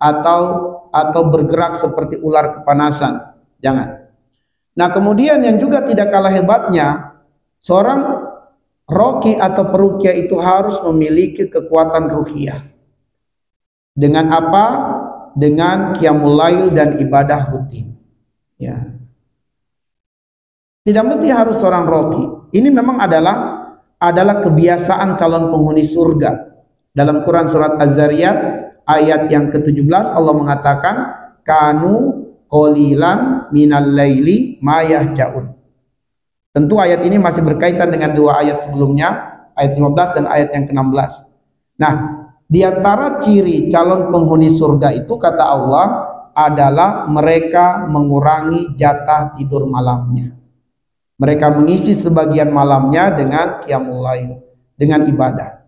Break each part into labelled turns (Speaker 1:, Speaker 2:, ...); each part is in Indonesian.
Speaker 1: atau bergerak seperti ular kepanasan. Jangan. Nah, kemudian yang juga tidak kalah hebatnya, seorang roki atau peruqyah itu harus memiliki kekuatan ruhiyah. Dengan apa? Dengan qiyamul lail dan ibadah rutin. Ya. Tidak mesti harus seorang roki. Ini memang adalah kebiasaan calon penghuni surga. Dalam Quran surat Az-Zariyat ayat yang ke-17 Allah mengatakan kanu qalilan minal laili ma yahjaun. Tentu ayat ini masih berkaitan dengan dua ayat sebelumnya, ayat 15 dan ayat yang ke-16. Nah, di antara ciri calon penghuni surga itu kata Allah adalah mereka mengurangi jatah tidur malamnya. Mereka mengisi sebagian malamnya dengan qiyamul lail, dengan ibadah.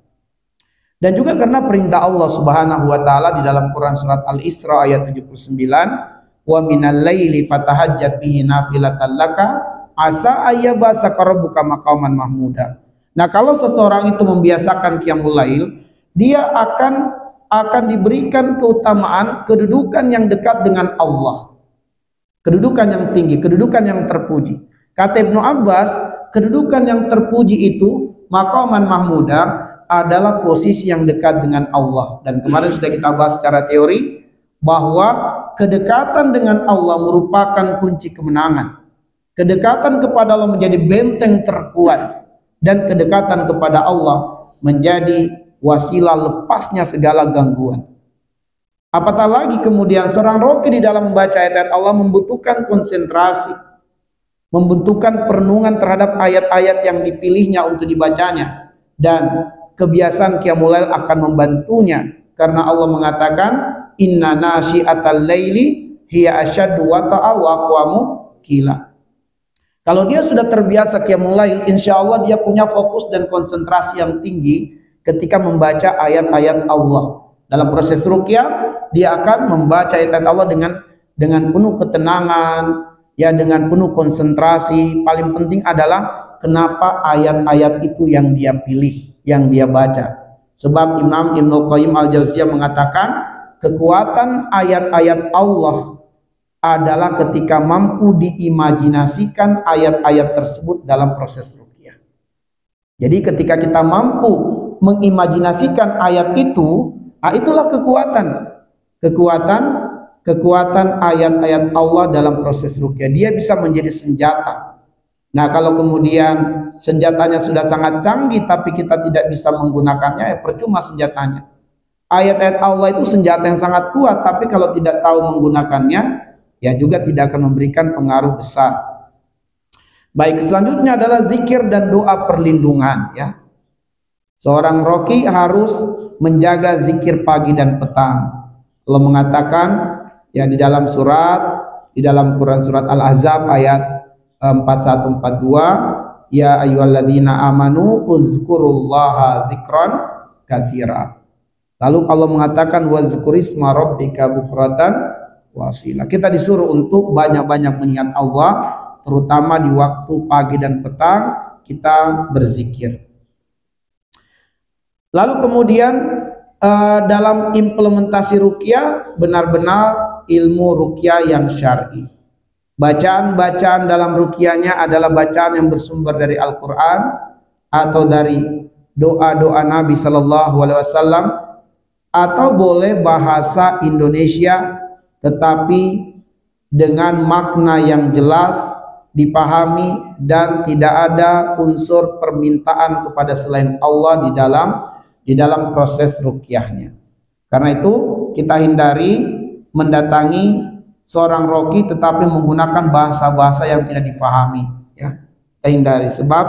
Speaker 1: Dan juga karena perintah Allah Subhanahu wa taala di dalam Quran surat Al-Isra ayat 79, wa minal laili fatahajjat bihi nafilatan laka asa ayyabasaka rabbuka maqaman mahmuda. Nah, kalau seseorang itu membiasakan qiyamul lail, dia akan diberikan keutamaan kedudukan yang dekat dengan Allah. Kedudukan yang tinggi, kedudukan yang terpuji. Kata Ibnu Abbas, kedudukan yang terpuji itu maqaman mahmuda adalah posisi yang dekat dengan Allah. Dan kemarin sudah kita bahas secara teori bahwa kedekatan dengan Allah merupakan kunci kemenangan. Kedekatan kepada Allah menjadi benteng terkuat, dan kedekatan kepada Allah menjadi wasilah lepasnya segala gangguan. Apatah lagi kemudian seorang roki di dalam membaca ayat-ayat Allah membutuhkan konsentrasi, membutuhkan perenungan terhadap ayat-ayat yang dipilihnya untuk dibacanya, dan kebiasaan qiyamul lail akan membantunya karena Allah mengatakan inna nasyi'atal laili hiya asyaddu wata'aw wa aqwamu qila. Kalau dia sudah terbiasa qiyamul lail, insya Allah dia punya fokus dan konsentrasi yang tinggi ketika membaca ayat-ayat Allah. Dalam proses ruqyah, dia akan membaca ayat-ayat Allah dengan penuh ketenangan, ya, dengan penuh konsentrasi. Paling penting adalah kenapa ayat-ayat itu yang dia pilih, yang dia baca. Sebab Imam Ibnu Qayyim Al-Jauziyah mengatakan kekuatan ayat-ayat Allah adalah ketika mampu diimajinasikan ayat-ayat tersebut dalam proses ruqyah. Jadi ketika kita mampu mengimajinasikan ayat itu, itulah kekuatan ayat-ayat Allah dalam proses ruqyah. Dia bisa menjadi senjata. Nah, kalau kemudian senjatanya sudah sangat canggih tapi kita tidak bisa menggunakannya, ya percuma senjatanya. Ayat-ayat Allah itu senjata yang sangat kuat, tapi kalau tidak tahu menggunakannya, ya juga tidak akan memberikan pengaruh besar. Baik, selanjutnya adalah zikir dan doa perlindungan, ya. Seorang roki harus menjaga zikir pagi dan petang. Allah mengatakan ya di dalam Quran surat Al-Ahzab ayat 4142, ya ayyuhalladzina amanu uzkurullaha dzikran katsira. Lalu Allah mengatakan wazkurisma rabbika bukratan wasila. Kita disuruh untuk banyak-banyak mengingat Allah, terutama di waktu pagi dan petang kita berzikir. Lalu kemudian dalam implementasi ruqyah, benar-benar ilmu ruqyah yang syar'i. Bacaan-bacaan dalam ruqyahnya adalah bacaan yang bersumber dari Al-Quran atau dari doa-doa Nabi Sallallahu Alaihi Wasallam, atau boleh bahasa Indonesia tetapi dengan makna yang jelas, dipahami, dan tidak ada unsur permintaan kepada selain Allah di dalam proses ruqyahnya. Karena itu kita hindari mendatangi seorang roki tetapi menggunakan bahasa-bahasa yang tidak difahami, ya. Kita hindari, sebab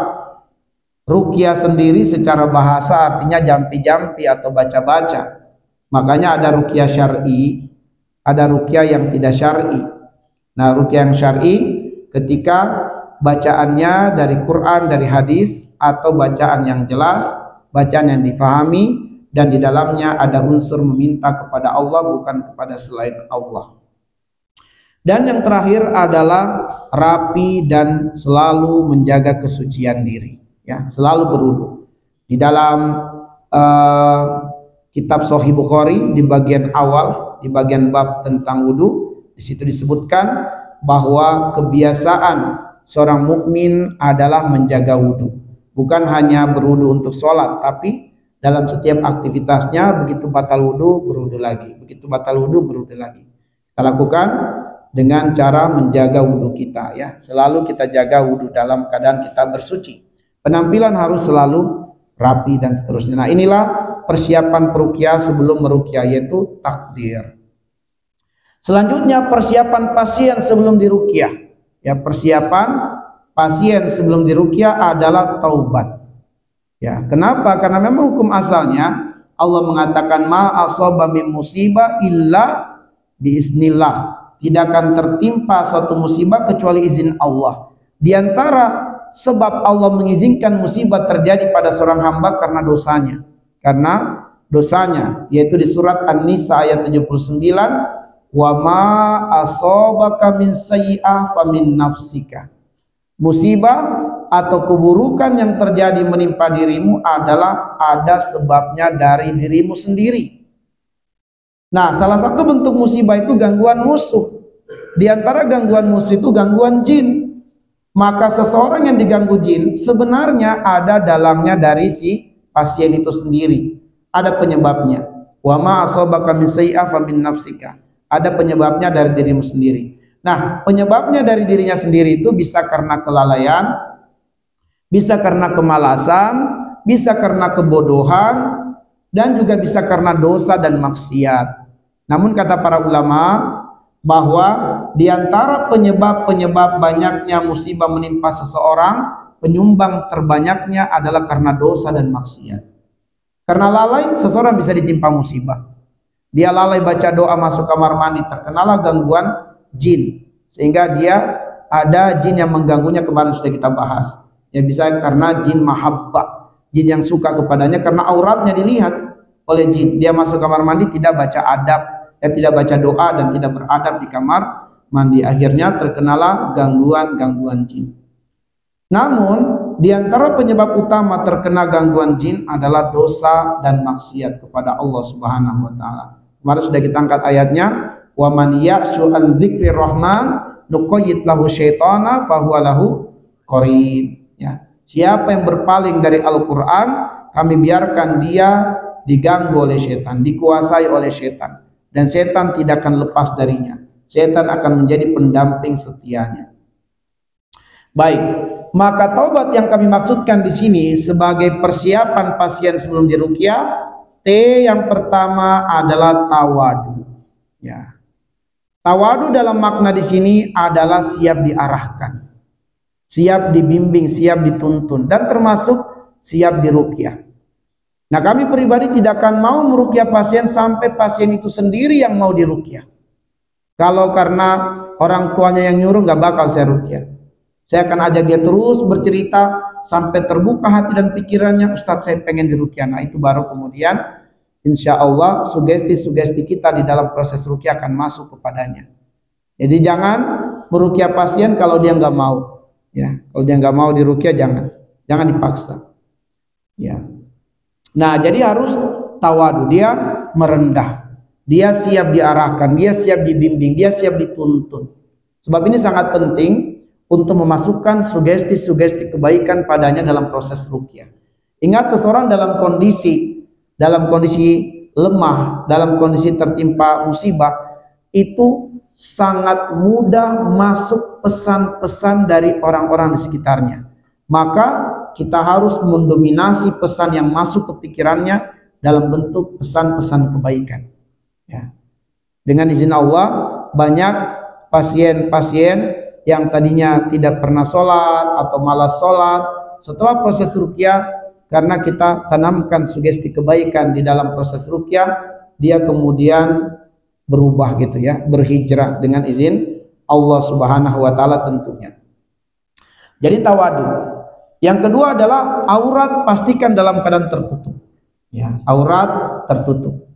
Speaker 1: ruqyah sendiri secara bahasa artinya jampi-jampi atau baca-baca. Makanya ada ruqyah syar'i, ada ruqyah yang tidak syar'i. Nah, ruqyah yang syar'i ketika bacaannya dari Quran, dari hadis, atau bacaan yang jelas, bacaan yang difahami, dan di dalamnya ada unsur meminta kepada Allah bukan kepada selain Allah. Dan yang terakhir adalah rapi dan selalu menjaga kesucian diri, ya, selalu berwudu. Di dalam kitab Sahih Bukhari di bagian awal di bagian bab tentang wudu. Di situ disebutkan bahwa kebiasaan seorang mukmin adalah menjaga wudu, bukan hanya berwudu untuk sholat, tapi dalam setiap aktivitasnya, begitu batal wudu berwudu lagi, begitu batal wudu berwudu lagi. Kita lakukan dengan cara menjaga wudu kita, ya. Selalu kita jaga wudu dalam keadaan kita bersuci. Penampilan harus selalu rapi dan seterusnya. Nah, inilah persiapan peruqyah sebelum meruqyah, yaitu takdir. Selanjutnya persiapan pasien sebelum diruqyah. Ya, persiapan pasien sebelum diruqyah adalah taubat. Ya, kenapa? Karena memang hukum asalnya Allah mengatakan ma asaba min musibah illa biiznillah. Tidak akan tertimpa suatu musibah kecuali izin Allah. Di antara sebab Allah mengizinkan musibah terjadi pada seorang hamba karena dosanya. Karena dosanya, yaitu di surat An-Nisa ayat 79, wa ma asabaka min sayyi'ah famin nafsika. Musibah atau keburukan yang terjadi menimpa dirimu adalah ada sebabnya dari dirimu sendiri. Nah, salah satu bentuk musibah itu gangguan musuh. Di antara gangguan musuh itu gangguan jin. Maka seseorang yang diganggu jin sebenarnya ada dalangnya dari si pasien itu sendiri. Ada penyebabnya. Wa ma asabaka min sayyi'ah famin nafsika. Ada penyebabnya dari dirimu sendiri. Nah, penyebabnya dari dirinya sendiri itu bisa karena kelalaian, bisa karena kemalasan, bisa karena kebodohan, dan juga bisa karena dosa dan maksiat. Namun kata para ulama bahwa di antara penyebab-penyebab banyaknya musibah menimpa seseorang, penyumbang terbanyaknya adalah karena dosa dan maksiat. Karena lalai, seseorang bisa ditimpa musibah. Dia lalai baca doa masuk kamar mandi, terkenalah gangguan jin, sehingga dia ada jin yang mengganggunya. Kemarin sudah kita bahas. Ya, bisa karena jin mahabbah, jin yang suka kepadanya karena auratnya dilihat oleh jin. Dia masuk kamar mandi tidak baca adab, tidak baca doa dan tidak beradab di kamar mandi. Akhirnya terkenalah gangguan jin. Namun di antara penyebab utama terkena gangguan jin adalah dosa dan maksiat kepada Allah Subhanahu wa taala. Kemarin sudah kita angkat ayatnya, wa man ya'shu an dzikrir rahman nuqayyid lahu syaitana fahuwa lahu qarin. Ya, siapa yang berpaling dari Al-Qur'an, kami biarkan dia diganggu oleh setan, dikuasai oleh setan, dan setan tidak akan lepas darinya. Setan akan menjadi pendamping setianya. Baik, maka taubat yang kami maksudkan di sini sebagai persiapan pasien sebelum diruqyah, yang pertama adalah tawadu. Ya. Tawadu dalam makna di sini adalah siap diarahkan, siap dibimbing, siap dituntun, dan termasuk siap diruqyah. Nah, kami pribadi tidak akan mau meruqyah pasien sampai pasien itu sendiri yang mau diruqyah. Kalau karena orang tuanya yang nyuruh, nggak bakal saya ruqyah. Saya akan ajak dia terus bercerita sampai terbuka hati dan pikirannya, Ustadz saya pengen diruqyah. Nah, itu baru kemudian insya Allah sugesti-sugesti kita di dalam proses ruqyah akan masuk kepadanya. Jadi jangan meruqyah pasien kalau dia nggak mau. Ya, kalau dia nggak mau diruqyah jangan dipaksa. Ya. Nah, jadi harus tawadu, dia merendah, dia siap diarahkan, dia siap dibimbing, dia siap dituntun. Sebab ini sangat penting untuk memasukkan sugesti-sugesti kebaikan padanya dalam proses ruqyah. Ingat, seseorang dalam kondisi lemah, dalam kondisi tertimpa musibah, itu sangat mudah masuk pesan-pesan dari orang-orang di sekitarnya. Maka kita harus mendominasi pesan yang masuk ke pikirannya dalam bentuk pesan-pesan kebaikan. Ya. Dengan izin Allah, banyak pasien-pasien yang tadinya tidak pernah sholat atau malas sholat, setelah proses ruqyah, karena kita tanamkan sugesti kebaikan di dalam proses ruqyah, dia kemudian berubah gitu ya, berhijrah dengan izin Allah Subhanahu wa taala tentunya. Jadi tawadu. Yang kedua adalah aurat pastikan dalam keadaan tertutup. Ya, aurat tertutup.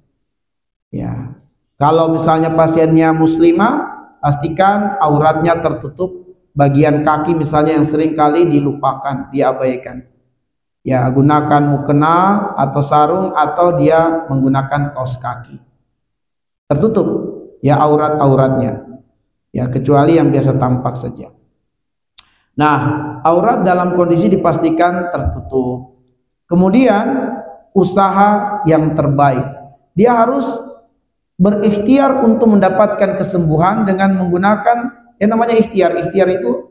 Speaker 1: Ya. Kalau misalnya pasiennya muslimah, pastikan auratnya tertutup, bagian kaki misalnya yang sering kali dilupakan, diabaikan. Ya, gunakan mukena atau sarung, atau dia menggunakan kaos kaki. tertutup ya aurat-auratnya, ya kecuali yang biasa tampak saja. Nah, aurat dalam kondisi dipastikan tertutup. Kemudian usaha yang terbaik, dia harus berikhtiar untuk mendapatkan kesembuhan dengan menggunakan yang namanya ikhtiar. Ikhtiar itu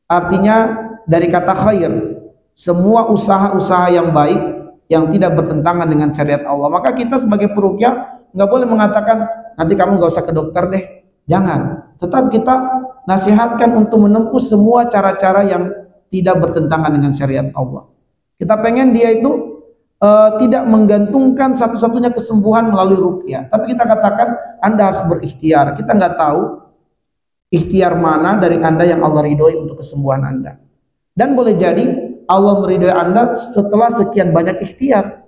Speaker 1: artinya dari kata khair, semua usaha-usaha yang baik yang tidak bertentangan dengan syariat Allah. Maka kita sebagai peruqyah nggak boleh mengatakan nanti kamu nggak usah ke dokter deh, jangan. Tetap kita nasihatkan untuk menempuh semua cara-cara yang tidak bertentangan dengan syariat Allah. Kita pengen dia itu tidak menggantungkan satu-satunya kesembuhan melalui ruqyah, tapi kita katakan Anda harus berikhtiar. Kita nggak tahu ikhtiar mana dari Anda yang Allah ridhoi untuk kesembuhan Anda, dan boleh jadi Allah meridhoi Anda setelah sekian banyak ikhtiar.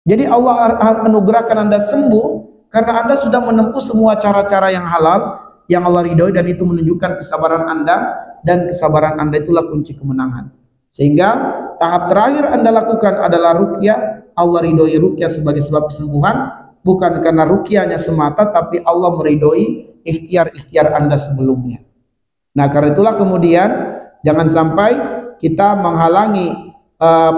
Speaker 1: Jadi Allah anugerahkan Anda sembuh karena Anda sudah menempuh semua cara-cara yang halal yang Allah ridhoi, dan itu menunjukkan kesabaran Anda, dan kesabaran Anda itulah kunci kemenangan. Sehingga tahap terakhir Anda lakukan adalah ruqyah. Allah ridhoi ruqyah sebagai sebab kesembuhan, bukan karena ruqyahnya semata, tapi Allah meridhoi ikhtiar-ikhtiar Anda sebelumnya. Nah, karena itulah kemudian jangan sampai kita menghalangi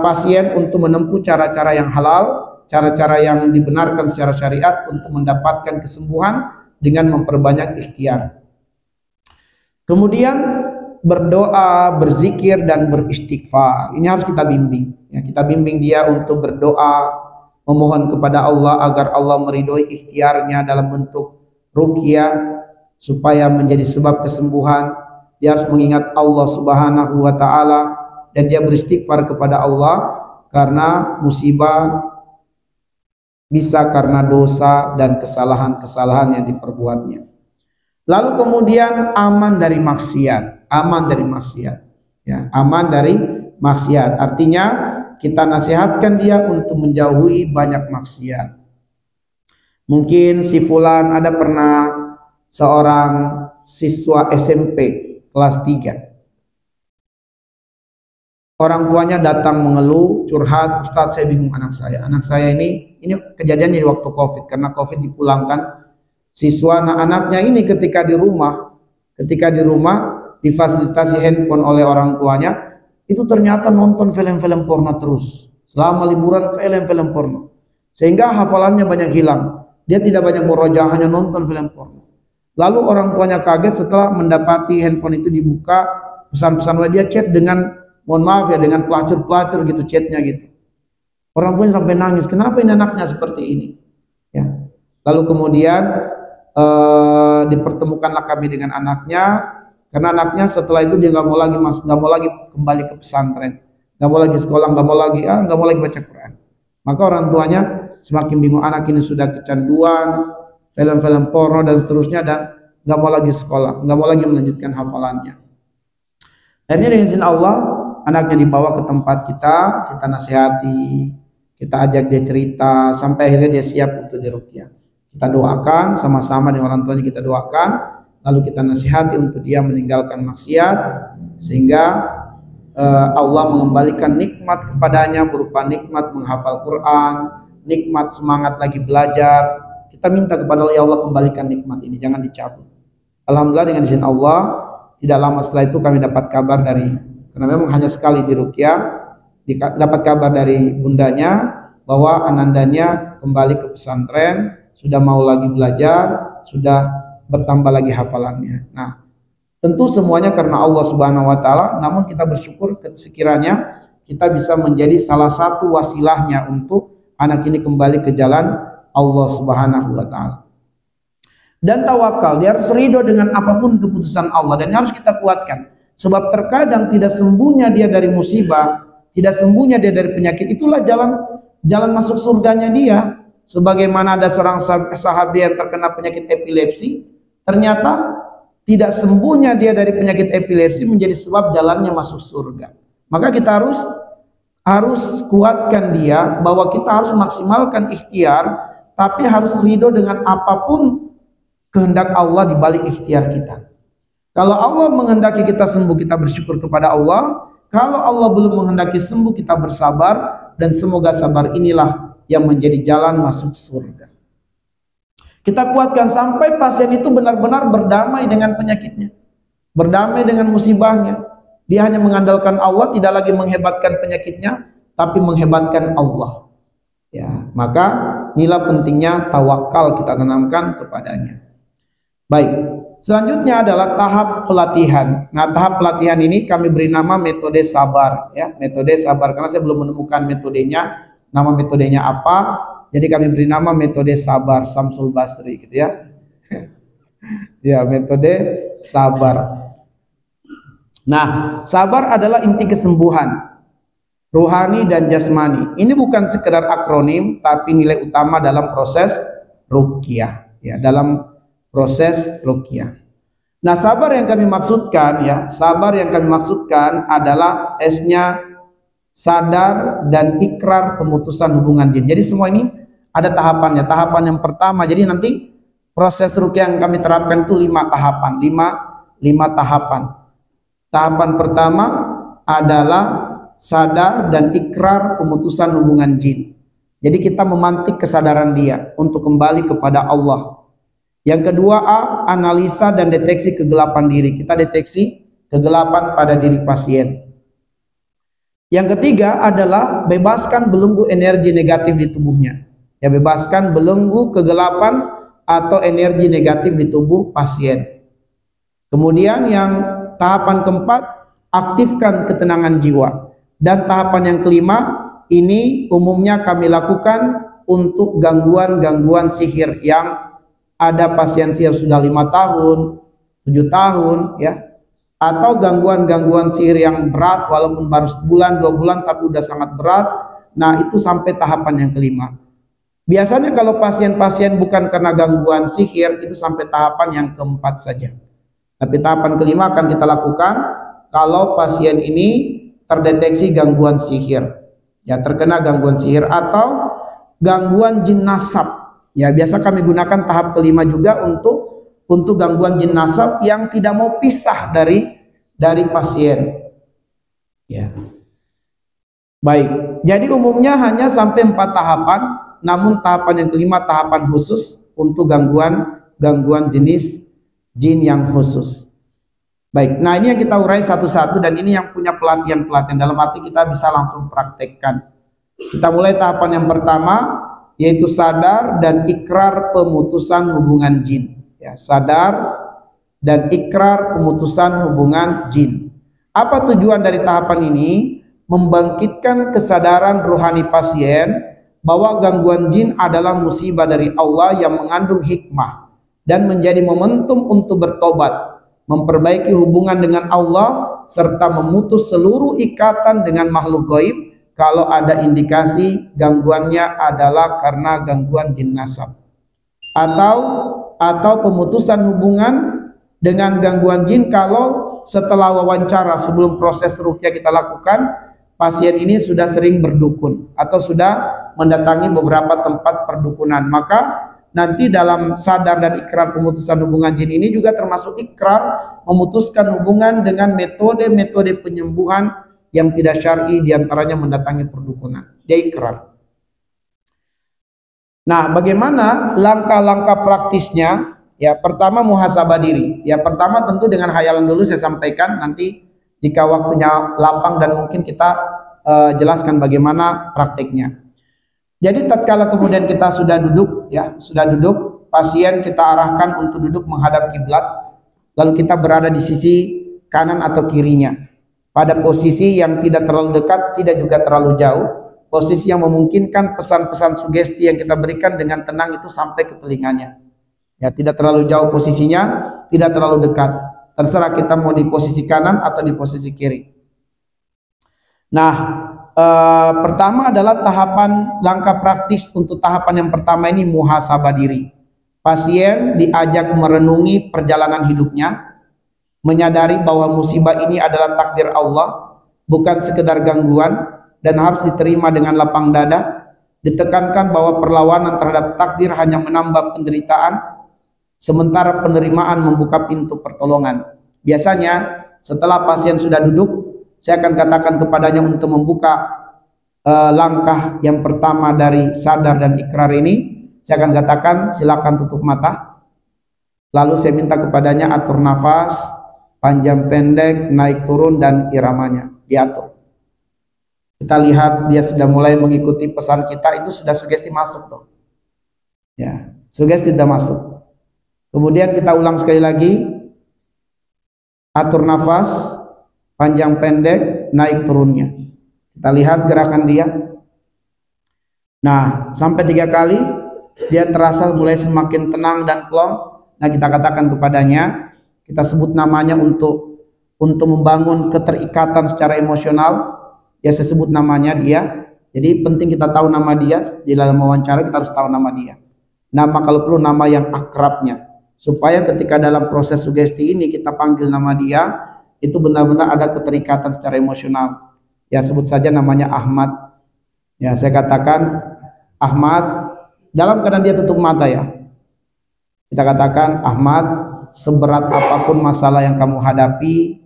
Speaker 1: pasien untuk menempuh cara-cara yang halal, cara-cara yang dibenarkan secara syariat untuk mendapatkan kesembuhan dengan memperbanyak ikhtiar. Kemudian berdoa, berzikir, dan beristighfar. Ini harus kita bimbing. Ya, kita bimbing dia untuk berdoa, memohon kepada Allah agar Allah meridhoi ikhtiarnya dalam bentuk ruqyah supaya menjadi sebab kesembuhan. Dia harus mengingat Allah Subhanahu wa taala, dan dia beristighfar kepada Allah karena musibah bisa karena dosa dan kesalahan-kesalahan yang diperbuatnya. Lalu kemudian aman dari maksiat, aman dari maksiat, ya, aman dari maksiat. Artinya kita nasihatkan dia untuk menjauhi banyak maksiat. Mungkin si fulan ada pernah seorang siswa SMP kelas 3. Orang tuanya datang mengeluh, curhat, Ustadz saya bingung anak saya ini kejadiannya di waktu Covid, karena Covid dipulangkan. Siswa anaknya ini ketika di rumah difasilitasi handphone oleh orang tuanya, itu ternyata nonton film-film porno terus. Selama liburan film-film porno. Sehingga hafalannya banyak hilang. Dia tidak banyak murojaah, hanya nonton film porno. Lalu orang tuanya kaget setelah mendapati handphone itu dibuka, pesan-pesan dia chat dengan, mohon maaf ya, dengan pelacur-pelacur gitu chatnya gitu. Orang tuanya sampai nangis, kenapa ini anaknya seperti ini? Ya. Lalu kemudian dipertemukanlah kami dengan anaknya, karena anaknya setelah itu dia nggak mau lagi kembali ke pesantren, nggak mau lagi sekolah, nggak mau lagi baca Quran. Maka orang tuanya semakin bingung, anak ini sudah kecanduan film-film porno dan seterusnya, dan nggak mau lagi sekolah, nggak mau lagi melanjutkan hafalannya. Akhirnya dengan izin Allah, anaknya dibawa ke tempat kita nasihati, kita ajak dia cerita, sampai akhirnya dia siap untuk diruqyah. Kita doakan sama-sama dengan orang tuanya, kita doakan, lalu kita nasihati untuk dia meninggalkan maksiat, sehingga Allah mengembalikan nikmat kepadanya berupa nikmat menghafal Quran, nikmat semangat lagi belajar. Kita minta kepada Allah, ya Allah kembalikan nikmat ini, jangan dicabut. Alhamdulillah dengan izin Allah, tidak lama setelah itu kami dapat kabar karena memang hanya sekali diruqyah, dapat kabar dari bundanya bahwa anandanya kembali ke pesantren, sudah mau lagi belajar, sudah bertambah lagi hafalannya. Nah, tentu semuanya karena Allah Subhanahu wa taala, namun kita bersyukur sekiranya kita bisa menjadi salah satu wasilahnya untuk anak ini kembali ke jalan Allah Subhanahu wa taala. Dan tawakal, dia harus ridho dengan apapun keputusan Allah, dan harus kita kuatkan. Sebab terkadang tidak sembuhnya dia dari musibah, tidak sembuhnya dia dari penyakit, itulah jalan masuk surganya dia. Sebagaimana ada seorang sahabat yang terkena penyakit epilepsi, ternyata tidak sembuhnya dia dari penyakit epilepsi menjadi sebab jalannya masuk surga. Maka kita harus kuatkan dia bahwa kita harus maksimalkan ikhtiar, tapi harus ridho dengan apapun kehendak Allah di balik ikhtiar kita. Kalau Allah menghendaki kita sembuh, kita bersyukur kepada Allah. Kalau Allah belum menghendaki sembuh, kita bersabar, dan semoga sabar inilah yang menjadi jalan masuk surga. Kita kuatkan sampai pasien itu benar-benar berdamai dengan penyakitnya, berdamai dengan musibahnya. Dia hanya mengandalkan Allah, tidak lagi menghebatkan penyakitnya, tapi menghebatkan Allah. Ya, maka inilah pentingnya tawakal kita tanamkan kepadanya. Baik, selanjutnya adalah tahap pelatihan. Nah, tahap pelatihan ini kami beri nama metode sabar, ya, metode sabar, karena saya belum menemukan metodenya, nama metodenya apa. Jadi kami beri nama metode sabar Samsul Basri, gitu ya. Ya, metode sabar. Nah, sabar adalah inti kesembuhan ruhani dan jasmani. Ini bukan sekedar akronim, tapi nilai utama dalam proses ruqyah, ya, dalam proses ruqyah. Nah, sabar yang kami maksudkan, ya, sabar yang kami maksudkan adalah S-nya sadar dan ikrar pemutusan hubungan jin. Jadi semua ini ada tahapannya. Tahapan yang pertama, jadi nanti proses ruqyah yang kami terapkan itu 5 tahapan, 5 tahapan. Tahapan pertama adalah sadar dan ikrar pemutusan hubungan jin. Jadi kita memantik kesadaran dia untuk kembali kepada Allah. Yang kedua, A, analisa dan deteksi kegelapan diri. Kita deteksi kegelapan pada diri pasien. Yang ketiga adalah bebaskan belenggu energi negatif di tubuhnya. Ya, bebaskan belenggu kegelapan atau energi negatif di tubuh pasien. Kemudian yang tahapan keempat, aktifkan ketenangan jiwa. Dan tahapan yang kelima, ini umumnya kami lakukan untuk gangguan-gangguan sihir yang ada pasien sihir sudah 5 tahun, 7 tahun, ya, atau gangguan-gangguan sihir yang berat walaupun baru sebulan 2 bulan tapi udah sangat berat. Nah, itu sampai tahapan yang kelima. Biasanya kalau pasien-pasien bukan karena gangguan sihir, itu sampai tahapan yang keempat saja. Tapi tahapan kelima akan kita lakukan kalau pasien ini terdeteksi gangguan sihir, ya, terkena gangguan sihir atau gangguan jin nasab. Ya, biasa kami gunakan tahap kelima juga untuk gangguan jin nasab yang tidak mau pisah dari pasien. Ya. Baik. Jadi umumnya hanya sampai 4 tahapan, namun tahapan yang kelima tahapan khusus untuk gangguan jenis jin yang khusus. Baik. Nah, ini yang kita urai satu-satu dan ini yang punya pelatihan-pelatihan, dalam arti kita bisa langsung praktekkan. Kita mulai tahapan yang pertama, yaitu sadar dan ikrar pemutusan hubungan jin. Ya, sadar dan ikrar pemutusan hubungan jin. Apa tujuan dari tahapan ini? Membangkitkan kesadaran rohani pasien bahwa gangguan jin adalah musibah dari Allah yang mengandung hikmah dan menjadi momentum untuk bertobat, memperbaiki hubungan dengan Allah, serta memutus seluruh ikatan dengan makhluk gaib kalau ada indikasi gangguannya adalah karena gangguan jin nasab. Atau pemutusan hubungan dengan gangguan jin kalau setelah wawancara sebelum proses ruqyah kita lakukan, pasien ini sudah sering berdukun atau sudah mendatangi beberapa tempat perdukunan. Maka nanti dalam sadar dan ikrar pemutusan hubungan jin ini juga termasuk ikrar memutuskan hubungan dengan metode-metode penyembuhan yang tidak syar'i, diantaranya mendatangi perdukunan. Dia ikrar. Nah, bagaimana langkah-langkah praktisnya? Ya, pertama muhasabah diri. Ya, pertama tentu dengan hayalan dulu saya sampaikan, nanti jika waktunya lapang dan mungkin kita jelaskan bagaimana praktiknya. Jadi tatkala kemudian kita sudah duduk, ya, sudah duduk, pasien kita arahkan untuk duduk menghadap kiblat, lalu kita berada di sisi kanan atau kirinya, pada posisi yang tidak terlalu dekat, tidak juga terlalu jauh, posisi yang memungkinkan pesan-pesan sugesti yang kita berikan dengan tenang itu sampai ke telinganya. Ya, tidak terlalu jauh posisinya, tidak terlalu dekat. Terserah kita mau di posisi kanan atau di posisi kiri. Nah, pertama adalah tahapan langkah praktis untuk tahapan yang pertama ini muhasabah diri. Pasien diajak merenungi perjalanan hidupnya, menyadari bahwa musibah ini adalah takdir Allah, bukan sekedar gangguan dan harus diterima dengan lapang dada. Ditekankan bahwa perlawanan terhadap takdir hanya menambah penderitaan, sementara penerimaan membuka pintu pertolongan. Biasanya setelah pasien sudah duduk, saya akan katakan kepadanya untuk membuka langkah yang pertama dari sadar dan ikrar ini. saya akan katakan silakan tutup mata. Lalu saya minta kepadanya atur nafas, panjang pendek, naik turun, dan iramanya diatur. Kita lihat dia sudah mulai mengikuti pesan kita, itu sudah sugesti masuk tuh. Ya, sugesti sudah masuk. Kemudian kita ulang sekali lagi, atur nafas, panjang pendek, naik turunnya. Kita lihat gerakan dia. Nah, sampai 3 kali dia terasa mulai semakin tenang dan plong. Nah, kita katakan kepadanya, kita sebut namanya untuk membangun keterikatan secara emosional. Ya, saya sebut namanya dia. Jadi penting kita tahu nama dia. Di dalam wawancara kita harus tahu nama dia. Nama, kalau perlu nama yang akrabnya, supaya ketika dalam proses sugesti ini kita panggil nama dia, itu benar-benar ada keterikatan secara emosional. Ya, sebut saja namanya Ahmad. Ya, saya katakan Ahmad, dalam keadaan dia tutup mata ya. Kita katakan, Ahmad, seberat apapun masalah yang kamu hadapi,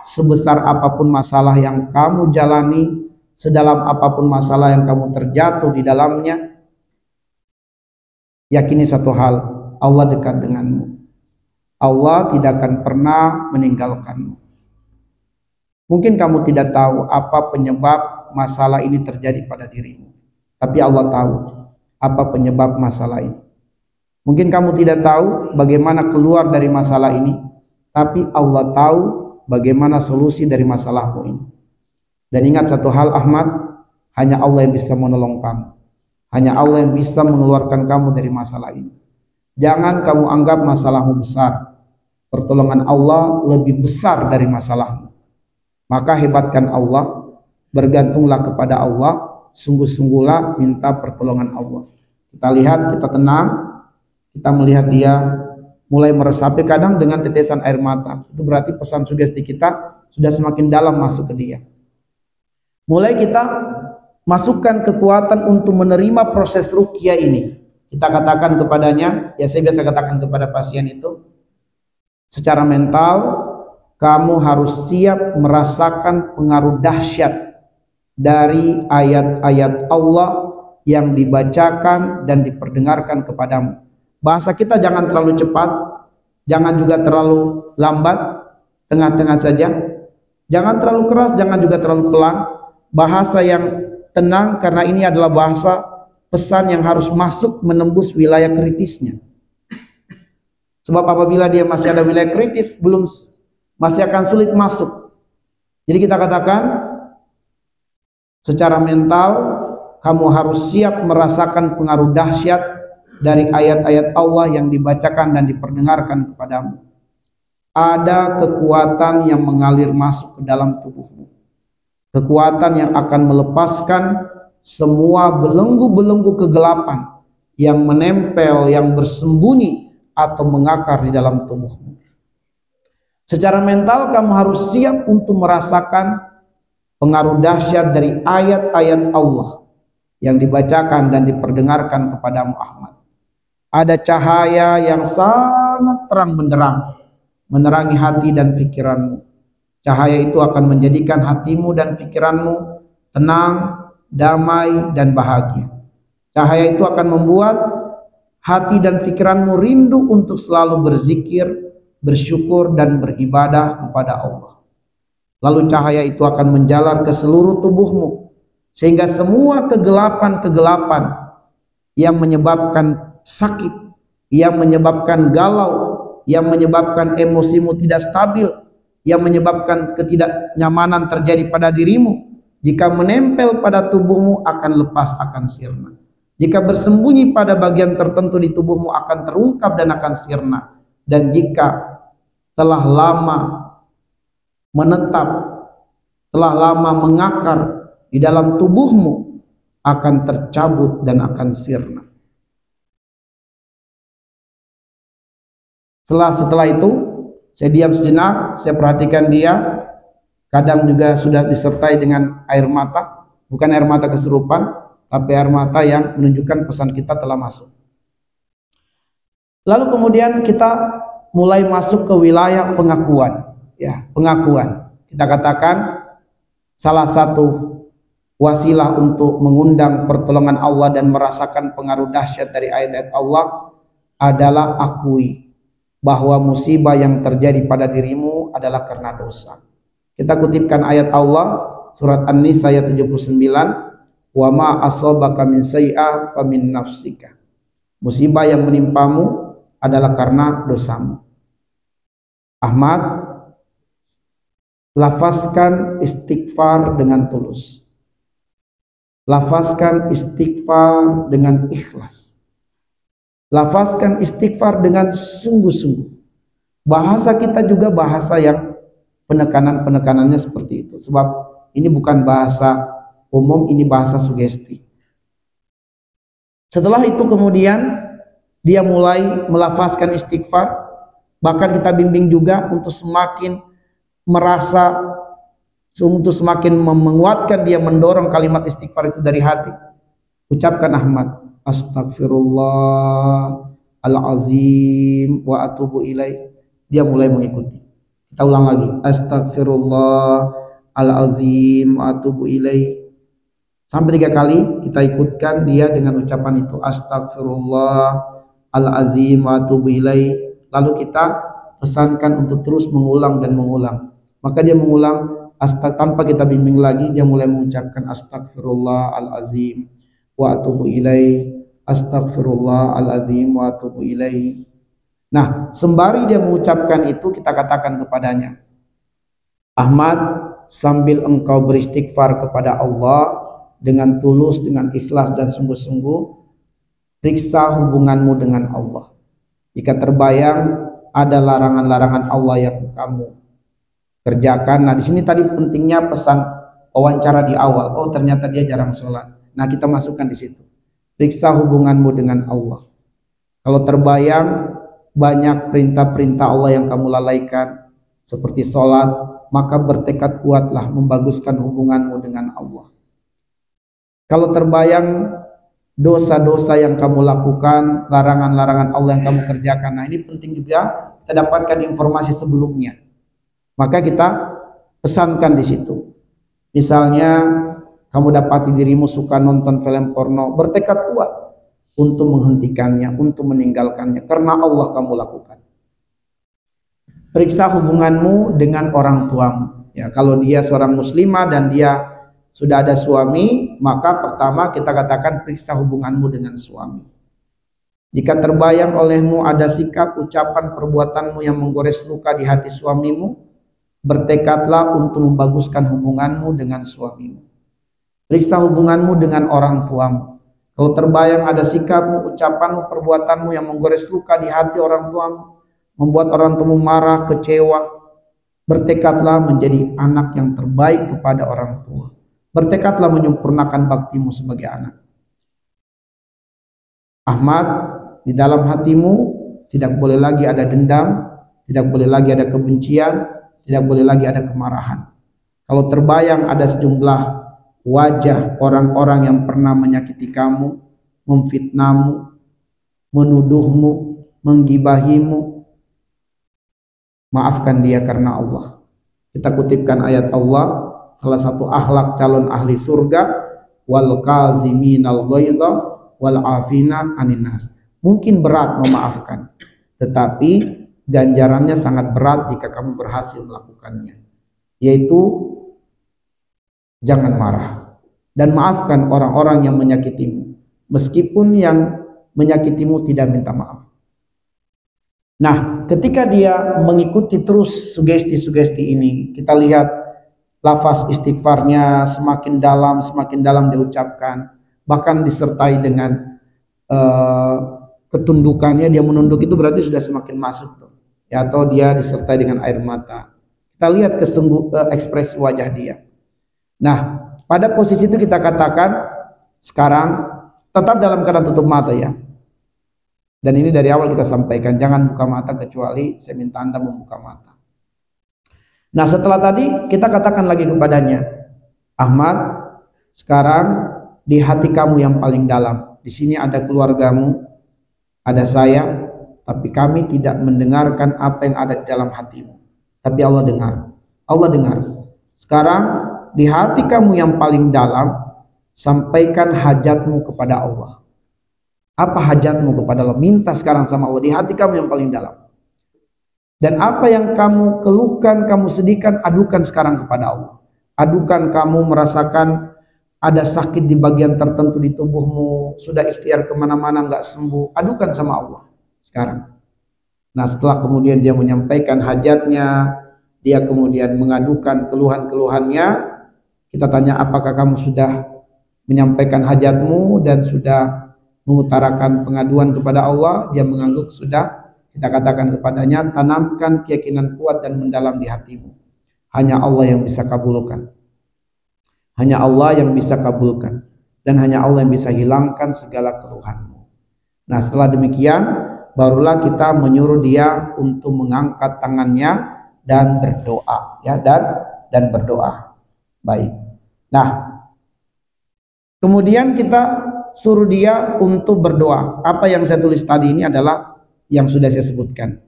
Speaker 1: sebesar apapun masalah yang kamu jalani, sedalam apapun masalah yang kamu terjatuh di dalamnya, yakini satu hal, Allah dekat denganmu. Allah tidak akan pernah meninggalkanmu. Mungkin kamu tidak tahu apa penyebab masalah ini terjadi pada dirimu, tapi Allah tahu apa penyebab masalah ini. Mungkin kamu tidak tahu bagaimana keluar dari masalah ini, tapi Allah tahu bagaimana solusi dari masalahmu ini. Dan ingat satu hal Ahmad, hanya Allah yang bisa menolong kamu. Hanya Allah yang bisa mengeluarkan kamu dari masalah ini. Jangan kamu anggap masalahmu besar. Pertolongan Allah lebih besar dari masalahmu. Maka hebatkan Allah, bergantunglah kepada Allah, sungguh-sungguhlah minta pertolongan Allah. Kita lihat, kita tenang, kita melihat dia mulai meresapi kadang dengan tetesan air mata. Itu berarti pesan sugesti kita sudah semakin dalam masuk ke dia. Mulai kita masukkan kekuatan untuk menerima proses ruqyah ini. Kita katakan kepadanya, ya saya biasa katakan kepada pasien itu, secara mental kamu harus siap merasakan pengaruh dahsyat dari ayat-ayat Allah yang dibacakan dan diperdengarkan kepadamu. Bahasa kita jangan terlalu cepat, jangan juga terlalu lambat, tengah-tengah saja. Jangan terlalu keras, jangan juga terlalu pelan. Bahasa yang tenang, karena ini adalah bahasa pesan yang harus masuk menembus wilayah kritisnya. Sebab apabila dia masih ada wilayah kritis, masih akan sulit masuk. Jadi kita katakan, secara mental kamu harus siap merasakan pengaruh dahsyat dari ayat-ayat Allah yang dibacakan dan diperdengarkan kepadamu. Ada kekuatan yang mengalir masuk ke dalam tubuhmu. Kekuatan yang akan melepaskan semua belenggu-belenggu kegelapan yang menempel, yang bersembunyi atau mengakar di dalam tubuhmu. Secara mental kamu harus siap untuk merasakan pengaruh dahsyat dari ayat-ayat Allah yang dibacakan dan diperdengarkan kepadamu Ahmad. Ada cahaya yang sangat terang benderang menerangi hati dan pikiranmu. Cahaya itu akan menjadikan hatimu dan pikiranmu tenang, damai, dan bahagia. Cahaya itu akan membuat hati dan pikiranmu rindu untuk selalu berzikir, bersyukur, dan beribadah kepada Allah. Lalu cahaya itu akan menjalar ke seluruh tubuhmu, sehingga semua kegelapan-kegelapan yang menyebabkan sakit, yang menyebabkan galau, yang menyebabkan emosimu tidak stabil, yang menyebabkan ketidaknyamanan terjadi pada dirimu, jika menempel pada tubuhmu akan lepas, akan sirna. Jika bersembunyi pada bagian tertentu di tubuhmu akan terungkap dan akan sirna. Dan jika telah lama menetap, telah lama mengakar di dalam tubuhmu, akan tercabut dan akan sirna. Setelah itu saya diam sejenak, saya perhatikan dia. Kadang juga sudah disertai dengan air mata, bukan air mata kesurupan, tapi air mata yang menunjukkan pesan kita telah masuk. Lalu kemudian kita mulai masuk ke wilayah pengakuan. Ya, pengakuan. Kita katakan salah satu wasilah untuk mengundang pertolongan Allah dan merasakan pengaruh dahsyat dari ayat-ayat Allah adalah akui bahwa musibah yang terjadi pada dirimu adalah karena dosa. Kita kutipkan ayat Allah surat An-Nisa ayat 79, wa ma asabaka min sayyi'ah famin nafsika. Musibah yang menimpamu adalah karena dosamu. Ahmad, lafazkan istighfar dengan tulus. Lafazkan istighfar dengan ikhlas. Lafazkan istighfar dengan sungguh-sungguh. Bahasa kita juga bahasa yang penekanan-penekanannya seperti itu. Sebab ini bukan bahasa umum, ini bahasa sugesti. Setelah itu kemudian dia mulai melafazkan istighfar. Bahkan kita bimbing juga untuk semakin merasa, untuk semakin menguatkan dia, mendorong kalimat istighfar itu dari hati. Ucapkan Ahmad, Astaghfirullahalazim wa atubu ilaih. Dia mulai mengikuti. Kita ulang lagi, Astaghfirullahalazim wa atubu ilaih. Sampai 3 kali kita ikutkan dia dengan ucapan itu, Astaghfirullahalazim wa atubu ilaih. Lalu kita pesankan untuk terus mengulang dan mengulang. Maka dia mengulang tanpa kita bimbing lagi, dia mulai mengucapkan Astaghfirullahalazim wa atubu ilaih, Astaghfirullahalazim wa atubu ilaih. Nah, sembari dia mengucapkan itu, kita katakan kepadanya, Ahmad, sambil engkau beristighfar kepada Allah dengan tulus, dengan ikhlas dan sungguh-sungguh, periksa hubunganmu dengan Allah. Jika terbayang ada larangan-larangan Allah yang kamu kerjakan. Nah, di sini tadi pentingnya pesan wawancara di awal. Oh, ternyata dia jarang sholat. Nah, kita masukkan di situ. Periksa hubunganmu dengan Allah. Kalau terbayang banyak perintah-perintah Allah yang kamu lalaikan, seperti sholat, maka bertekad kuatlah membaguskan hubunganmu dengan Allah. Kalau terbayang dosa-dosa yang kamu lakukan, larangan-larangan Allah yang kamu kerjakan, nah ini penting juga kita dapatkan informasi sebelumnya. Maka kita pesankan di situ. Misalnya kamu dapati dirimu suka nonton film porno, bertekad kuat untuk menghentikannya, untuk meninggalkannya, karena Allah kamu lakukan. Periksa hubunganmu dengan orang tuamu. Ya, kalau dia seorang muslimah dan dia sudah ada suami, maka pertama kita katakan periksa hubunganmu dengan suami. Jika terbayang olehmu ada sikap, ucapan, perbuatanmu yang menggores luka di hati suamimu, bertekadlah untuk membaguskan hubunganmu dengan suamimu. Periksa hubunganmu dengan orang tuamu. Kalau terbayang ada sikapmu, ucapanmu, perbuatanmu yang menggores luka di hati orang tuamu, membuat orang tuamu marah, kecewa, bertekadlah menjadi anak yang terbaik kepada orang tua. Bertekadlah menyempurnakan baktimu sebagai anak. Ahmad, di dalam hatimu tidak boleh lagi ada dendam, tidak boleh lagi ada kebencian, tidak boleh lagi ada kemarahan. Kalau terbayang ada sejumlah wajah orang-orang yang pernah menyakiti kamu, memfitnahmu, menuduhmu, menggibahimu, maafkan dia karena Allah. Kita kutipkan ayat Allah, salah satu akhlak calon ahli surga, wal kaziminal ghaidha wal afina anin nas. Mungkin berat memaafkan, tetapi ganjarannya sangat berat jika kamu berhasil melakukannya, yaitu jangan marah dan maafkan orang-orang yang menyakitimu, meskipun yang menyakitimu tidak minta maaf. Nah, ketika dia mengikuti terus sugesti-sugesti ini, kita lihat lafaz istighfarnya semakin dalam diucapkan, bahkan disertai dengan ketundukannya. Dia menunduk itu berarti sudah semakin masuk tuh. Ya, atau dia disertai dengan air mata. Kita lihat ekspresi wajah dia. Nah, pada posisi itu kita katakan sekarang tetap dalam keadaan tutup mata ya. Dan ini dari awal kita sampaikan, jangan buka mata kecuali saya minta Anda membuka mata. Nah, setelah tadi kita katakan lagi kepadanya, Ahmad, sekarang di hati kamu yang paling dalam, di sini ada keluargamu, ada saya, tapi kami tidak mendengarkan apa yang ada di dalam hatimu. Tapi Allah dengar. Allah dengar. Sekarang di hati kamu yang paling dalam, sampaikan hajatmu kepada Allah. Apa hajatmu kepada Allah? Minta sekarang sama Allah di hati kamu yang paling dalam. Dan apa yang kamu keluhkan, kamu sedihkan, adukan sekarang kepada Allah. Adukan kamu merasakan ada sakit di bagian tertentu di tubuhmu, sudah ikhtiar kemana-mana nggak sembuh, adukan sama Allah sekarang. Nah, setelah kemudian dia menyampaikan hajatnya, dia kemudian mengadukan keluhan-keluhannya, kita tanya apakah kamu sudah menyampaikan hajatmu dan sudah mengutarakan pengaduan kepada Allah. Dia mengangguk sudah. Kita katakan kepadanya, tanamkan keyakinan kuat dan mendalam di hatimu. Hanya Allah yang bisa kabulkan. Hanya Allah yang bisa kabulkan. Dan hanya Allah yang bisa hilangkan segala keluhanmu. Nah, setelah demikian, barulah kita menyuruh dia untuk mengangkat tangannya dan berdoa, ya, dan berdoa. Baik. Nah, kemudian kita suruh dia untuk berdoa. Apa yang saya tulis tadi ini adalah yang sudah saya sebutkan.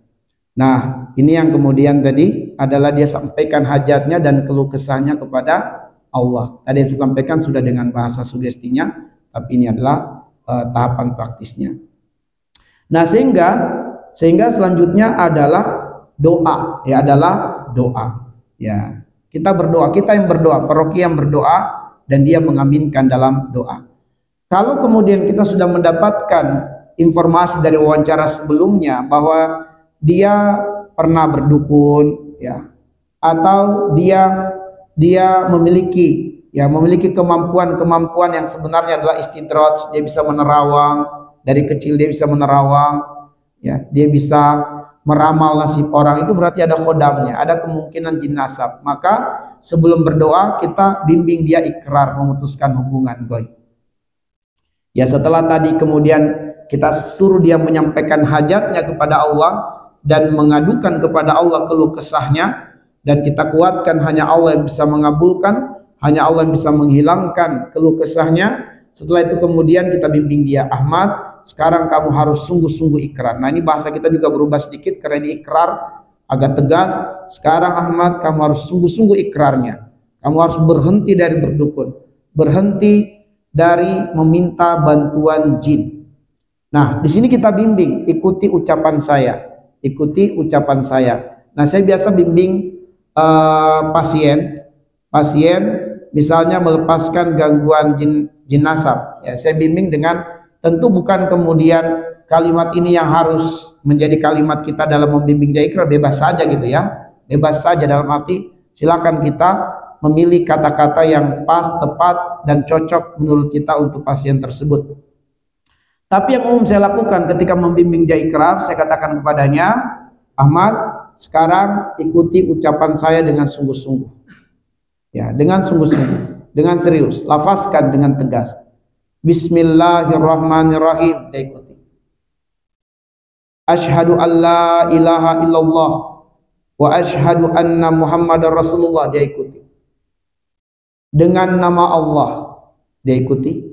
Speaker 1: Nah, ini yang kemudian tadi adalah dia sampaikan hajatnya dan keluh kesahnya kepada Allah. Tadi yang saya sampaikan sudah dengan bahasa sugestinya, tapi ini adalah tahapan praktisnya. Nah, sehingga selanjutnya adalah doa, ya, adalah doa. Ya, kita berdoa, kita yang berdoa, paroki yang berdoa dan dia mengaminkan dalam doa. Kalau kemudian kita sudah mendapatkan informasi dari wawancara sebelumnya bahwa dia pernah berdukun, ya, atau dia memiliki kemampuan yang sebenarnya adalah istidraj, dia bisa menerawang dari kecil, dia bisa menerawang, ya, dia bisa meramal nasib orang, itu berarti ada khodamnya, ada kemungkinan jin nasab. Maka sebelum berdoa kita bimbing dia ikrar memutuskan hubungan goib. Ya, setelah tadi kemudian kita suruh dia menyampaikan hajatnya kepada Allah dan mengadukan kepada Allah keluh kesahnya, dan kita kuatkan hanya Allah yang bisa mengabulkan, hanya Allah yang bisa menghilangkan keluh kesahnya. Setelah itu kemudian kita bimbing dia, Ahmad, sekarang kamu harus sungguh-sungguh ikrar. Nah, ini bahasa kita juga berubah sedikit karena ini ikrar agak tegas. Sekarang Ahmad, kamu harus sungguh-sungguh ikrarnya. Kamu harus berhenti dari berdukun, berhenti dari meminta bantuan jin. Nah, di sini kita bimbing, ikuti ucapan saya, ikuti ucapan saya. Nah, saya biasa bimbing pasien misalnya melepaskan gangguan jin nasab. Ya, saya bimbing dengan tentu bukan kemudian kalimat ini yang harus menjadi kalimat kita dalam membimbing dia ikrar, bebas saja gitu ya, bebas saja dalam arti silakan kita memilih kata-kata yang pas, tepat, dan cocok menurut kita untuk pasien tersebut. Tapi yang umum saya lakukan ketika membimbing dia ikrar, saya katakan kepadanya, Ahmad, sekarang ikuti ucapan saya dengan sungguh-sungguh. Ya, dengan sungguh-sungguh, dengan serius, lafazkan dengan tegas. Bismillahirrahmanirrahim, dia ikuti. Asyhadu an la ilaha illallah wa asyhadu anna Muhammadar Rasulullah, dia ikuti. Dengan nama Allah, dia ikuti.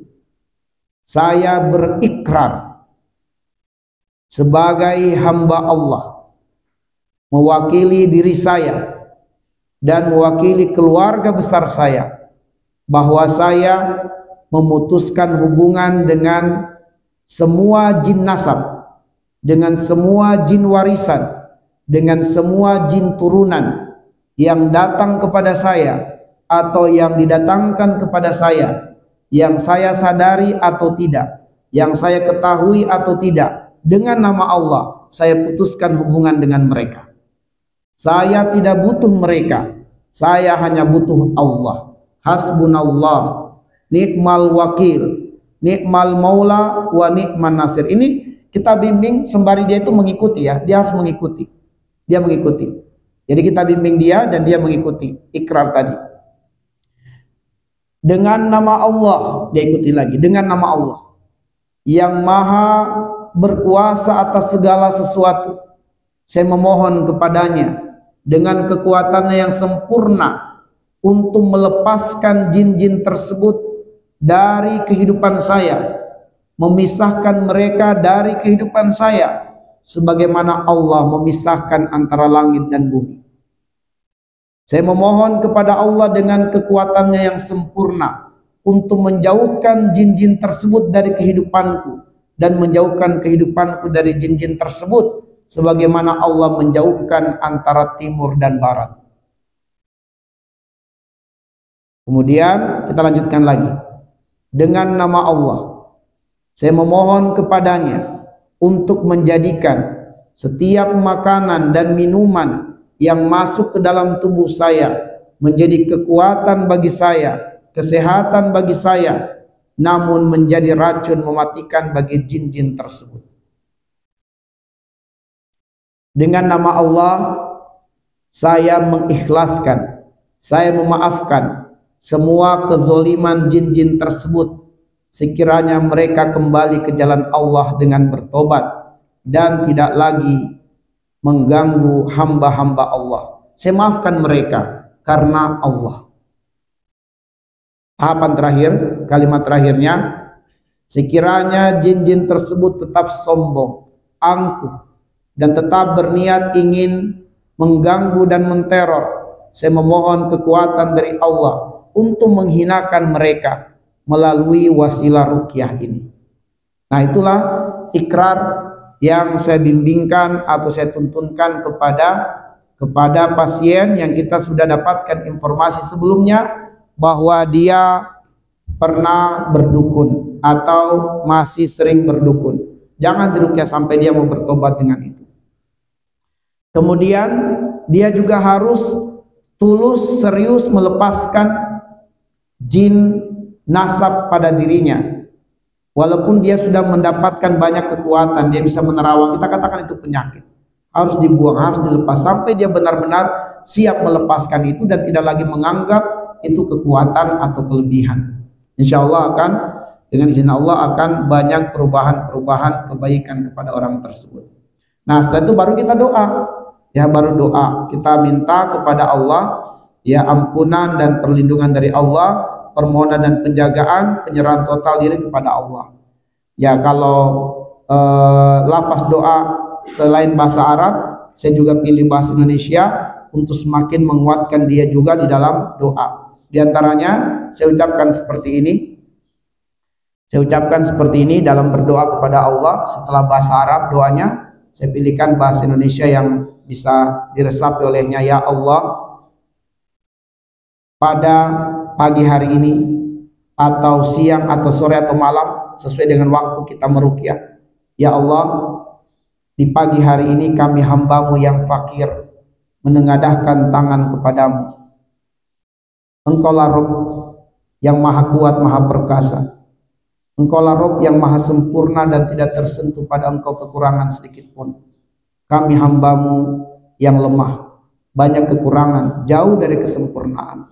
Speaker 1: Saya berikrar sebagai hamba Allah, mewakili diri saya dan mewakili keluarga besar saya, bahwa saya memutuskan hubungan dengan semua jin nasab, dengan semua jin warisan, dengan semua jin turunan yang datang kepada saya atau yang didatangkan kepada saya, yang saya sadari atau tidak, yang saya ketahui atau tidak, dengan nama Allah saya putuskan hubungan dengan mereka. Saya tidak butuh mereka, saya hanya butuh Allah. Hasbunallah, nikmal wakil, nikmal maula, wa nikman nasir. Ini kita bimbing sembari dia itu mengikuti, ya, dia harus mengikuti, dia mengikuti. Jadi kita bimbing dia dan dia mengikuti ikrar tadi. Dengan nama Allah, dia ikuti lagi, dengan nama Allah yang maha berkuasa atas segala sesuatu, saya memohon kepadanya dengan kekuatannya yang sempurna untuk melepaskan jin-jin tersebut dari kehidupan saya, memisahkan mereka dari kehidupan saya, sebagaimana Allah memisahkan antara langit dan bumi. Saya memohon kepada Allah dengan kekuatannya yang sempurna untuk menjauhkan jin-jin tersebut dari kehidupanku dan menjauhkan kehidupanku dari jin-jin tersebut sebagaimana Allah menjauhkan antara timur dan barat. Kemudian kita lanjutkan lagi. Dengan nama Allah, saya memohon kepadanya untuk menjadikan setiap makanan dan minuman yang masuk ke dalam tubuh saya menjadi kekuatan bagi saya, kesehatan bagi saya, namun menjadi racun mematikan bagi jin-jin tersebut. Dengan nama Allah, saya mengikhlaskan, saya memaafkan semua kezoliman jin-jin tersebut, sekiranya mereka kembali ke jalan Allah dengan bertobat dan tidak lagi mengganggu hamba-hamba Allah. Saya maafkan mereka karena Allah. Tahapan terakhir, kalimat terakhirnya, sekiranya jin-jin tersebut tetap sombong, angkuh, dan tetap berniat ingin mengganggu dan menteror, saya memohon kekuatan dari Allah untuk menghinakan mereka melalui wasilah ruqyah ini. Nah, itulah ikrar yang saya bimbingkan atau saya tuntunkan kepada pasien yang kita sudah dapatkan informasi sebelumnya bahwa dia pernah berdukun atau masih sering berdukun. Jangan diruqyah sampai dia mau bertobat dengan itu. Kemudian dia juga harus tulus serius melepaskan jin nasab pada dirinya. Walaupun dia sudah mendapatkan banyak kekuatan, dia bisa menerawang, kita katakan itu penyakit, harus dibuang, harus dilepas sampai dia benar-benar siap melepaskan itu dan tidak lagi menganggap itu kekuatan atau kelebihan. Insya Allah akan, dengan izin Allah, akan banyak perubahan-perubahan kebaikan kepada orang tersebut. Nah, setelah itu baru kita doa, ya, baru doa kita minta kepada Allah, ya, ampunan dan perlindungan dari Allah, permohonan dan penjagaan, penyerahan total diri kepada Allah. Ya, kalau lafaz doa selain bahasa Arab, saya juga pilih bahasa Indonesia untuk semakin menguatkan dia juga di dalam doa. Di antaranya saya ucapkan seperti ini. Saya ucapkan seperti ini dalam berdoa kepada Allah. Setelah bahasa Arab doanya, saya pilihkan bahasa Indonesia yang bisa diresapi olehnya. Ya Allah, pada pagi hari ini atau siang atau sore atau malam sesuai dengan waktu kita meruqyah. Ya Allah, di pagi hari ini kami hambamu yang fakir menengadahkan tangan kepadamu. Engkaulah Rabb yang maha kuat, maha perkasa. Engkaulah Rabb yang maha sempurna dan tidak tersentuh pada engkau kekurangan sedikit pun. Kami hambamu yang lemah, banyak kekurangan, jauh dari kesempurnaan.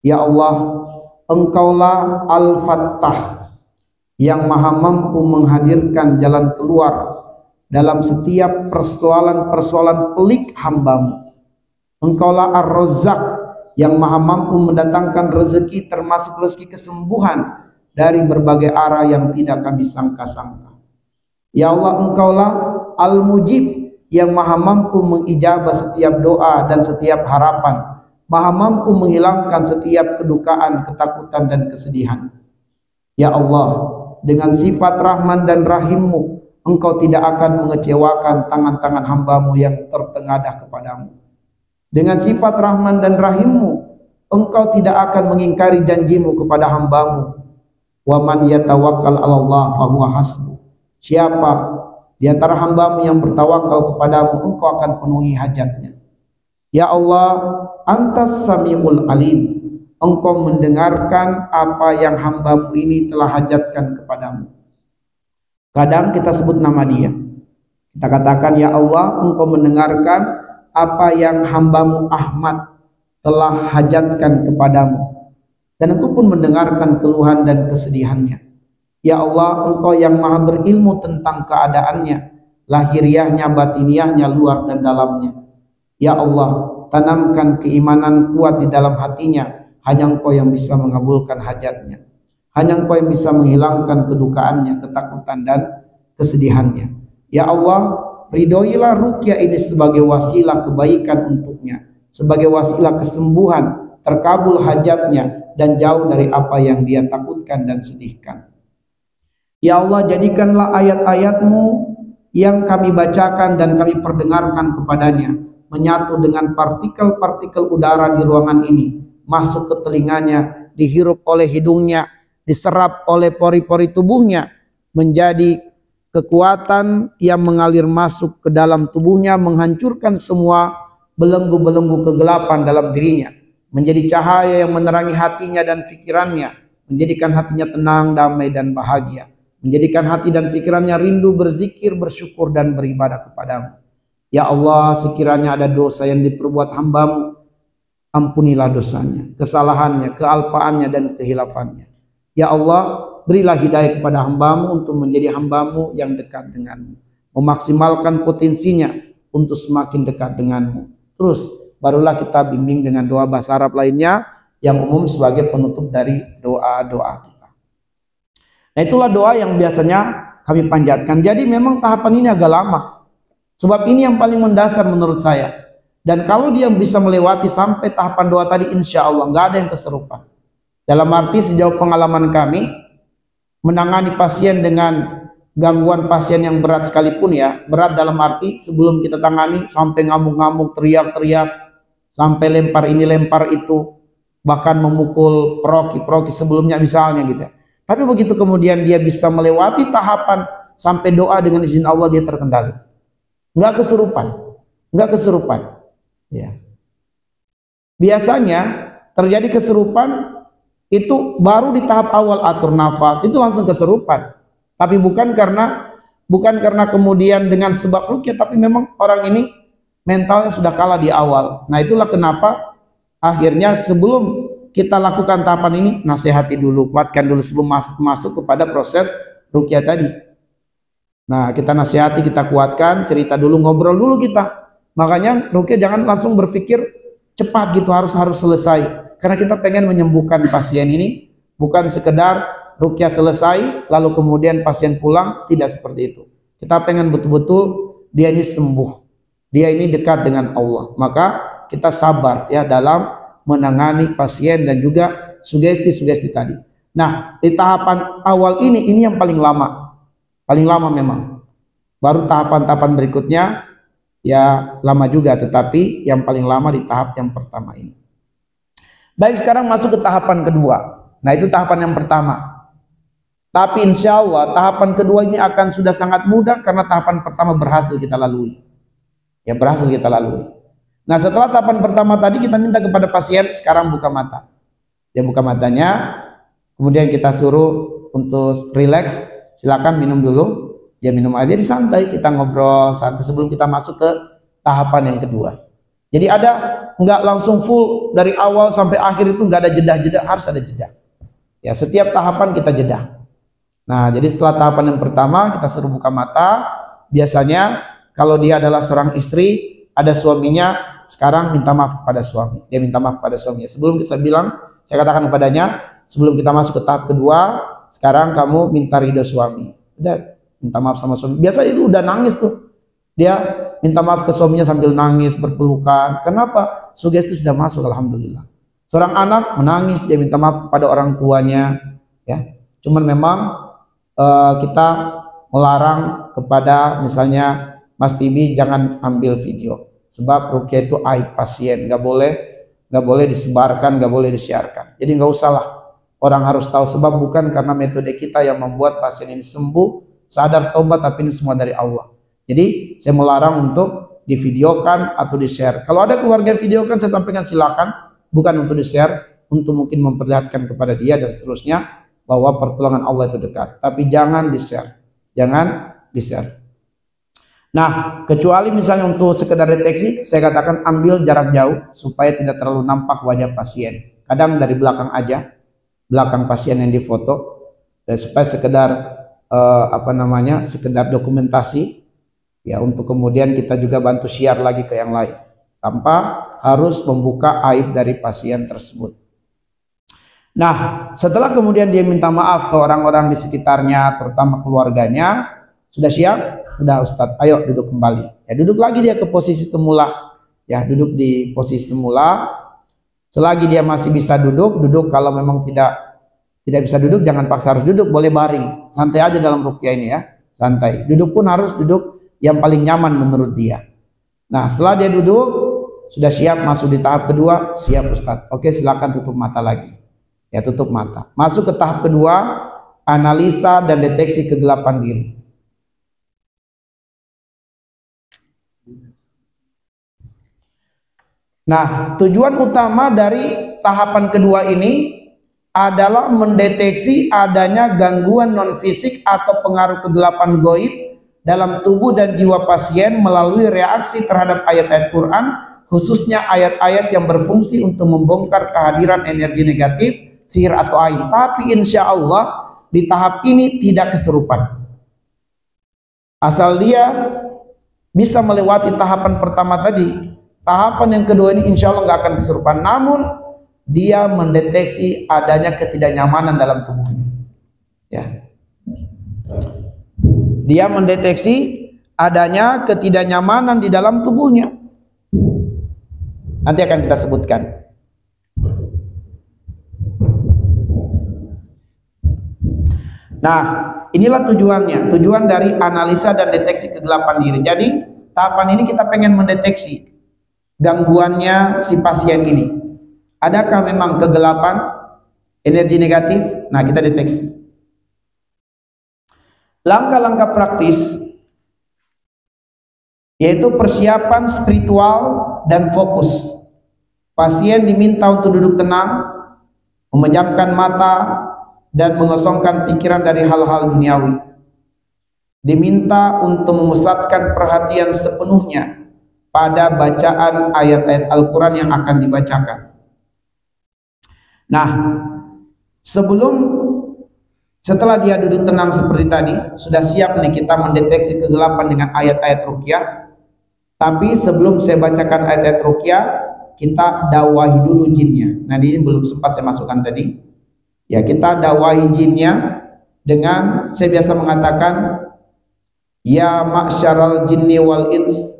Speaker 1: Ya Allah, engkaulah Al-Fattah yang maha mampu menghadirkan jalan keluar dalam setiap persoalan-persoalan pelik hambamu. Engkaulah Ar-Razzaq yang maha mampu mendatangkan rezeki, termasuk rezeki kesembuhan dari berbagai arah yang tidak kami sangka-sangka. Ya Allah, engkaulah Al-Mujib yang maha mampu mengijabah setiap doa dan setiap harapan, maha mampu menghilangkan setiap kedukaan, ketakutan dan kesedihan. Ya Allah, dengan sifat Rahman dan Rahimmu, engkau tidak akan mengecewakan tangan-tangan hambamu yang tertengadah kepadamu. Dengan sifat Rahman dan Rahimmu, engkau tidak akan mengingkari janjimu kepada hambamu. Wa man yatawakkal 'ala Allah fahuwa hasbuh. Siapa di antara hambamu yang bertawakal kepadamu, engkau akan penuhi hajatnya. Ya Allah, Antas Samiul Alim, engkau mendengarkan apa yang hambamu ini telah hajatkan kepadamu. Kadang kita sebut nama dia, kita katakan, ya Allah, engkau mendengarkan apa yang hambamu Ahmad telah hajatkan kepadamu, dan engkau pun mendengarkan keluhan dan kesedihannya. Ya Allah, engkau yang maha berilmu tentang keadaannya, lahiriahnya, batiniahnya, luar dan dalamnya. Ya Allah, tanamkan keimanan kuat di dalam hatinya. Hanya engkau yang bisa mengabulkan hajatnya, hanya engkau yang bisa menghilangkan kedukaannya, ketakutan dan kesedihannya. Ya Allah, ridhoilah ruqyah ini sebagai wasilah kebaikan untuknya, sebagai wasilah kesembuhan, terkabul hajatnya, dan jauh dari apa yang dia takutkan dan sedihkan. Ya Allah, jadikanlah ayat-ayat-Mu yang kami bacakan dan kami perdengarkan kepadanya menyatu dengan partikel-partikel udara di ruangan ini, masuk ke telinganya, dihirup oleh hidungnya, diserap oleh pori-pori tubuhnya, menjadi kekuatan yang mengalir masuk ke dalam tubuhnya, menghancurkan semua belenggu-belenggu kegelapan dalam dirinya, menjadi cahaya yang menerangi hatinya dan pikirannya, menjadikan hatinya tenang, damai dan bahagia, menjadikan hati dan pikirannya rindu berzikir, bersyukur dan beribadah kepadamu. Ya Allah, sekiranya ada dosa yang diperbuat hamba-Mu, ampunilah dosanya, kesalahannya, kealpaannya dan kehilafannya. Ya Allah, berilah hidayah kepada hamba-Mu untuk menjadi hamba-Mu yang dekat dengan-Mu, memaksimalkan potensinya untuk semakin dekat dengan-Mu. Terus barulah kita bimbing dengan doa bahasa Arab lainnya yang umum sebagai penutup dari doa-doa kita. Nah, itulah doa yang biasanya kami panjatkan. Jadi memang tahapan ini agak lama, sebab ini yang paling mendasar menurut saya. Dan kalau dia bisa melewati sampai tahapan doa tadi, insya Allah nggak ada yang keserupan. Dalam arti sejauh pengalaman kami menangani pasien dengan gangguan pasien yang berat sekalipun, ya berat dalam arti sebelum kita tangani sampai ngamuk-ngamuk, teriak-teriak, sampai lempar ini lempar itu, bahkan memukul peroki sebelumnya misalnya gitu. Tapi begitu kemudian dia bisa melewati tahapan sampai doa dengan izin Allah, dia terkendali, nggak kesurupan, ya. Biasanya terjadi kesurupan itu baru di tahap awal atur nafas, itu langsung kesurupan. Tapi bukan karena kemudian dengan sebab rukyah, tapi memang orang ini mentalnya sudah kalah di awal. Nah, itulah kenapa akhirnya sebelum kita lakukan tahapan ini, nasihati dulu, kuatkan dulu sebelum masuk kepada proses rukyah tadi. Nah, kita nasihati, kita kuatkan, cerita dulu, ngobrol dulu kita. Makanya rukyah jangan langsung berpikir cepat gitu, harus selesai. Karena kita pengen menyembuhkan pasien ini, bukan sekedar rukyah selesai lalu kemudian pasien pulang, tidak seperti itu. Kita pengen betul-betul dia ini sembuh, dia ini dekat dengan Allah. Maka kita sabar ya dalam menangani pasien dan juga sugesti-sugesti tadi. Nah, di tahapan awal ini yang paling lama memang. Baru tahapan-tahapan berikutnya ya lama juga, tetapi yang paling lama di tahap yang pertama ini. Baik, sekarang masuk ke tahapan kedua. Nah, itu tahapan yang pertama. Tapi insya Allah tahapan kedua ini akan sudah sangat mudah karena tahapan pertama berhasil kita lalui. Ya, berhasil kita lalui. Nah, setelah tahapan pertama tadi kita minta kepada pasien sekarang buka mata. Dia buka matanya, kemudian kita suruh untuk relax, silakan minum dulu. Dia minum aja, di santai, kita ngobrol santai sebelum kita masuk ke tahapan yang kedua. Jadi nggak langsung full dari awal sampai akhir itu, nggak ada jeda-jeda, harus ada jeda. Ya, setiap tahapan kita jeda. Nah, jadi setelah tahapan yang pertama kita suruh buka mata. Biasanya kalau dia adalah seorang istri, ada suaminya, sekarang minta maaf kepada suami. Dia minta maaf kepada suaminya. Sebelum kita bilang, saya katakan kepadanya, sebelum kita masuk ke tahap kedua, sekarang kamu minta ridho suami. Udah, minta maaf sama suami. Biasa itu udah nangis tuh. Dia minta maaf ke suaminya sambil nangis, berpelukan. Kenapa? Sugesti sudah masuk, alhamdulillah. Seorang anak menangis, dia minta maaf kepada orang tuanya. Ya, cuman memang kita melarang kepada misalnya Mas Tibi jangan ambil video, sebab rukyah itu aib pasien, nggak boleh disebarkan, nggak boleh disiarkan. Jadi nggak usahlah orang harus tahu, sebab bukan karena metode kita yang membuat pasien ini sembuh, sadar tobat, tapi ini semua dari Allah. Jadi saya melarang untuk divideokan atau di-share. Kalau ada keluarga yang videokan, saya sampaikan silakan, bukan untuk di-share, untuk mungkin memperlihatkan kepada dia dan seterusnya bahwa pertolongan Allah itu dekat, tapi jangan di-share, Nah, kecuali misalnya untuk sekedar deteksi, saya katakan ambil jarak jauh supaya tidak terlalu nampak wajah pasien. Kadang dari belakang aja, belakang pasien yang difoto, supaya sekedar sekedar dokumentasi, ya, untuk kemudian kita juga bantu share lagi ke yang lain, tanpa harus membuka aib dari pasien tersebut. Nah, setelah kemudian dia minta maaf ke orang-orang di sekitarnya, terutama keluarganya, sudah siap? Sudah Ustadz, ayo duduk kembali. Ya, duduk lagi dia ke posisi semula. Ya, duduk di posisi semula. Selagi dia masih bisa duduk, duduk. Kalau memang tidak bisa duduk, jangan paksa harus duduk, boleh baring. Santai aja dalam ruqyah ini ya, santai. Duduk pun harus duduk yang paling nyaman menurut dia. Nah, setelah dia duduk, sudah siap masuk di tahap kedua, siap Ustadz. Oke, silakan tutup mata lagi. Ya, tutup mata. Masuk ke tahap kedua, analisa dan deteksi kegelapan diri. Nah, tujuan utama dari tahapan kedua ini adalah mendeteksi adanya gangguan non-fisik atau pengaruh kegelapan gaib dalam tubuh dan jiwa pasien melalui reaksi terhadap ayat-ayat Quran, khususnya ayat-ayat yang berfungsi untuk membongkar kehadiran energi negatif, sihir atau ain. Tapi insya Allah di tahap ini tidak kesurupan. Asal dia bisa melewati tahapan pertama tadi, tahapan yang kedua ini insya Allah nggak akan kesurupan. Namun dia mendeteksi adanya ketidaknyamanan dalam tubuhnya. Ya. Dia mendeteksi adanya ketidaknyamanan di dalam tubuhnya. Nanti akan kita sebutkan. Nah, inilah tujuannya, tujuan dari analisa dan deteksi kegelapan diri. Jadi, tahapan ini kita pengen mendeteksi gangguannya si pasien ini. Adakah memang kegelapan, energi negatif? Nah, kita deteksi. Langkah-langkah praktis yaitu persiapan spiritual dan fokus. Pasien diminta untuk duduk tenang, memejamkan mata dan mengosongkan pikiran dari hal-hal duniawi. Diminta untuk memusatkan perhatian sepenuhnya pada bacaan ayat-ayat Al-Quran yang akan dibacakan. Nah, setelah dia duduk tenang seperti tadi, sudah siap nih kita mendeteksi kegelapan dengan ayat-ayat ruqyah. Tapi sebelum saya bacakan ayat-ayat ruqyah, kita dakwahi dulu jinnya. Nah, ini belum sempat saya masukkan tadi. Ya, kita dakwahi jinnya dengan, saya biasa mengatakan, ya ma'syaral jinni wal ins,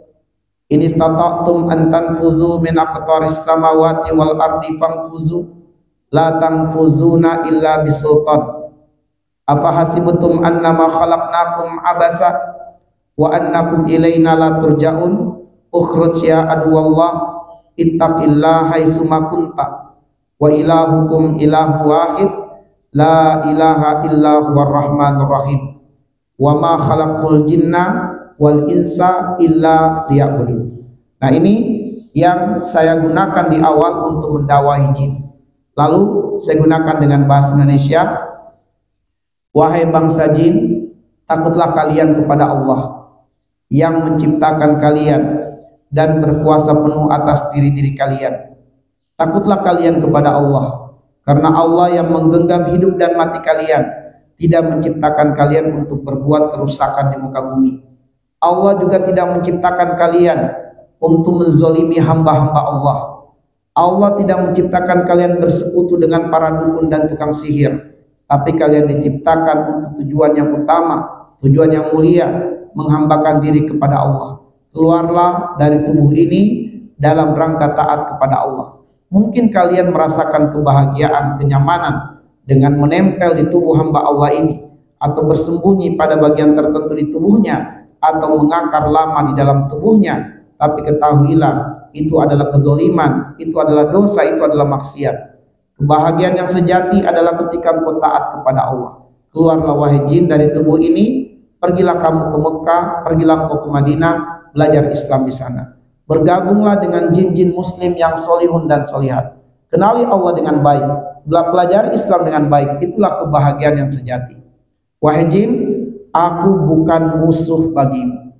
Speaker 1: in istata'tum an tanfuzu min aqtaris samawati wal ardi fanfuzu la tanfuzuna illa bisultan. Afa hasibtum annama khalaqnakum abasa wa annakum ilaina la turja'un. Ukhruj ya aduwallah ittaqillaha haitsuma kunta wa ilahukum ilahu wahid la ilaha illa huwar rahmanur rahim wa ma khalaqtul jinna wal insa illa liya'budun. Nah, ini yang saya gunakan di awal untuk mendakwahi jin. Lalu saya gunakan dengan bahasa Indonesia. Wahai bangsa jin, takutlah kalian kepada Allah yang menciptakan kalian dan berkuasa penuh atas diri-diri kalian. Takutlah kalian kepada Allah, karena Allah yang menggenggam hidup dan mati kalian tidak menciptakan kalian untuk berbuat kerusakan di muka bumi. Allah juga tidak menciptakan kalian untuk menzolimi hamba-hamba Allah. Allah tidak menciptakan kalian bersekutu dengan para dukun dan tukang sihir, tapi kalian diciptakan untuk tujuan yang utama, tujuan yang mulia, menghambakan diri kepada Allah. Keluarlah dari tubuh ini dalam rangka taat kepada Allah. Mungkin kalian merasakan kebahagiaan, kenyamanan dengan menempel di tubuh hamba Allah ini, atau bersembunyi pada bagian tertentu di tubuhnya, atau mengakar lama di dalam tubuhnya. Tapi ketahuilah, itu adalah kezoliman, itu adalah dosa, itu adalah maksiat. Kebahagiaan yang sejati adalah ketika engkau taat kepada Allah. Keluarlah wahai jin dari tubuh ini, pergilah kamu ke Mekah, pergilah engkau ke Madinah, belajar Islam di sana. Bergabunglah dengan jin-jin muslim yang solihun dan solihat. Kenali Allah dengan baik, pelajari Islam dengan baik, itulah kebahagiaan yang sejati. Wahai jin, aku bukan musuh bagimu.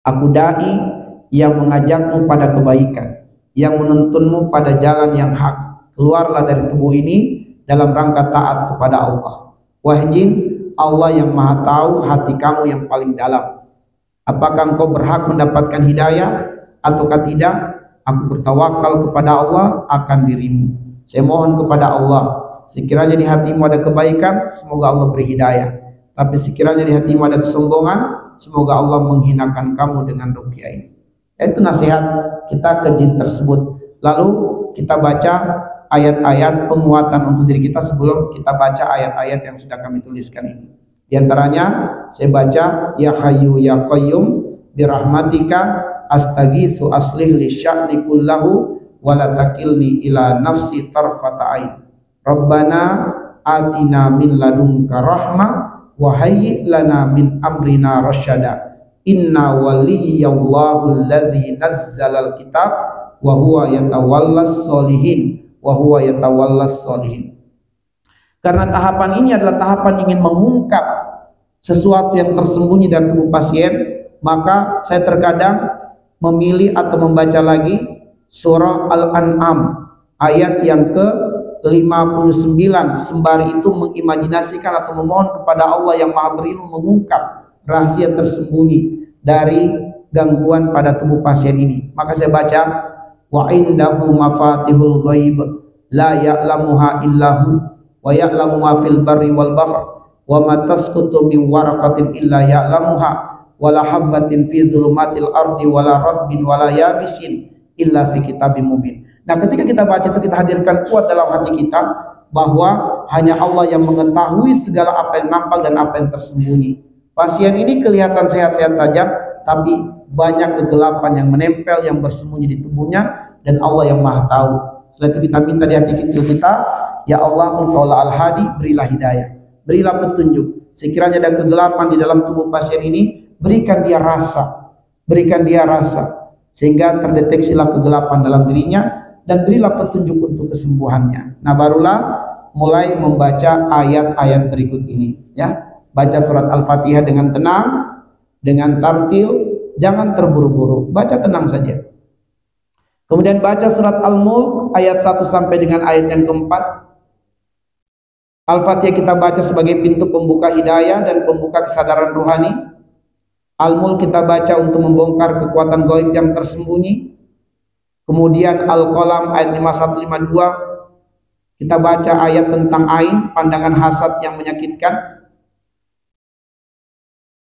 Speaker 1: Aku dai yang mengajakmu pada kebaikan, yang menuntunmu pada jalan yang hak. Keluarlah dari tubuh ini dalam rangka taat kepada Allah. Wahai jin, Allah yang maha tahu hati kamu yang paling dalam. Apakah engkau berhak mendapatkan hidayah ataukah tidak? Aku bertawakal kepada Allah akan dirimu. Saya mohon kepada Allah, sekiranya di hatimu ada kebaikan, semoga Allah beri hidayah. Tapi sekiranya di hatimu ada kesombongan, semoga Allah menghinakan kamu dengan ruqyah ini. Itu nasihat kita ke jin tersebut. Lalu kita baca ayat-ayat penguatan untuk diri kita sebelum kita baca ayat-ayat yang sudah kami tuliskan ini. Di antaranya saya baca, ya hayyu ya qayyum birahmatika astagitsu aslih li sya'ni kullahu wa la takilni ila nafsi tarfata ain. Rabbana atina min ladunka rahmah wa hayyi lana min amrina rasyada. Inna waliyallahu alladzi nazzalal kitab wa huwa yatawallas sholihin wa huwa yatawallas sholihin. Karena tahapan ini adalah tahapan ingin mengungkap sesuatu yang tersembunyi dalam tubuh pasien, maka saya terkadang memilih atau membaca lagi surah Al-An'am ayat yang ke-59, sembari itu mengimajinasikan atau memohon kepada Allah yang Maha berilmu mengungkap rahasia tersembunyi dari gangguan pada tubuh pasien ini. Maka saya baca, wa indahu mafatihul ghaib la ya'lamuha illahu wa ya'lamu ma fil barri wal bahr wa ma tasqutu min waraqatin illa ya'lamuha wala habbatin fi dhulumatil ardi wala rabbin wala yabisin illa fi kitabim mubin. Nah, ketika kita baca itu kita hadirkan kuat dalam hati kita bahwa hanya Allah yang mengetahui segala apa yang nampak dan apa yang tersembunyi. Pasien ini kelihatan sehat-sehat saja, tapi banyak kegelapan yang menempel, yang bersembunyi di tubuhnya, dan Allah yang Maha tahu. Setelah itu kita minta di hati kecil kita, ya Allah, Engkaulah Al-Hadi, berilah hidayah, berilah petunjuk. Sekiranya ada kegelapan di dalam tubuh pasien ini, berikan dia rasa, sehingga terdeteksilah kegelapan dalam dirinya, dan berilah petunjuk untuk kesembuhannya. Nah, barulah mulai membaca ayat-ayat berikut ini, ya. Baca surat Al-Fatihah dengan tenang, dengan tartil, jangan terburu-buru, baca tenang saja. Kemudian baca surat Al-Mulk ayat 1 sampai dengan ayat yang keempat. Al-Fatihah kita baca sebagai pintu pembuka hidayah dan pembuka kesadaran ruhani. Al-Mulk kita baca untuk membongkar kekuatan gaib yang tersembunyi. Kemudian Al-Qalam ayat 51-52 kita baca ayat tentang ain, pandangan hasad yang menyakitkan.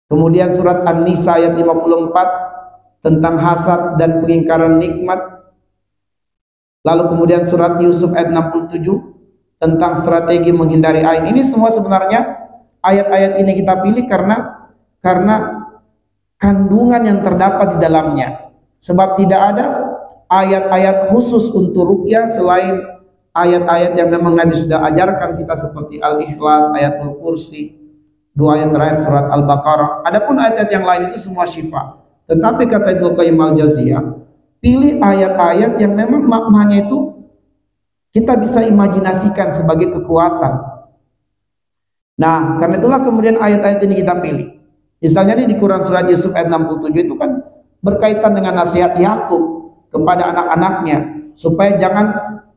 Speaker 1: Kemudian surat An-Nisa ayat 54 tentang hasad dan pengingkaran nikmat. Lalu kemudian surat Yusuf ayat 67 tentang strategi menghindari ain. Ini semua sebenarnya ayat-ayat ini kita pilih karena kandungan yang terdapat di dalamnya. Sebab tidak ada ayat-ayat khusus untuk ruqyah selain ayat-ayat yang memang Nabi sudah ajarkan kita seperti Al-Ikhlas, Ayatul Kursi, 2 ayat terakhir surat Al-Baqarah. Adapun ayat-ayat yang lain itu semua syifa. Tetapi kata Ibnu Qayyim Al-Jauziyah, pilih ayat-ayat yang memang maknanya itu kita bisa imajinasikan sebagai kekuatan. Nah, karena itulah kemudian ayat-ayat ini kita pilih. Misalnya di Quran surat Yusuf ayat 67 itu kan berkaitan dengan nasihat Yakub kepada anak-anaknya supaya jangan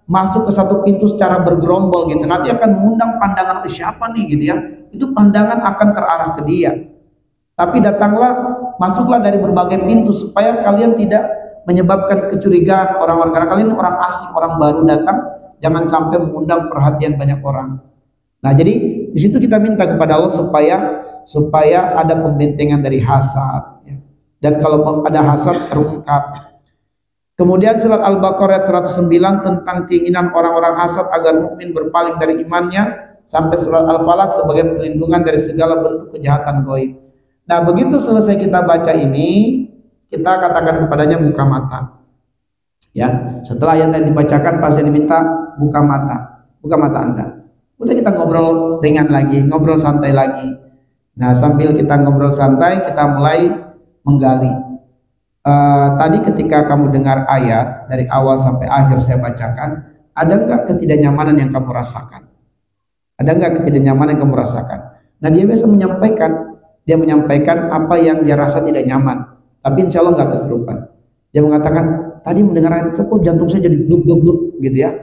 Speaker 1: masuk ke satu pintu secara bergerombol gitu. Nanti akan mengundang pandangan siapa nih gitu ya. Itu pandangan akan terarah ke dia. Tapi masuklah dari berbagai pintu supaya kalian tidak menyebabkan kecurigaan orang-orang, karena kalian orang asing, orang baru datang, jangan sampai mengundang perhatian banyak orang. Nah, jadi di situ kita minta kepada Allah supaya ada pembentengan dari hasad, ya. Dan kalau ada hasad terungkap. Kemudian surat Al-Baqarah 109 tentang keinginan orang-orang hasad agar mukmin berpaling dari imannya, sampai surat Al-Falaq sebagai perlindungan dari segala bentuk kejahatan gaib. Nah, begitu selesai kita baca ini, kita katakan kepadanya buka mata. Ya, setelah ayat dibacakan pasien diminta buka mata Anda. Udah kita ngobrol ringan lagi, ngobrol santai lagi. Nah, sambil kita ngobrol santai, kita mulai menggali. Tadi ketika kamu dengar ayat dari awal sampai akhir saya bacakan, ada enggak ketidaknyamanan yang kamu rasakan? Ada enggak ketidaknyamanan yang kamu rasakan? Nah, dia biasa menyampaikan apa yang dia rasa tidak nyaman, tapi insya Allah enggak keserupan. Dia mengatakan, tadi mendengar ayat itu kok jantung saya jadi bluk gitu ya.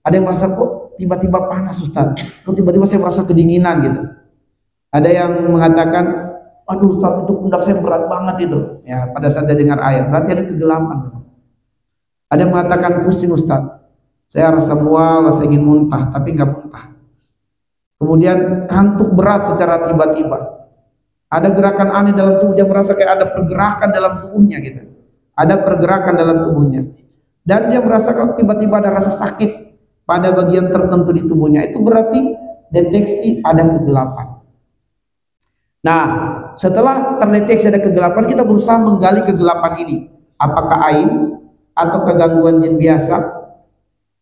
Speaker 1: Ada yang merasa kok tiba-tiba panas Ustaz, kok tiba-tiba saya merasa kedinginan gitu. Ada yang mengatakan, aduh Ustaz, itu pundak saya berat banget itu. Ya, pada saat dia dengar ayat, berarti ada kegelapan. Ada yang mengatakan pusing Ustaz, saya rasa mual, rasa ingin muntah, tapi enggak muntah. Kemudian kantuk berat secara tiba-tiba. Ada gerakan aneh dalam tubuh, dia merasa kayak ada pergerakan dalam tubuhnya gitu. Ada pergerakan dalam tubuhnya. dan dia merasakan tiba-tiba ada rasa sakit pada bagian tertentu di tubuhnya, itu berarti deteksi ada kegelapan. Nah, setelah terdeteksi ada kegelapan, kita berusaha menggali kegelapan ini. Apakah ain, ataukah gangguan jin biasa,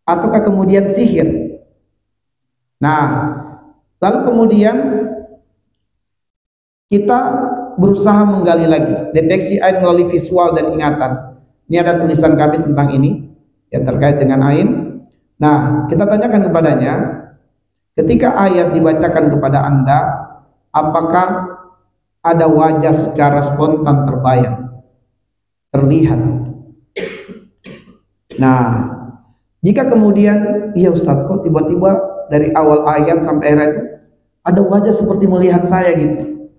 Speaker 1: ataukah kemudian sihir. Nah, lalu kemudian kita berusaha menggali lagi, deteksi ain melalui visual dan ingatan. Ini ada tulisan kami tentang ini, yang terkait dengan ain. Nah, kita tanyakan kepadanya, ketika ayat dibacakan kepada Anda, apakah ada wajah secara spontan terbayang, terlihat? Nah, jika kemudian, iya Ustadz, kok tiba-tiba dari awal ayat sampai akhir itu ada wajah seperti melihat saya gitu,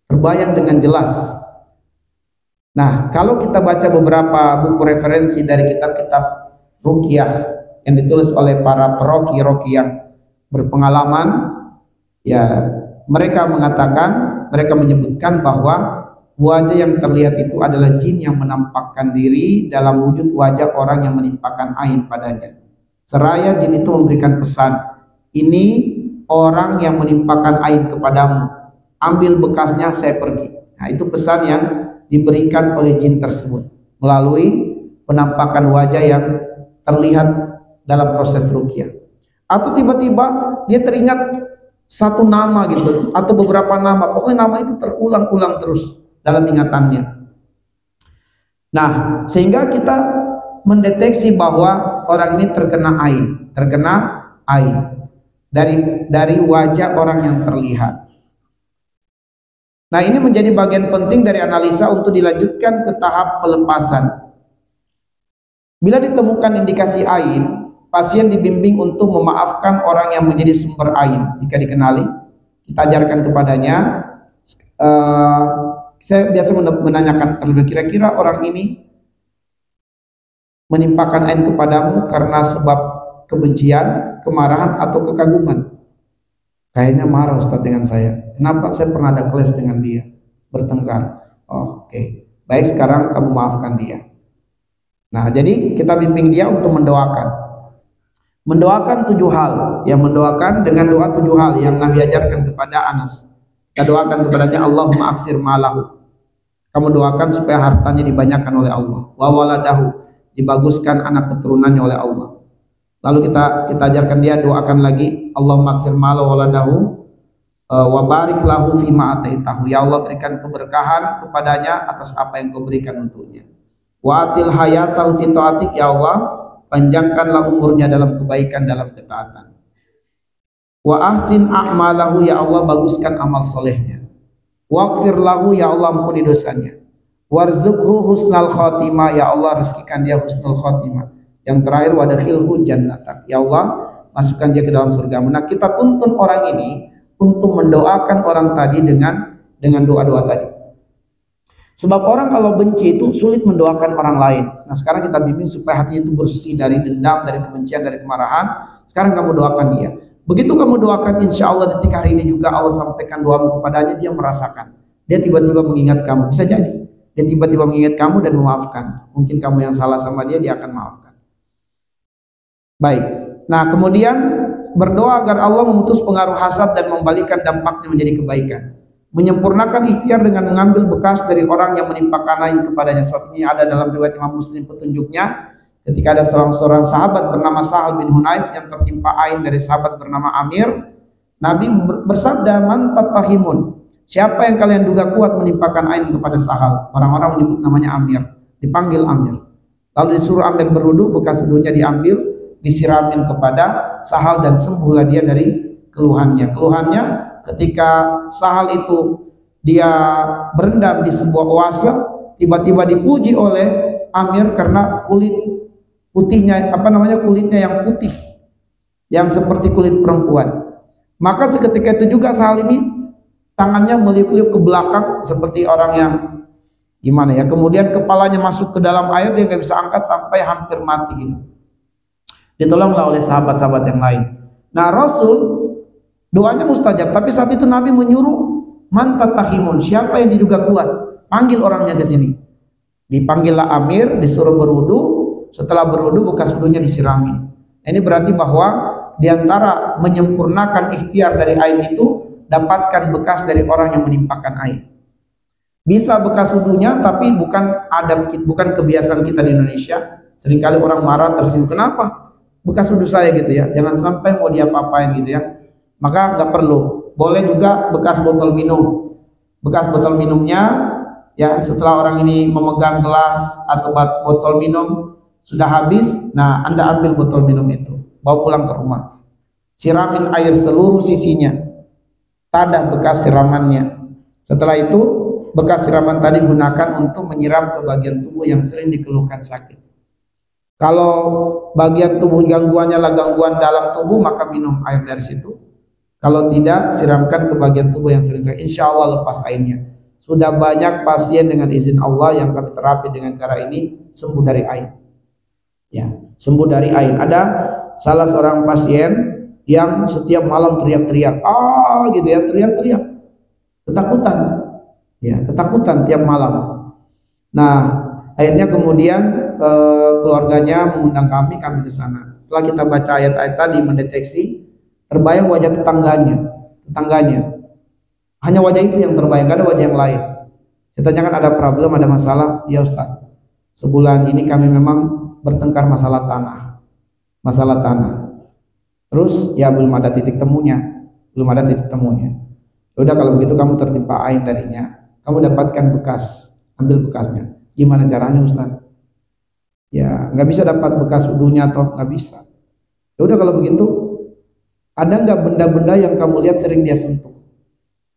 Speaker 1: terbayang dengan jelas. Nah, kalau kita baca beberapa buku referensi dari kitab-kitab ruqyah yang ditulis oleh para peroki yang berpengalaman, ya mereka menyebutkan bahwa wajah yang terlihat itu adalah jin yang menampakkan diri dalam wujud wajah orang yang menimpakan ain padanya. Seraya jin itu memberikan pesan, ini orang yang menimpakan ain kepadamu, ambil bekasnya, saya pergi. Nah, itu pesan yang diberikan oleh jin tersebut melalui penampakan wajah yang terlihat dalam proses ruqyah. Atau tiba-tiba dia teringat satu nama gitu, atau beberapa nama, pokoknya nama itu terulang-ulang terus dalam ingatannya. Nah, sehingga kita mendeteksi bahwa orang ini terkena ain dari wajah orang yang terlihat. Nah, ini menjadi bagian penting dari analisa untuk dilanjutkan ke tahap pelepasan. Bila ditemukan indikasi ain, pasien dibimbing untuk memaafkan orang yang menjadi sumber ain. Jika dikenali, kita ajarkan kepadanya. Saya biasa menanyakan terlebih, kira-kira orang ini menimpakan ain kepadamu karena sebab kebencian, kemarahan, atau kekaguman? Kayaknya marah Ustadz dengan saya. Kenapa? Saya pernah ada kelas dengan dia, bertengkar. Oh, oke. Baik, sekarang kamu maafkan dia. Nah, jadi kita bimbing dia untuk mendoakan 7 hal, yang mendoakan dengan doa 7 hal yang Nabi ajarkan kepada Anas. Kita doakan kepadanya, Allahumma aksir malahu. Kamu doakan supaya hartanya dibanyakan oleh Allah. Wa waladahu, dibaguskan anak keturunannya oleh Allah. Lalu kita ajarkan dia, doakan lagi, Allahumma aksir malahu waladahu wa barik lahu fima ataitahu. Ya Allah, berikan keberkahan kepadanya atas apa yang kau berikan untuknya. Wa atil hayatahu fi taatik, ya Allah, panjangkanlah umurnya dalam kebaikan, dalam ketaatan. Wa ahsin a'malahu, ya Allah, baguskan amal solehnya. Waghfir lahu, ya Allah, ampuni dosanya. Warzuqhu husnal khotimah, ya Allah, rezekikan dia husnul khotimah. Yang terakhir, wadakhilhu jannatak, ya Allah, masukkan dia ke dalam surga. Nah, kita tuntun orang ini untuk mendoakan orang tadi dengan doa-doa tadi. Sebab orang kalau benci itu sulit mendoakan orang lain. Nah, sekarang kita bimbing supaya hatinya itu bersih dari dendam, dari kebencian, dari kemarahan. Sekarang kamu doakan dia. Begitu kamu doakan, insya Allah detik hari ini juga Allah sampaikan doamu kepadanya, dia merasakan. Dia tiba-tiba mengingat kamu. Bisa jadi dia tiba-tiba mengingat kamu dan memaafkan. Mungkin kamu yang salah sama dia akan maafkan. Baik. Nah, kemudian berdoa agar Allah memutus pengaruh hasad dan membalikan dampaknya menjadi kebaikan. Menyempurnakan ikhtiar dengan mengambil bekas dari orang yang menimpakan ain kepadanya. Sebab ini ada dalam riwayat Imam Muslim petunjuknya, ketika ada seorang sahabat bernama Sahal bin Hunayf yang tertimpa ain dari sahabat bernama Amir. Nabi bersabda, man tatahimun, siapa yang kalian duga kuat menimpakan ain kepada Sahal? Orang-orang menyebut namanya Amir. Dipanggil Amir, lalu disuruh Amir berwudu, bekas wudunya diambil, disiramin kepada Sahal dan sembuhlah dia dari keluhannya. Ketika Sahal itu dia berendam di sebuah oase, tiba-tiba dipuji oleh Amir karena kulitnya yang putih, yang seperti kulit perempuan. Maka seketika itu juga Sahal ini tangannya meliuk-liuk ke belakang seperti orang yang gimana ya, kemudian kepalanya masuk ke dalam air, dia nggak bisa angkat sampai hampir mati gitu. Ditolonglah oleh sahabat-sahabat yang lain. Nah, Rasul doanya mustajab, tapi saat itu Nabi menyuruh man tatahimun, siapa yang diduga kuat, panggil orangnya ke sini. Dipanggillah Amir, disuruh berwudu, setelah berwudu bekas wudunya disiramin. Ini berarti bahwa diantara menyempurnakan ikhtiar dari air itu, dapatkan bekas dari orang yang menimpakan air. Bisa bekas wudunya, tapi bukan adab, bukan kebiasaan kita di Indonesia. Seringkali orang marah, tersinggung, kenapa bekas wudu saya gitu ya, jangan sampai mau dia apa-apain gitu ya. Maka nggak perlu. Boleh juga bekas botol minum, bekas botol minumnya ya, setelah orang ini memegang gelas atau botol minum sudah habis, nah Anda ambil botol minum itu, bawa pulang ke rumah, siramin air seluruh sisinya, tadah bekas siramannya. Setelah itu bekas siraman tadi gunakan untuk menyiram ke bagian tubuh yang sering dikeluhkan sakit. Kalau bagian tubuh gangguannya adalah gangguan dalam tubuh, maka minum air dari situ. Kalau tidak, siramkan ke bagian tubuh yang sering sakit, insya Allah lepas airnya. Sudah banyak pasien dengan izin Allah yang kami terapi dengan cara ini sembuh dari air. Ya, sembuh dari air. Ada salah seorang pasien yang setiap malam teriak-teriak, gitu ya, teriak-teriak, ketakutan, ya, ketakutan tiap malam. Nah, akhirnya kemudian keluarganya mengundang kami ke sana. Setelah kita baca ayat-ayat tadi, mendeteksi, terbayang wajah tetangganya. Hanya wajah itu yang terbayang, gak ada wajah yang lain. Saya tanyakan, ada problem, ada masalah? Ya Ustaz, sebulan ini kami memang bertengkar masalah tanah. Terus ya belum ada titik temunya. Udah kalau begitu kamu tertimpa ain darinya, kamu dapatkan bekas, ambil bekasnya. Gimana caranya Ustaz? Ya nggak bisa dapat bekas wudunya atau nggak bisa. Ya udah kalau begitu, ada nggak benda-benda yang kamu lihat sering dia sentuh?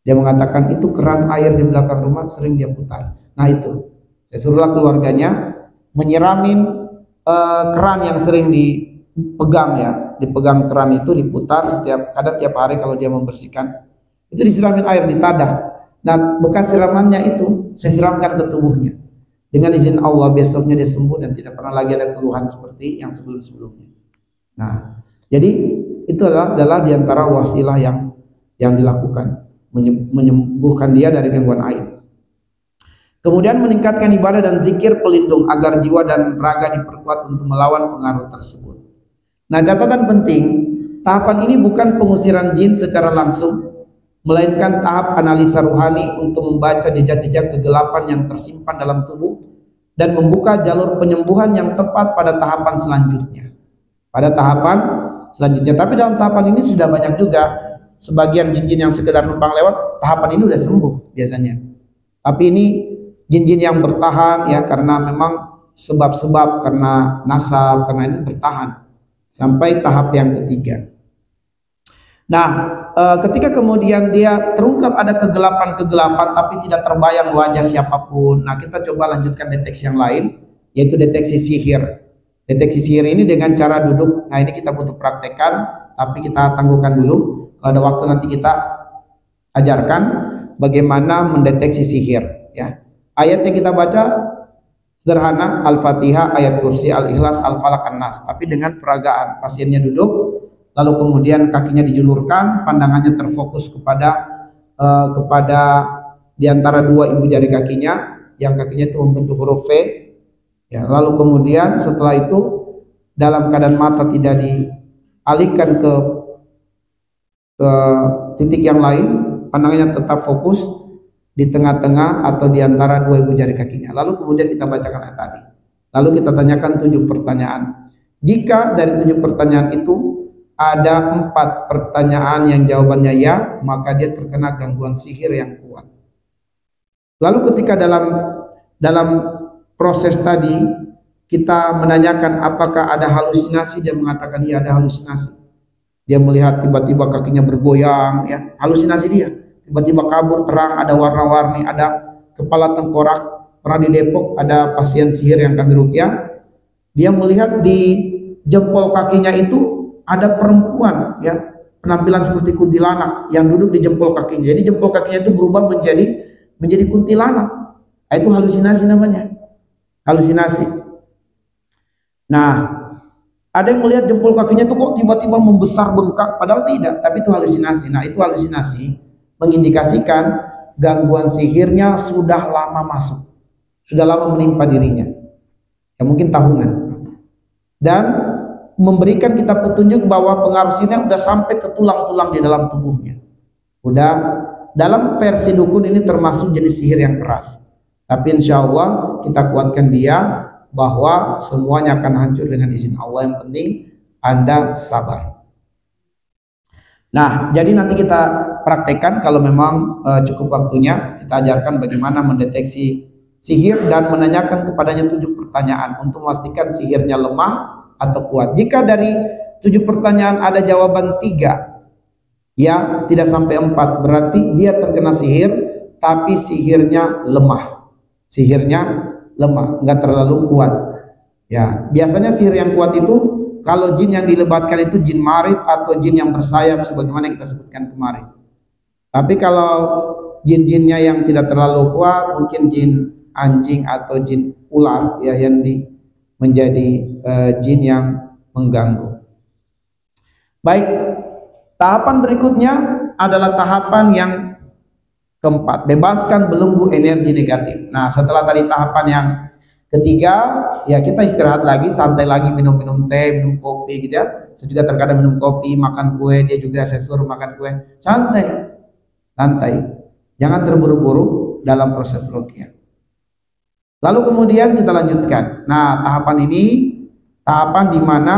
Speaker 1: Dia mengatakan itu keran air di belakang rumah sering dia putar. Nah itu, saya suruhlah keluarganya menyiramin keran yang sering dipegang ya, dipegang keran itu diputar kadang tiap hari kalau dia membersihkan, itu disiramin air, ditadah. Nah bekas siramannya itu saya siramkan ke tubuhnya. Dengan izin Allah besoknya dia sembuh dan tidak pernah lagi ada keluhan seperti yang sebelum-sebelumnya. Nah jadi itu adalah diantara wasilah yang dilakukan, menyembuhkan dia dari gangguan air. Kemudian meningkatkan ibadah dan zikir pelindung agar jiwa dan raga diperkuat untuk melawan pengaruh tersebut. Nah catatan penting, tahapan ini bukan pengusiran jin secara langsung, melainkan tahap analisa ruhani untuk membaca jejak-jejak kegelapan yang tersimpan dalam tubuh dan membuka jalur penyembuhan yang tepat pada tahapan selanjutnya. Tapi dalam tahapan ini sudah banyak juga sebagian jin-jin yang sekedar numpang lewat, tahapan ini udah sembuh biasanya. Tapi ini jin-jin yang bertahan ya, karena memang sebab-sebab, karena nasab, karena ini bertahan sampai tahap yang ketiga. Nah, ketika kemudian dia terungkap ada kegelapan-kegelapan tapi tidak terbayang wajah siapapun, nah kita coba lanjutkan deteksi yang lain, yaitu deteksi sihir. Deteksi sihir ini dengan cara duduk. Nah ini kita butuh praktekkan, tapi kita tangguhkan dulu. Kalau ada waktu nanti kita ajarkan bagaimana mendeteksi sihir ya. Ayat yang kita baca sederhana, Al-Fatihah, ayat kursi, Al-Ikhlas, Al-Falaq, An-Nas, tapi dengan peragaan. Pasiennya duduk, lalu kemudian kakinya dijulurkan, pandangannya terfokus kepada di antara dua ibu jari kakinya, yang kakinya itu membentuk huruf V ya. Lalu kemudian setelah itu dalam keadaan mata tidak dialihkan ke titik yang lain, pandangannya tetap fokus di tengah-tengah atau di antara dua ibu jari kakinya. Lalu kemudian kita bacakan ayat tadi. Lalu kita tanyakan 7 pertanyaan. Jika dari 7 pertanyaan itu ada 4 pertanyaan yang jawabannya ya, maka dia terkena gangguan sihir yang kuat. Lalu ketika dalam proses tadi kita menanyakan apakah ada halusinasi, dia mengatakan iya ada halusinasi. Dia melihat tiba-tiba kakinya bergoyang ya, halusinasi dia. Tiba-tiba kabur terang, ada warna-warni, ada kepala tengkorak. Pernah di Depok ada pasien sihir yang kami ruqyah, dia melihat di jempol kakinya itu ada perempuan ya, penampilan seperti kuntilanak yang duduk di jempol kakinya. Jadi jempol kakinya itu berubah menjadi kuntilanak. Itu halusinasi namanya, halusinasi. Nah, ada yang melihat jempol kakinya itu kok tiba-tiba membesar bengkak, padahal tidak, tapi itu halusinasi. Nah, itu halusinasi mengindikasikan gangguan sihirnya sudah lama masuk, sudah lama menimpa dirinya, ya mungkin tahunan. dan memberikan kita petunjuk bahwa pengaruh sihirnya udah sampai ke tulang-tulang di dalam tubuhnya. Udah, dalam versi dukun ini termasuk jenis sihir yang keras. Tapi insya Allah kita kuatkan dia bahwa semuanya akan hancur dengan izin Allah. Yang penting Anda sabar. Nah, jadi nanti kita praktekkan kalau memang cukup waktunya, kita ajarkan bagaimana mendeteksi sihir dan menanyakan kepadanya 7 pertanyaan untuk memastikan sihirnya lemah atau kuat. Jika dari 7 pertanyaan ada jawaban 3, ya tidak sampai 4, berarti dia terkena sihir, tapi sihirnya lemah. Sihirnya lemah, nggak terlalu kuat. Ya, biasanya sihir yang kuat itu kalau jin yang dilebatkan itu jin marid atau jin yang bersayap sebagaimana yang kita sebutkan kemarin. Tapi kalau jin-jinnya yang tidak terlalu kuat, mungkin jin anjing atau jin ular ya yang menjadi jin yang mengganggu. Baik, tahapan berikutnya adalah tahapan yang keempat, bebaskan belenggu energi negatif. Nah, setelah tadi tahapan yang ketiga, ya kita istirahat lagi, santai lagi, minum-minum teh, minum kopi gitu ya. Saya juga terkadang minum kopi, makan kue, dia juga saya suruh makan kue. Santai, santai. Jangan terburu-buru dalam proses ruqyah. Lalu kemudian kita lanjutkan. Nah, tahapan ini tahapan di mana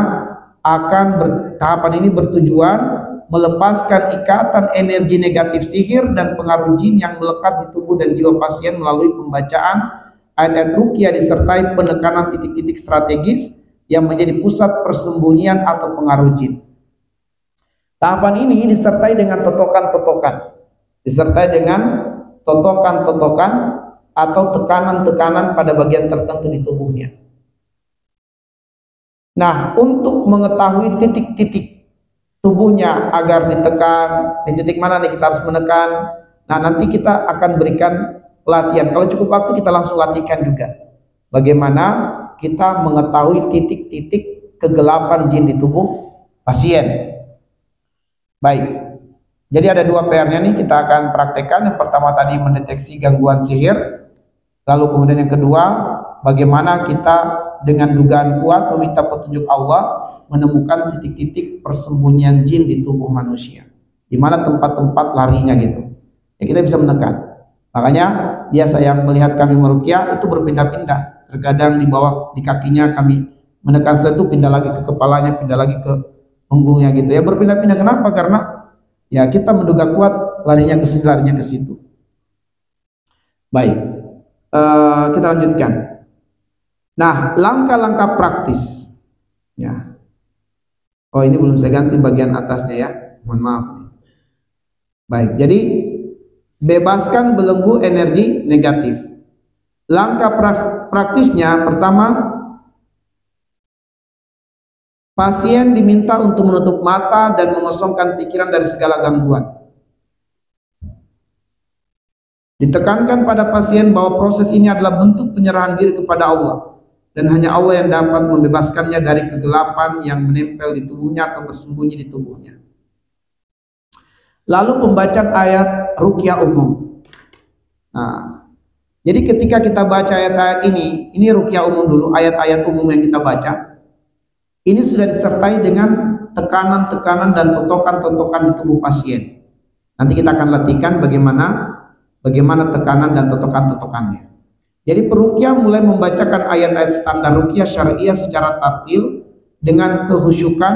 Speaker 1: tahapan ini bertujuan melepaskan ikatan energi negatif sihir dan pengaruh jin yang melekat di tubuh dan jiwa pasien melalui pembacaan ayat-ayat ruqyah disertai penekanan titik-titik strategis yang menjadi pusat persembunyian atau pengaruh jin. Tahapan ini disertai dengan totokan-totokan, atau tekanan-tekanan pada bagian tertentu di tubuhnya. Nah, untuk mengetahui titik-titik tubuhnya agar ditekan, di titik mana nih kita harus menekan. Nah, nanti kita akan berikan pelatihan. Kalau cukup waktu kita langsung latihkan juga. Bagaimana kita mengetahui titik-titik kegelapan jin di tubuh pasien. Baik. Jadi ada 2 PR-nya nih kita akan praktekkan. Yang pertama tadi mendeteksi gangguan sihir. Lalu kemudian yang kedua, bagaimana kita dengan dugaan kuat meminta petunjuk Allah menemukan titik-titik persembunyian jin di tubuh manusia, di mana tempat-tempat larinya gitu. Ya kita bisa menekan. Makanya biasa yang melihat kami meruqyah itu berpindah-pindah. Terkadang di bawah di kakinya kami menekan, setelah itu pindah lagi ke kepalanya, pindah lagi ke punggungnya gitu ya, berpindah-pindah. Kenapa? Karena ya kita menduga kuat larinya ke sini, larinya ke situ. Baik. Kita lanjutkan. Nah, langkah-langkah praktis ya. Oh, ini belum saya ganti bagian atasnya ya, mohon maaf nih. Baik, jadi bebaskan belenggu energi negatif. Langkah praktisnya, pertama, pasien diminta untuk menutup mata dan mengosongkan pikiran dari segala gangguan. Ditekankan pada pasien bahwa proses ini adalah bentuk penyerahan diri kepada Allah dan hanya Allah yang dapat membebaskannya dari kegelapan yang menempel di tubuhnya atau bersembunyi di tubuhnya. Lalu pembacaan ayat ruqyah umum. Nah, jadi ketika kita baca ayat-ayat ini ruqyah umum dulu, ayat-ayat umum yang kita baca. Ini sudah disertai dengan tekanan-tekanan dan totokan-totokan di tubuh pasien. Nanti kita akan latihkan bagaimana tekanan dan totokan-totokannya. Jadi peruqyah mulai membacakan ayat-ayat standar ruqyah syariah secara tartil dengan kehusyukan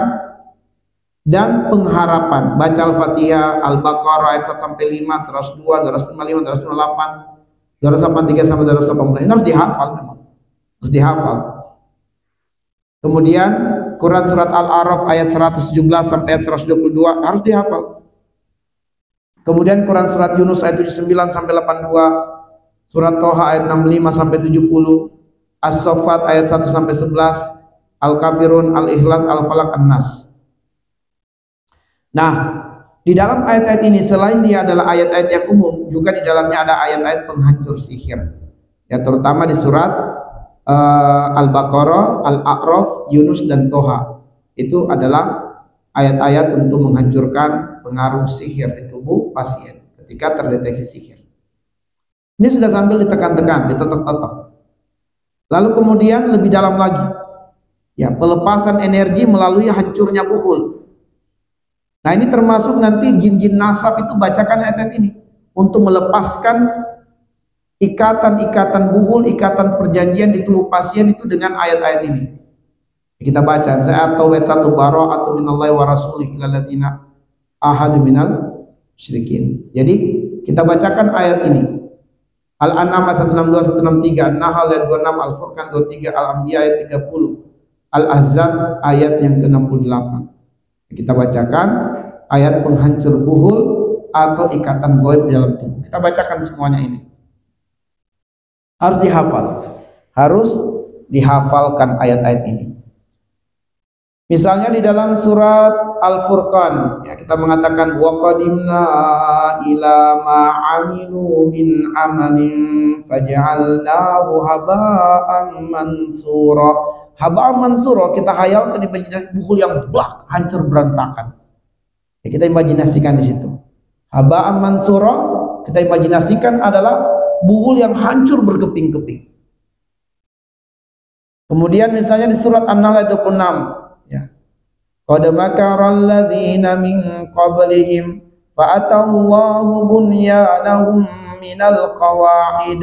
Speaker 1: dan pengharapan. Baca Al-Fatihah, Al-Baqarah ayat 1 sampai 5, 102, 255, 258, 283 sampai 280. Ini harus dihafal memang. Harus dihafal. Kemudian Quran surat Al-A'raf ayat 117 sampai ayat 122 harus dihafal. Kemudian Quran surat Yunus ayat 79 sampai 82, surat Toha ayat 65 sampai 70, As-Saffat ayat 1 sampai 11, Al-Kafirun, Al-Ikhlas, Al-Falaq, An-Nas. Nah, di dalam ayat-ayat ini selain dia adalah ayat-ayat yang umum, juga di dalamnya ada ayat-ayat penghancur sihir. Ya, terutama di surat Al-Baqarah, Al-A'raf, Yunus dan Toha. Itu adalah ayat-ayat untuk menghancurkan pengaruh sihir di tubuh pasien ketika terdeteksi sihir. Ini sudah sambil ditekan-tekan, ditotok-totok. Lalu kemudian lebih dalam lagi. Ya, pelepasan energi melalui hancurnya buhul. Nah, ini termasuk nanti jin-jin nasab itu bacakan ayat ini untuk melepaskan ikatan-ikatan buhul, ikatan perjanjian di tubuh pasien itu dengan ayat-ayat ini. Kita baca misalnya atau ayat 1 bara'atu minallahi wa rasulih ilal ladzina ahadu minal musyrikin. Jadi kita bacakan ayat ini. Al-An'am 162 163, An-Nahl ayat 26, Al-Furqan 23, Al-Anbiya ayat 30. Al-Ahzab ayat yang ke-68. Kita bacakan ayat penghancur buhul atau ikatan goib dalam tubuh. Kita bacakan semuanya ini. Harus dihafal. Harus dihafalkan ayat-ayat ini. Misalnya di dalam surat Al-Furqan, ya, kita mengatakan wa qadimna ila ma amilu min amalin faj'alnahu haba'an mansura. Haba'an mansura kita hayalkan imajinasi buhul yang blak, hancur berantakan. Ya, kita imajinasikan di situ. Haba'an mansura kita imajinasikan adalah buhul yang hancur berkeping-keping. Kemudian misalnya di surat An-Nahl ayat 26, ya. Qad makara alladzina min qablihim fa atallahu bunyanahum minal qawa'id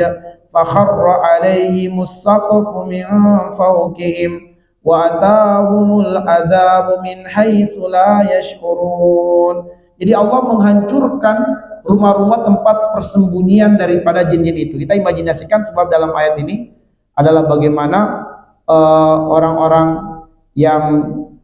Speaker 1: fa kharra 'alaihimus saqfu min fawqihim wa atahumul adzabu min haitsu la yash'urun. Jadi Allah menghancurkan rumah-rumah tempat persembunyian daripada jin-jin itu. Kita imajinasikan sebab dalam ayat ini adalah bagaimana orang-orang yang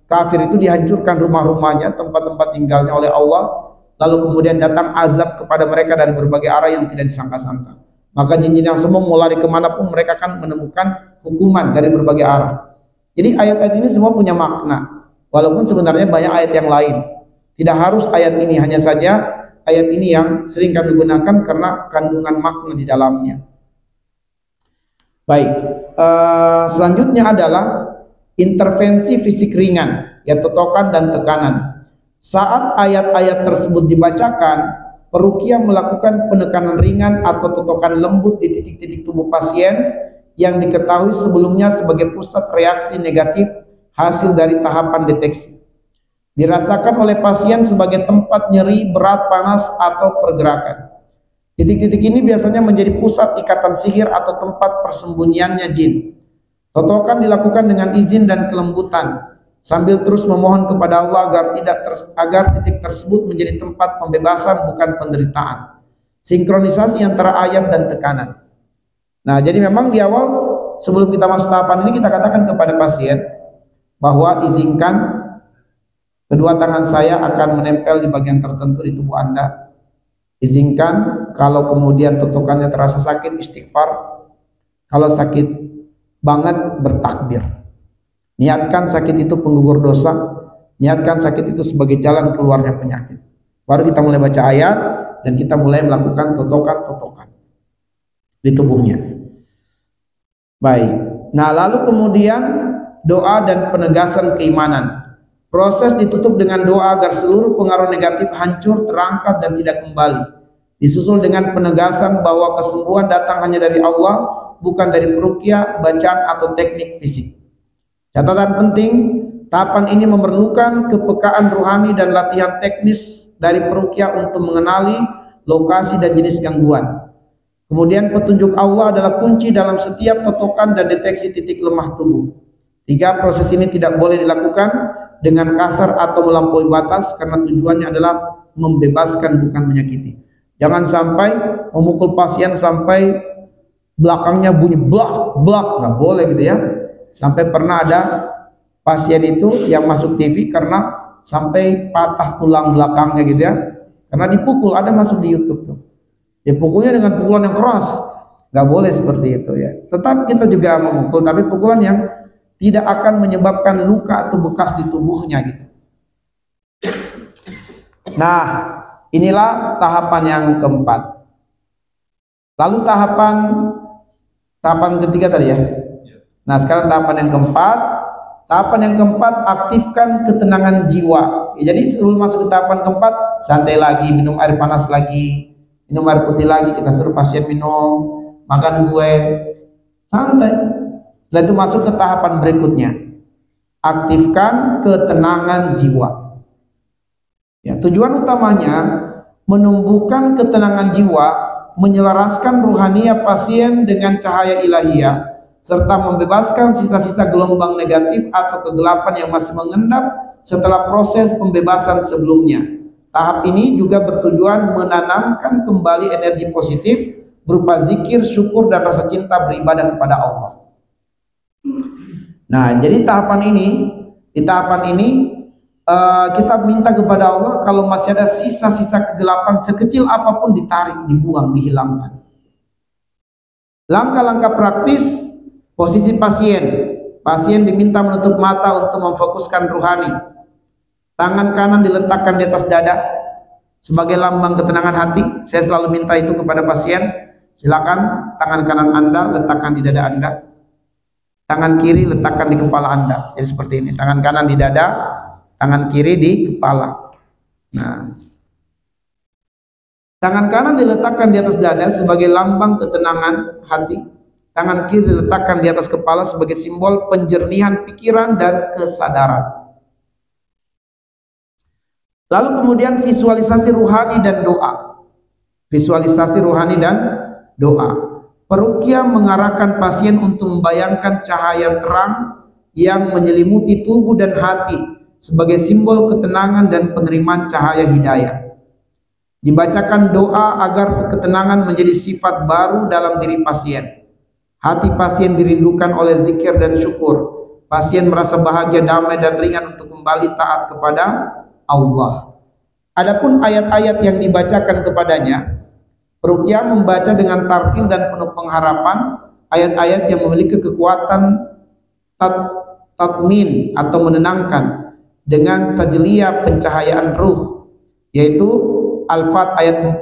Speaker 1: kafir itu dihancurkan rumah-rumahnya, tempat-tempat tinggalnya oleh Allah, lalu kemudian datang azab kepada mereka dari berbagai arah yang tidak disangka-sangka. Maka jin-jin yang sombong mau lari kemanapun mereka akan menemukan hukuman dari berbagai arah. Jadi ayat-ayat ini semua punya makna, walaupun sebenarnya banyak ayat yang lain. Tidak harus ayat ini, hanya saja ayat ini yang sering kami gunakan karena kandungan makna di dalamnya. Baik, selanjutnya adalah intervensi fisik ringan, ya, totokan dan tekanan. Saat ayat-ayat tersebut dibacakan, peruqyah melakukan penekanan ringan atau totokan lembut di titik-titik tubuh pasien yang diketahui sebelumnya sebagai pusat reaksi negatif hasil dari tahapan deteksi. Dirasakan oleh pasien sebagai tempat nyeri, berat, panas, atau pergerakan. Titik-titik ini biasanya menjadi pusat ikatan sihir atau tempat persembunyiannya jin. Totokan dilakukan dengan izin dan kelembutan, sambil terus memohon kepada Allah agar titik tersebut menjadi tempat pembebasan bukan penderitaan. Sinkronisasi antara ayat dan tekanan. Nah, jadi memang di awal sebelum kita masuk tahapan ini kita katakan kepada pasien bahwa izinkan kedua tangan saya akan menempel di bagian tertentu di tubuh Anda. Izinkan kalau kemudian totokannya terasa sakit istighfar, kalau sakit banget bertakbir. Niatkan sakit itu penggugur dosa, niatkan sakit itu sebagai jalan keluarnya penyakit. Baru kita mulai baca ayat dan kita mulai melakukan totokan-totokan di tubuhnya. Baik. Nah, lalu kemudian doa dan penegasan keimanan. Proses ditutup dengan doa agar seluruh pengaruh negatif hancur, terangkat dan tidak kembali. Disusul dengan penegasan bahwa kesembuhan datang hanya dari Allah, bukan dari peruqyah, bacaan atau teknik fisik. Catatan penting, tahapan ini memerlukan kepekaan rohani dan latihan teknis dari peruqyah untuk mengenali lokasi dan jenis gangguan. Kemudian petunjuk Allah adalah kunci dalam setiap totokan dan deteksi titik lemah tubuh. 3, proses ini tidak boleh dilakukan dengan kasar atau melampaui batas karena tujuannya adalah membebaskan bukan menyakiti. Jangan sampai memukul pasien sampai belakangnya bunyi blak blak, nggak boleh gitu ya. Sampai pernah ada pasien itu yang masuk TV karena sampai patah tulang belakangnya gitu ya, karena dipukul. Ada masuk di YouTube tuh, dipukulnya dengan pukulan yang keras. Nggak boleh seperti itu ya. Tetap kita juga memukul, tapi pukulan yang tidak akan menyebabkan luka atau bekas di tubuhnya gitu. Nah, inilah tahapan yang keempat. Lalu tahapan ketiga tadi ya. Nah, sekarang tahapan yang keempat. Tahapan yang keempat, aktifkan ketenangan jiwa. Ya, jadi sebelum masuk ke tahapan keempat, santai lagi, minum air panas lagi, minum air putih lagi, kita suruh pasien minum, makan kue, santai. Setelah itu masuk ke tahapan berikutnya. aktifkan ketenangan jiwa. Ya, tujuan utamanya menumbuhkan ketenangan jiwa, menyelaraskan ruhaniah pasien dengan cahaya ilahiyah, serta membebaskan sisa-sisa gelombang negatif atau kegelapan yang masih mengendap setelah proses pembebasan sebelumnya. Tahap ini juga bertujuan menanamkan kembali energi positif berupa zikir, syukur, dan rasa cinta beribadah kepada Allah. Nah, jadi di tahapan ini kita minta kepada Allah kalau masih ada sisa-sisa kegelapan sekecil apapun ditarik, dibuang, dihilangkan. Langkah-langkah praktis, posisi pasien diminta menutup mata untuk memfokuskan ruhani. Tangan kanan diletakkan di atas dada sebagai lambang ketenangan hati. Saya selalu minta itu kepada pasien. Silakan tangan kanan Anda letakkan di dada Anda, tangan kiri letakkan di kepala Anda. Jadi seperti ini, tangan kanan di dada, tangan kiri di kepala. Nah, tangan kanan diletakkan di atas dada sebagai lambang ketenangan hati, tangan kiri diletakkan di atas kepala sebagai simbol penjernihan pikiran dan kesadaran. Lalu kemudian visualisasi ruhani dan doa. Visualisasi ruhani dan doa. Peruqyah mengarahkan pasien untuk membayangkan cahaya terang yang menyelimuti tubuh dan hati sebagai simbol ketenangan dan penerimaan cahaya hidayah. Dibacakan doa agar ketenangan menjadi sifat baru dalam diri pasien. Hati pasien dirindukan oleh zikir dan syukur. Pasien merasa bahagia, damai, dan ringan untuk kembali taat kepada Allah. Adapun ayat-ayat yang dibacakan kepadanya, peruqyah membaca dengan tartil dan penuh pengharapan ayat-ayat yang memiliki kekuatan tatmin atau menenangkan dengan tajliyah pencahayaan ruh, yaitu Al-Fat ayat 4.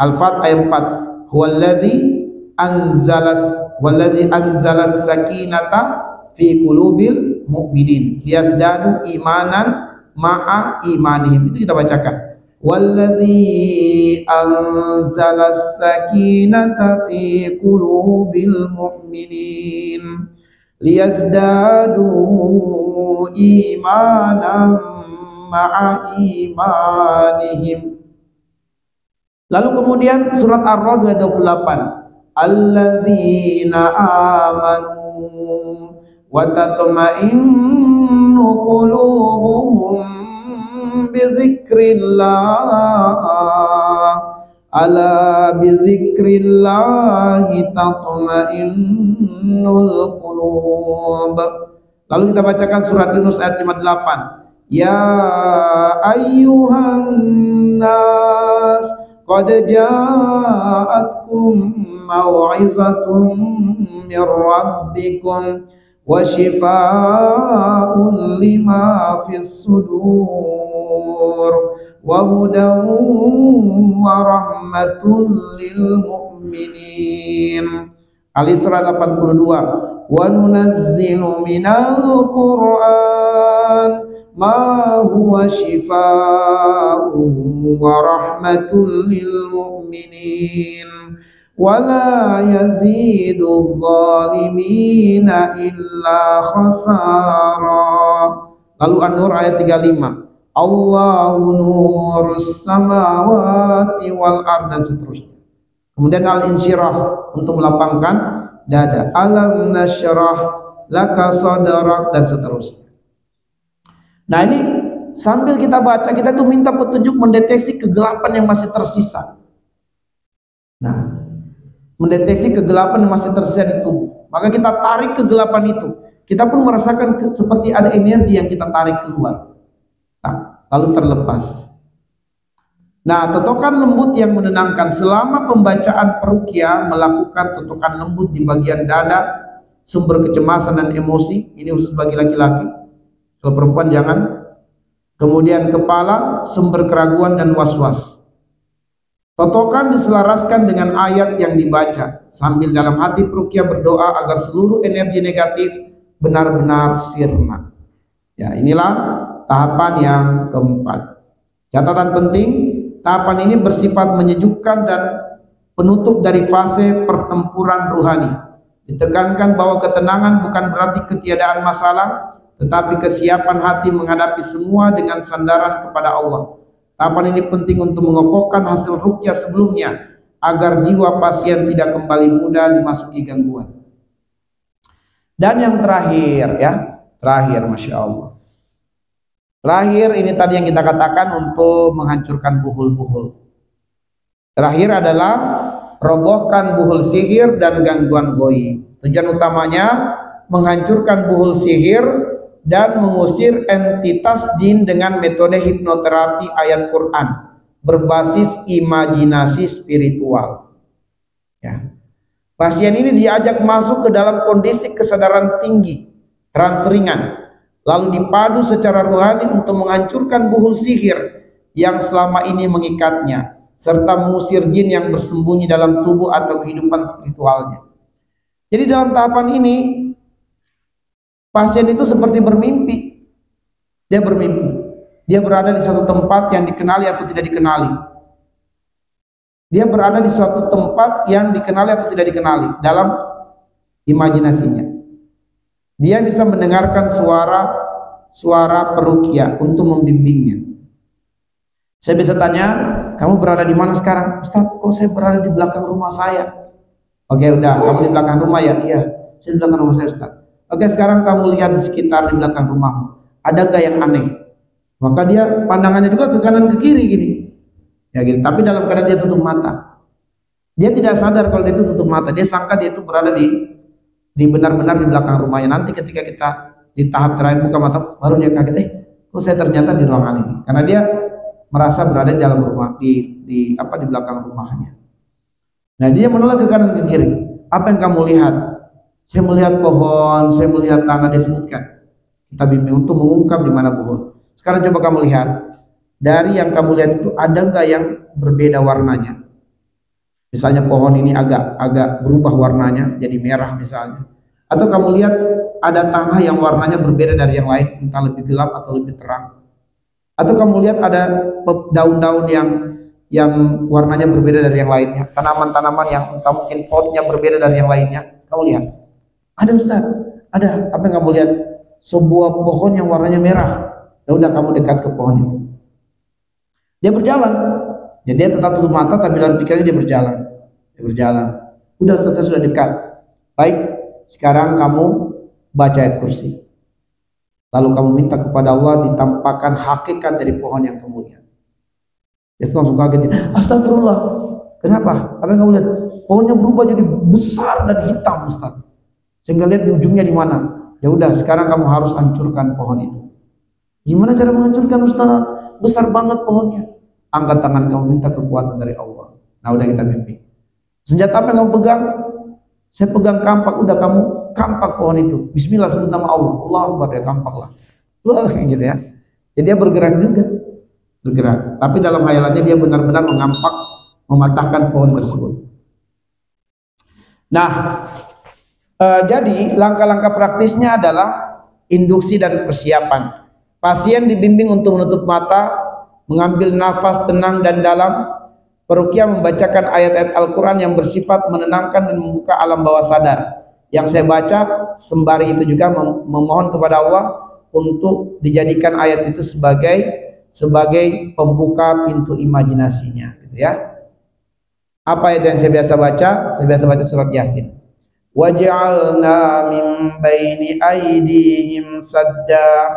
Speaker 1: Al-Fat ayat 4. Wallazi anzalas sakinata fi qulubil mu'minin liyazdadu imanan ma'a imanihim. Itu kita bacakan. Wallazi anzalas sakinata fi qulubil mu'minin liyazdadu imanan ma'a imanihim. Lalu kemudian surat Ar-Ra'd ayat 28. Alladzina amanu wa tatma'innu qulubuhum bizikrillah ala bizikrillah tatma'innul qulub. Lalu kita bacakan surat Yunus ayat 58. Ya ayyuhan nas qad ja'atkum mau'izatun min rabbikum wa shifaa'un lima fis sudur wa hudan wa rahmatun lil mu'minin. Al-Isra 82. Wa nunazzilu minal Qur'an ma huwa shifaa'un wa rahmatun lil mu'minin wa la yazidu zalimina illa khasara. Lalu An-Nur ayat 35. Allahu nurus samawati wal ard, dan seterusnya. Kemudian Al-Insyirah untuk melapangkan dada. Alam nasyrah laka sadrak, dan seterusnya. Nah, ini sambil kita baca, kita tuh minta petunjuk mendeteksi kegelapan yang masih tersisa. Nah, mendeteksi kegelapan yang masih tersisa di tubuh. Maka kita tarik kegelapan itu. Kita pun merasakan seperti ada energi yang kita tarik keluar. Nah, lalu terlepas. Nah, totokan lembut yang menenangkan. Selama pembacaan peruqyah, melakukan totokan lembut di bagian dada, sumber kecemasan dan emosi. Ini khusus bagi laki-laki. Kalau perempuan jangan. Kemudian kepala, sumber keraguan dan was-was. Totokan diselaraskan dengan ayat yang dibaca. Sambil dalam hati peruqyah berdoa agar seluruh energi negatif benar-benar sirna. Ya, inilah tahapan yang keempat. Catatan penting, tahapan ini bersifat menyejukkan dan penutup dari fase pertempuran ruhani. Ditekankan bahwa ketenangan bukan berarti ketiadaan masalah, tetapi kesiapan hati menghadapi semua dengan sandaran kepada Allah. Tahapan ini penting untuk mengokohkan hasil ruqyah sebelumnya agar jiwa pasien tidak kembali mudah dimasuki gangguan. Dan yang terakhir ya, terakhir Masya Allah. Terakhir ini tadi yang kita katakan untuk menghancurkan buhul-buhul. Terakhir adalah robohkan buhul sihir dan gangguan goib. Tujuan utamanya menghancurkan buhul sihir dan mengusir entitas jin dengan metode hipnoterapi ayat Quran berbasis imajinasi spiritual. Ya. Pasien ini diajak masuk ke dalam kondisi kesadaran tinggi, trans ringan, lalu dipadu secara rohani untuk menghancurkan buhul sihir yang selama ini mengikatnya, serta mengusir jin yang bersembunyi dalam tubuh atau kehidupan spiritualnya. Jadi dalam tahapan ini, pasien itu seperti bermimpi. Dia bermimpi. Dia berada di satu tempat yang dikenali atau tidak dikenali. Dia berada di suatu tempat yang dikenali atau tidak dikenali dalam imajinasinya. Dia bisa mendengarkan suara peruqyah untuk membimbingnya. Saya bisa tanya, kamu berada di mana sekarang? Ustaz, kok saya berada di belakang rumah saya? Oke, udah, kamu di belakang rumah ya? Iya, saya di belakang rumah saya, Ustaz. Oke, sekarang kamu lihat di sekitar di belakang rumahmu. Ada gak yang aneh? Maka dia pandangannya juga ke kanan ke kiri gini. Ya gitu, tapi dalam keadaan dia tutup mata. Dia tidak sadar kalau dia itu tutup mata. Dia sangka dia itu berada di benar-benar di belakang rumahnya. Nanti ketika kita di tahap terakhir buka mata, baru dia kaget, kok saya ternyata di ruangan ini. Karena dia merasa berada di dalam rumah, di belakang rumahnya. Nah, dia menoleh ke kanan ke kiri. Apa yang kamu lihat? Saya melihat pohon, saya melihat tanah, dia sebutkan. Kita bimbing untuk mengungkap di mana buhul. Sekarang coba kamu lihat. Dari yang kamu lihat itu ada nggak yang berbeda warnanya? Misalnya pohon ini agak berubah warnanya jadi merah misalnya. Atau kamu lihat ada tanah yang warnanya berbeda dari yang lain, entah lebih gelap atau lebih terang. Atau kamu lihat ada daun-daun yang warnanya berbeda dari yang lainnya, tanaman-tanaman yang entah mungkin potnya berbeda dari yang lainnya. Kamu lihat? Ada Ustaz, ada. Apa yang kamu lihat? Sebuah pohon yang warnanya merah. Ya udah, kamu dekat ke pohon itu. Dia berjalan. Ya, dia tetap tutup mata tapi dalam pikirannya dia berjalan. Dia berjalan. Udah Ustaz, saya sudah dekat. Baik, sekarang kamu baca ayat kursi. Lalu kamu minta kepada Allah ditampakkan hakikat dari pohon yang kamu lihat. Dia langsung kaget. Astagfirullah. Kenapa? Apa yang kamu lihat? Pohonnya berubah jadi besar dan hitam, Ustaz. Sehingga lihat di ujungnya di mana. Ya udah, sekarang kamu harus hancurkan pohon itu. Gimana cara menghancurkan, Ustaz? Besar banget pohonnya. Angkat tangan kamu, minta kekuatan dari Allah. Nah, udah kita bimbing. Senjata apa yang kamu pegang? Saya pegang kampak. Udah, kamu kampak pohon itu. Bismillah, sebut nama Allah. Allah Akbar, dia kampak lah. Gitu ya. Jadi dia bergerak juga. Bergerak. Tapi dalam hayalannya dia benar-benar mengampak, mematahkan pohon tersebut. Nah, jadi langkah-langkah praktisnya adalah induksi dan persiapan. Pasien dibimbing untuk menutup mata, mengambil nafas tenang dan dalam. Peruqyah membacakan ayat-ayat Al-Quran yang bersifat menenangkan dan membuka alam bawah sadar. Yang saya baca sembari itu juga memohon kepada Allah untuk dijadikan ayat itu sebagai pembuka pintu imajinasinya, gitu ya. Apa ayat yang saya biasa baca? Saya biasa baca surat Yasin. Waj'alna min baini aydihim sadda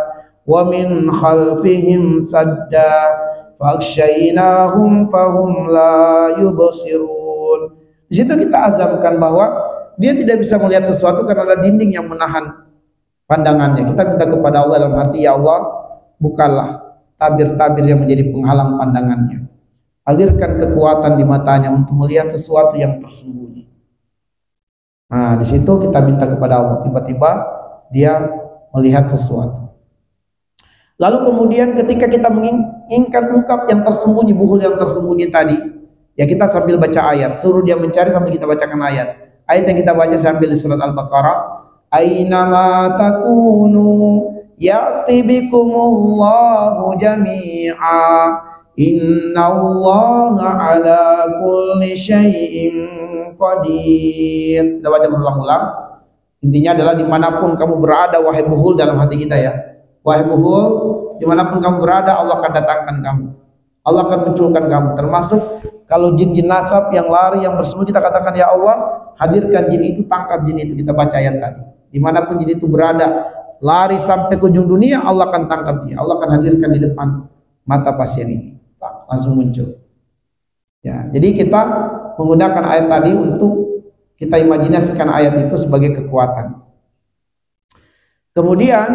Speaker 1: wa min khalfihim sadda fakshaynahum fahum la yubsirun. Di situ kita azamkan bahwa dia tidak bisa melihat sesuatu karena ada dinding yang menahan pandangannya. Kita minta kepada Allah dalam hati, ya Allah, bukalah tabir-tabir yang menjadi penghalang pandangannya. Alirkan kekuatan di matanya untuk melihat sesuatu yang tersembunyi. Nah, di situ kita minta kepada Allah, tiba-tiba dia melihat sesuatu. Lalu kemudian ketika kita menginginkan ungkap yang tersembunyi, buhul yang tersembunyi tadi, ya kita sambil baca ayat, suruh dia mencari sambil kita bacakan ayat. Ayat yang kita baca sambil di surat Al-Baqarah, Aynama takunu ya'ti bikumullahu jami'a innallaha ala kulli syai'in qadir. Kita baca berulang-ulang. Intinya adalah dimanapun kamu berada, wahai buhul, dalam hati kita ya, wahai buhul, dimanapun kamu berada, Allah akan datangkan kamu, Allah akan munculkan kamu. Termasuk kalau jin-jin nasab yang lari, yang bersembunyi, kita katakan ya Allah, hadirkan jin itu, tangkap jin itu. Kita baca ayat tadi, dimanapun jin itu berada, lari sampai ke ujung dunia, Allah akan tangkap dia, Allah akan hadirkan di depan mata pasien ini, langsung muncul. Ya, jadi kita menggunakan ayat tadi untuk kita imajinasikan ayat itu sebagai kekuatan. Kemudian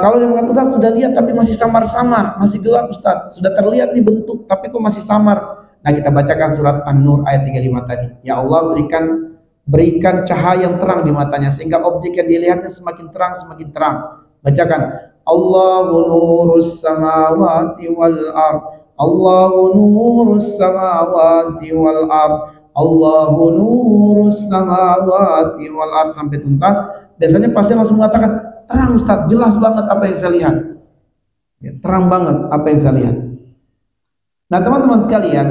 Speaker 1: kalau dia mengatakan, Ustaz sudah lihat tapi masih samar-samar, masih gelap Ustaz, sudah terlihat nih bentuk tapi kok masih samar. Nah, kita bacakan surat An-Nur ayat 35 tadi. Ya Allah, berikan cahaya yang terang di matanya sehingga objek yang dilihatnya semakin terang, semakin terang. Bacakan, Allahu nurus samawati wal ard, Allahu nurus samawati wal ard, Allahu nurus samawati wal ard, sampai tuntas. Biasanya pasien langsung mengatakan, terang Ustaz, jelas banget apa yang saya lihat. Ya, terang banget apa yang saya lihat. Nah, teman-teman sekalian,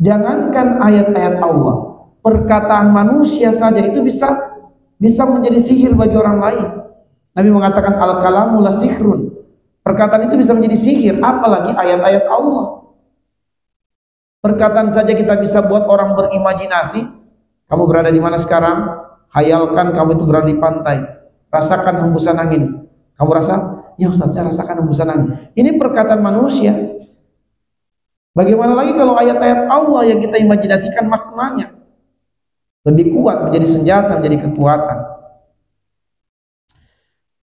Speaker 1: jangankan ayat-ayat Allah, perkataan manusia saja itu bisa menjadi sihir bagi orang lain. Nabi mengatakan al-kalamu la sihrun. Perkataan itu bisa menjadi sihir, apalagi ayat-ayat Allah. Perkataan saja kita bisa buat orang berimajinasi. Kamu berada di mana sekarang? Hayalkan kamu itu berada di pantai. Rasakan hembusan angin. Kamu rasa? Ya Ustaz, saya rasakan hembusan angin. Ini perkataan manusia. Bagaimana lagi kalau ayat-ayat Allah yang kita imajinasikan maknanya lebih kuat, menjadi senjata, menjadi kekuatan.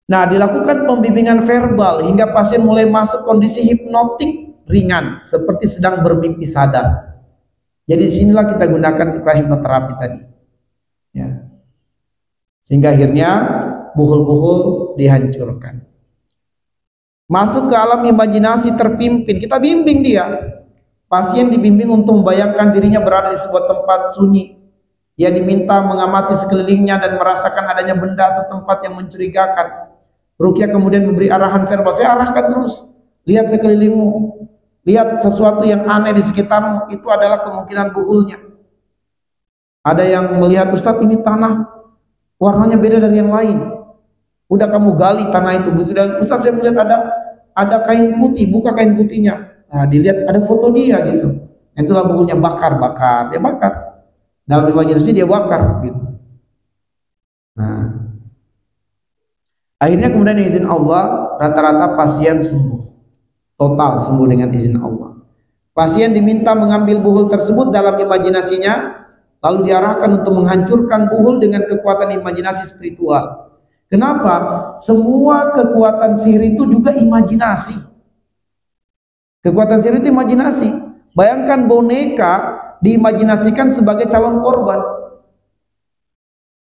Speaker 1: Nah, dilakukan pembimbingan verbal hingga pasien mulai masuk kondisi hipnotik ringan, seperti sedang bermimpi sadar. Jadi disinilah kita gunakan teknik hipnoterapi tadi, ya. Sehingga akhirnya buhul-buhul dihancurkan. Masuk ke alam imajinasi terpimpin, kita bimbing dia. Pasien dibimbing untuk membayangkan dirinya berada di sebuah tempat sunyi. Ia diminta mengamati sekelilingnya dan merasakan adanya benda atau tempat yang mencurigakan. Ruqyah kemudian memberi arahan verbal, saya arahkan terus, lihat sekelilingmu, lihat sesuatu yang aneh di sekitarmu, itu adalah kemungkinan buhulnya. Ada yang melihat, Ustadz ini tanah warnanya beda dari yang lain, udah kamu gali tanah itu, Ustadz saya melihat ada kain putih, buka kain putihnya. Nah, dilihat ada foto dia gitu. Itulah buhulnya, bakar, dia bakar. Dalam imajinasi dia bakar gitu. Nah, akhirnya kemudian izin Allah, rata-rata pasien sembuh. Total sembuh dengan izin Allah. Pasien diminta mengambil buhul tersebut dalam imajinasinya, lalu diarahkan untuk menghancurkan buhul dengan kekuatan imajinasi spiritual. Kenapa? Semua kekuatan sihir itu juga imajinasi. Kekuatan sihir itu imajinasi. Bayangkan boneka diimajinasikan sebagai calon korban.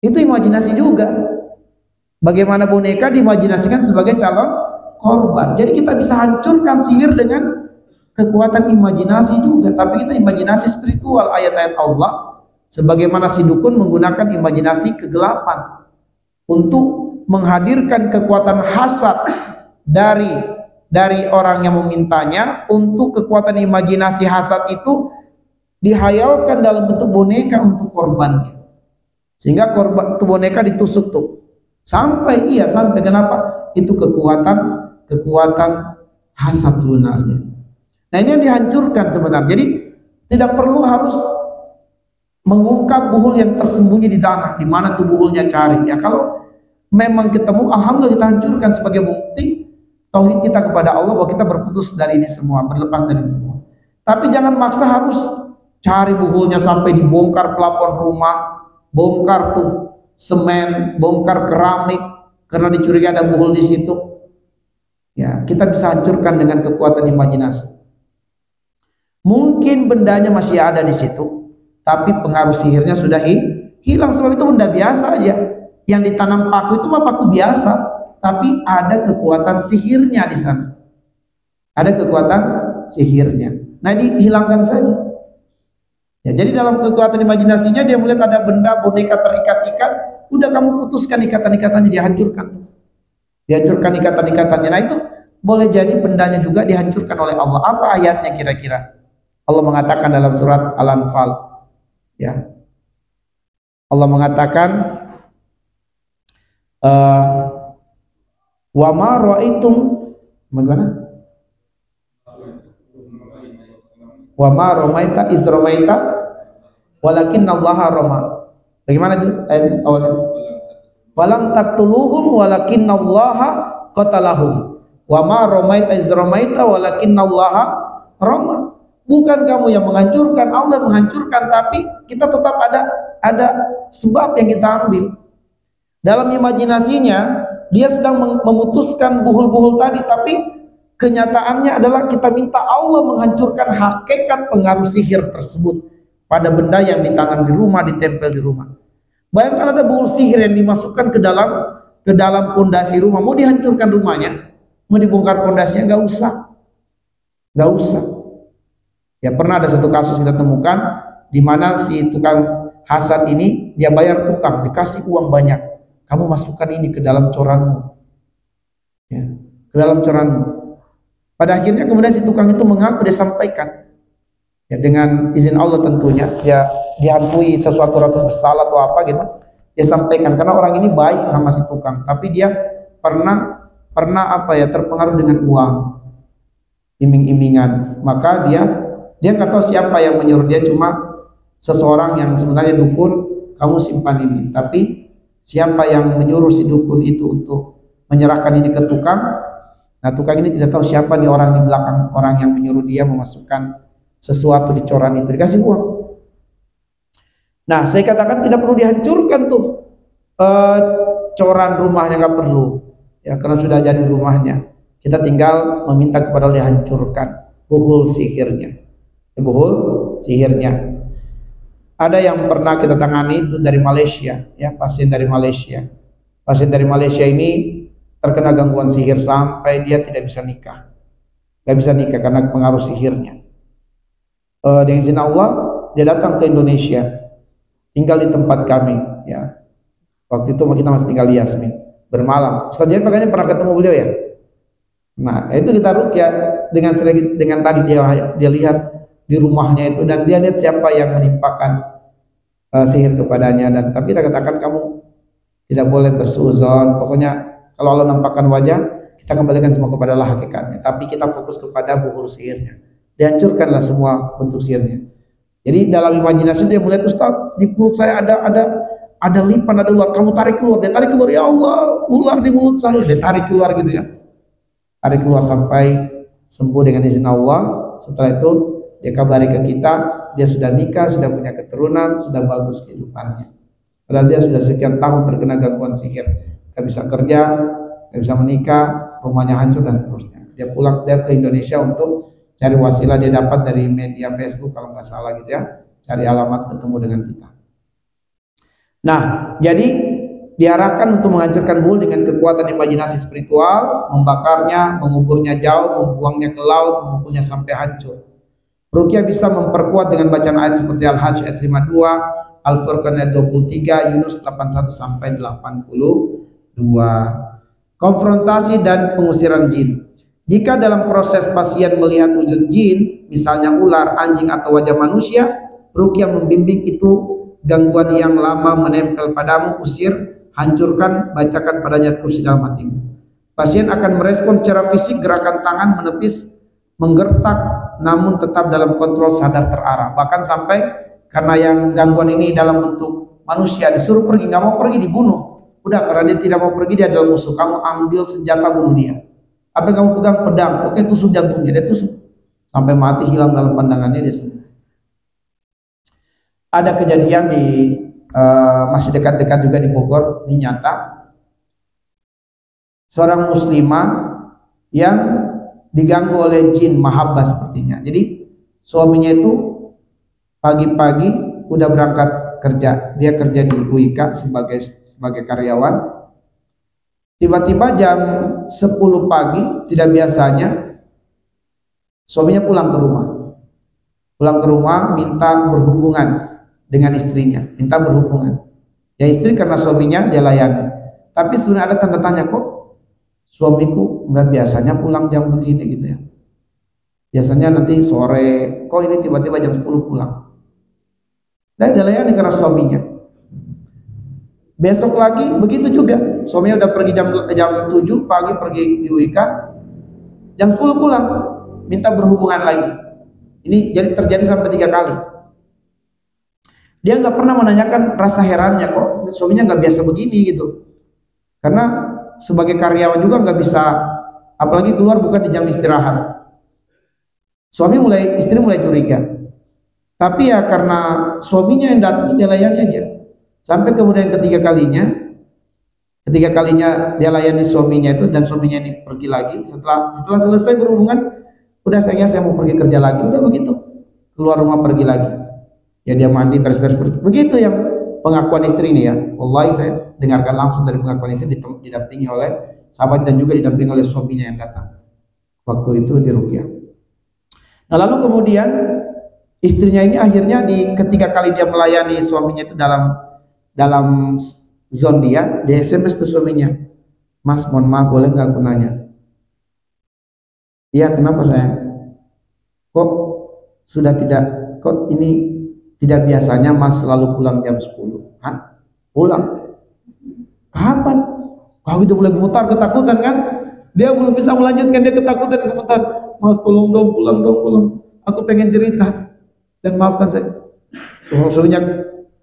Speaker 1: Itu imajinasi juga. Bagaimana boneka diimajinasikan sebagai calon korban. Jadi kita bisa hancurkan sihir dengan kekuatan imajinasi juga. Tapi kita imajinasi spiritual. Ayat-ayat Allah, sebagaimana si dukun menggunakan imajinasi kegelapan untuk menghadirkan kekuatan hasad dari orang yang memintanya, untuk kekuatan imajinasi hasad itu dihayalkan dalam bentuk boneka untuk korbannya, sehingga korban itu boneka ditusuk tuh sampai kenapa? Itu kekuatan hasad sebenarnya. Nah, ini yang dihancurkan sebenarnya. Jadi tidak perlu harus mengungkap buhul yang tersembunyi di tanah, di mana tuh buhulnya, cari ya. Kalau memang ketemu, alhamdulillah, kita hancurkan sebagai bukti tauhid kita kepada Allah bahwa kita berputus dari ini semua, berlepas dari semua. Tapi jangan maksa harus cari buhulnya sampai dibongkar pelafon rumah, bongkar tuh semen, bongkar keramik karena dicurigai ada buhul di situ. Ya, kita bisa hancurkan dengan kekuatan imajinasi. Mungkin bendanya masih ada di situ, tapi pengaruh sihirnya sudah hilang, sebab itu benda biasa aja. Yang ditanam paku itu mah paku biasa, tapi ada kekuatan sihirnya di sana. Ada kekuatan sihirnya. Nah, dihilangkan saja. Ya, jadi dalam kekuatan imajinasinya dia melihat ada benda boneka terikat-ikat, udah kamu putuskan ikatan-ikatannya, dihancurkan. Dihancurkan ikatan-ikatannya. Nah, itu boleh jadi bendanya juga dihancurkan oleh Allah. Apa ayatnya kira-kira? Allah mengatakan dalam surat Al-Anfal, ya. Allah mengatakan, Wa ma ra'aitum, bagaimana? Wa ma ramaita iz ramaita walakinnallaha rama. Bagaimana itu ayat awalnya? Falam taqtuluhum walakinnallaha qatalahum. Wa ma ramaita iz ramaita walakinnallaha rama. Bukan kamu yang menghancurkan, Allah menghancurkan, tapi kita tetap ada sebab yang kita ambil. Dalam imajinasinya dia sedang memutuskan buhul-buhul tadi, tapi kenyataannya adalah kita minta Allah menghancurkan hakikat pengaruh sihir tersebut pada benda yang ditanam di rumah, ditempel di rumah. Bayangkan ada buhul sihir yang dimasukkan ke dalam pondasi rumah, mau dihancurkan rumahnya, mau dibongkar pondasinya, nggak usah. Ya, pernah ada satu kasus kita temukan di mana si tukang hasad ini dia bayar tukang, dikasih uang banyak. Kamu masukkan ini ke dalam coranmu, ya, ke dalam coranmu. Pada akhirnya kemudian si tukang itu mengaku, dia sampaikan, ya, dengan izin Allah tentunya, ya, dihantui sesuatu rasa bersalah atau apa gitu, dia sampaikan karena orang ini baik sama si tukang, tapi dia pernah apa ya, terpengaruh dengan uang, iming-imingan. Maka dia nggak tahu siapa yang menyuruh dia, cuma seseorang yang sebenarnya dukun, kamu simpan ini. Tapi siapa yang menyuruh si dukun itu untuk menyerahkan ini ke tukang? Nah, tukang ini tidak tahu siapa nih orang di belakang, orang yang menyuruh dia memasukkan sesuatu di coran itu, dikasih uang. Nah, saya katakan tidak perlu dihancurkan tuh coran rumahnya, nggak perlu, ya, karena sudah jadi rumahnya. Kita tinggal meminta kepada Allah dihancurkan buhul sihirnya, Ada yang pernah kita tangani itu dari Malaysia, ya, pasien dari Malaysia. Pasien dari Malaysia ini terkena gangguan sihir sampai dia tidak bisa nikah, nggak bisa nikah karena pengaruh sihirnya. Dengan izin Allah dia datang ke Indonesia, tinggal di tempat kami, ya. Waktu itu kita masih tinggal di Yasmin, bermalam. Ustaz Jaif kayaknya pernah ketemu beliau, ya. Nah, itu kita ruqyah dengan tadi dia lihat di rumahnya itu, dan dia lihat siapa yang menimpakan sihir kepadanya. Dan tapi kita katakan kamu tidak boleh bersuuzon, pokoknya kalau Allah nampakkan wajah, kita kembalikan semua kepada Allah hakikatnya, tapi kita fokus kepada buhul sihirnya, dihancurkanlah semua bentuk sihirnya. Jadi dalam imajinasi dia melihat, Ustaz, di mulut saya ada lipan, ada ular, kamu tarik keluar. Dia tarik keluar, ya Allah, ular di mulut saya, dia tarik keluar gitu, ya, tarik keluar sampai sembuh dengan izin Allah. Setelah itu dia kabari ke kita, dia sudah nikah, sudah punya keturunan, sudah bagus kehidupannya. Padahal dia sudah sekian tahun terkena gangguan sihir, gak bisa kerja, gak bisa menikah, rumahnya hancur dan seterusnya. Dia pulang, dia ke Indonesia untuk cari wasilah, dia dapat dari media Facebook kalau nggak salah gitu, ya, cari alamat, ketemu dengan kita. Nah, jadi diarahkan untuk menghancurkan buhul dengan kekuatan imajinasi spiritual, membakarnya, menguburnya jauh, membuangnya ke laut, memukulnya sampai hancur. Ruqyah bisa memperkuat dengan bacaan ayat seperti Al-Hajj ayat 52, Al-Furqan ayat 23, Yunus 81 sampai 82. Konfrontasi dan pengusiran jin. Jika dalam proses pasien melihat wujud jin, misalnya ular, anjing atau wajah manusia, ruqyah membimbing itu gangguan yang lama menempel padamu, usir, hancurkan, bacakan padanya kursi dalam hatimu. Pasien akan merespon secara fisik, gerakan tangan menepis, menggertak, namun tetap dalam kontrol sadar terarah. Bahkan sampai karena yang gangguan ini dalam bentuk manusia, disuruh pergi, nggak mau pergi, dibunuh. Udah, karena dia tidak mau pergi, dia adalah musuh, kamu ambil senjata, bunuh dia. Apa yang kamu pegang? Pedang, oke, tusuk jantungnya, dia tusuk sampai mati, hilang dalam pandangannya, dia sembuh. Ada kejadian di masih dekat-dekat juga di Bogor, ini nyata, seorang muslimah yang diganggu oleh jin mahabbah sepertinya. Jadi suaminya itu pagi-pagi udah berangkat kerja, dia kerja di UIK sebagai karyawan. Tiba-tiba jam 10 pagi, tidak biasanya, suaminya pulang ke rumah minta berhubungan dengan istrinya, minta berhubungan. Ya, istri karena suaminya dia layani, tapi sebenarnya ada tanda tanya, kok suamiku nggak biasanya pulang jam begini gitu, ya, biasanya nanti sore, kok ini tiba-tiba jam 10 pulang. Dan dia layani karena suaminya. Besok lagi begitu juga, suaminya udah pergi jam 7 pagi, pergi di WIK, jam 10 pulang, minta berhubungan lagi. Ini jadi terjadi sampai 3 kali. Dia nggak pernah menanyakan rasa herannya, kok suaminya nggak biasa begini gitu. Karena sebagai karyawan juga nggak bisa, apalagi keluar bukan di jam istirahat. Istri mulai curiga. Tapi ya karena suaminya yang datang, dia layani aja. Sampai kemudian ketiga kalinya dia layani suaminya itu, dan suaminya ini pergi lagi. Setelah selesai berhubungan, udah saya mau pergi kerja lagi, udah begitu. Keluar rumah pergi lagi. Ya dia mandi, beres-beres. Begitu yang pengakuan istri ini ya. Wallahi saya dengarkan langsung dari pengakuan istri, didampingi oleh sahabat dan juga didampingi oleh suaminya yang datang. Waktu itu di ruqyah. Nah lalu kemudian istrinya ini akhirnya ketika kali dia melayani suaminya itu dalam zone dia SMS tuh suaminya, "Mas, mohon maaf boleh nggak aku nanya?" "Iya, kenapa sayang? Kok ini tidak biasanya Mas selalu pulang jam 10? Hah? Pulang? Kapan? Kau itu mulai gemetar, ketakutan kan? Dia belum bisa melanjutkan, dia ketakutan, gemetar. "Mas, tolong dong, pulang dong, pulang. Aku pengen cerita dan maafkan saya." Suaminya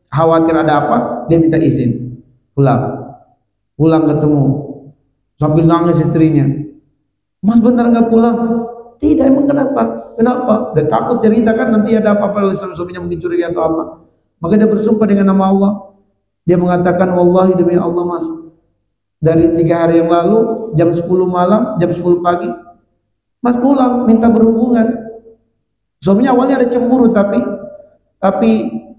Speaker 1: khawatir ada apa, dia minta izin pulang ketemu, sambil nangis istrinya. "Mas benar nggak pulang?" "Tidak." "Emang kenapa?" Dia takut cerita kan, nanti ada apa-apa oleh suaminya, mungkin curiga atau apa. Maka dia bersumpah dengan nama Allah. Dia mengatakan, "Wallahi demi Allah Mas, dari 3 hari yang lalu jam 10 malam, jam 10 pagi Mas pulang minta berhubungan." Suaminya awalnya ada cemburu, tapi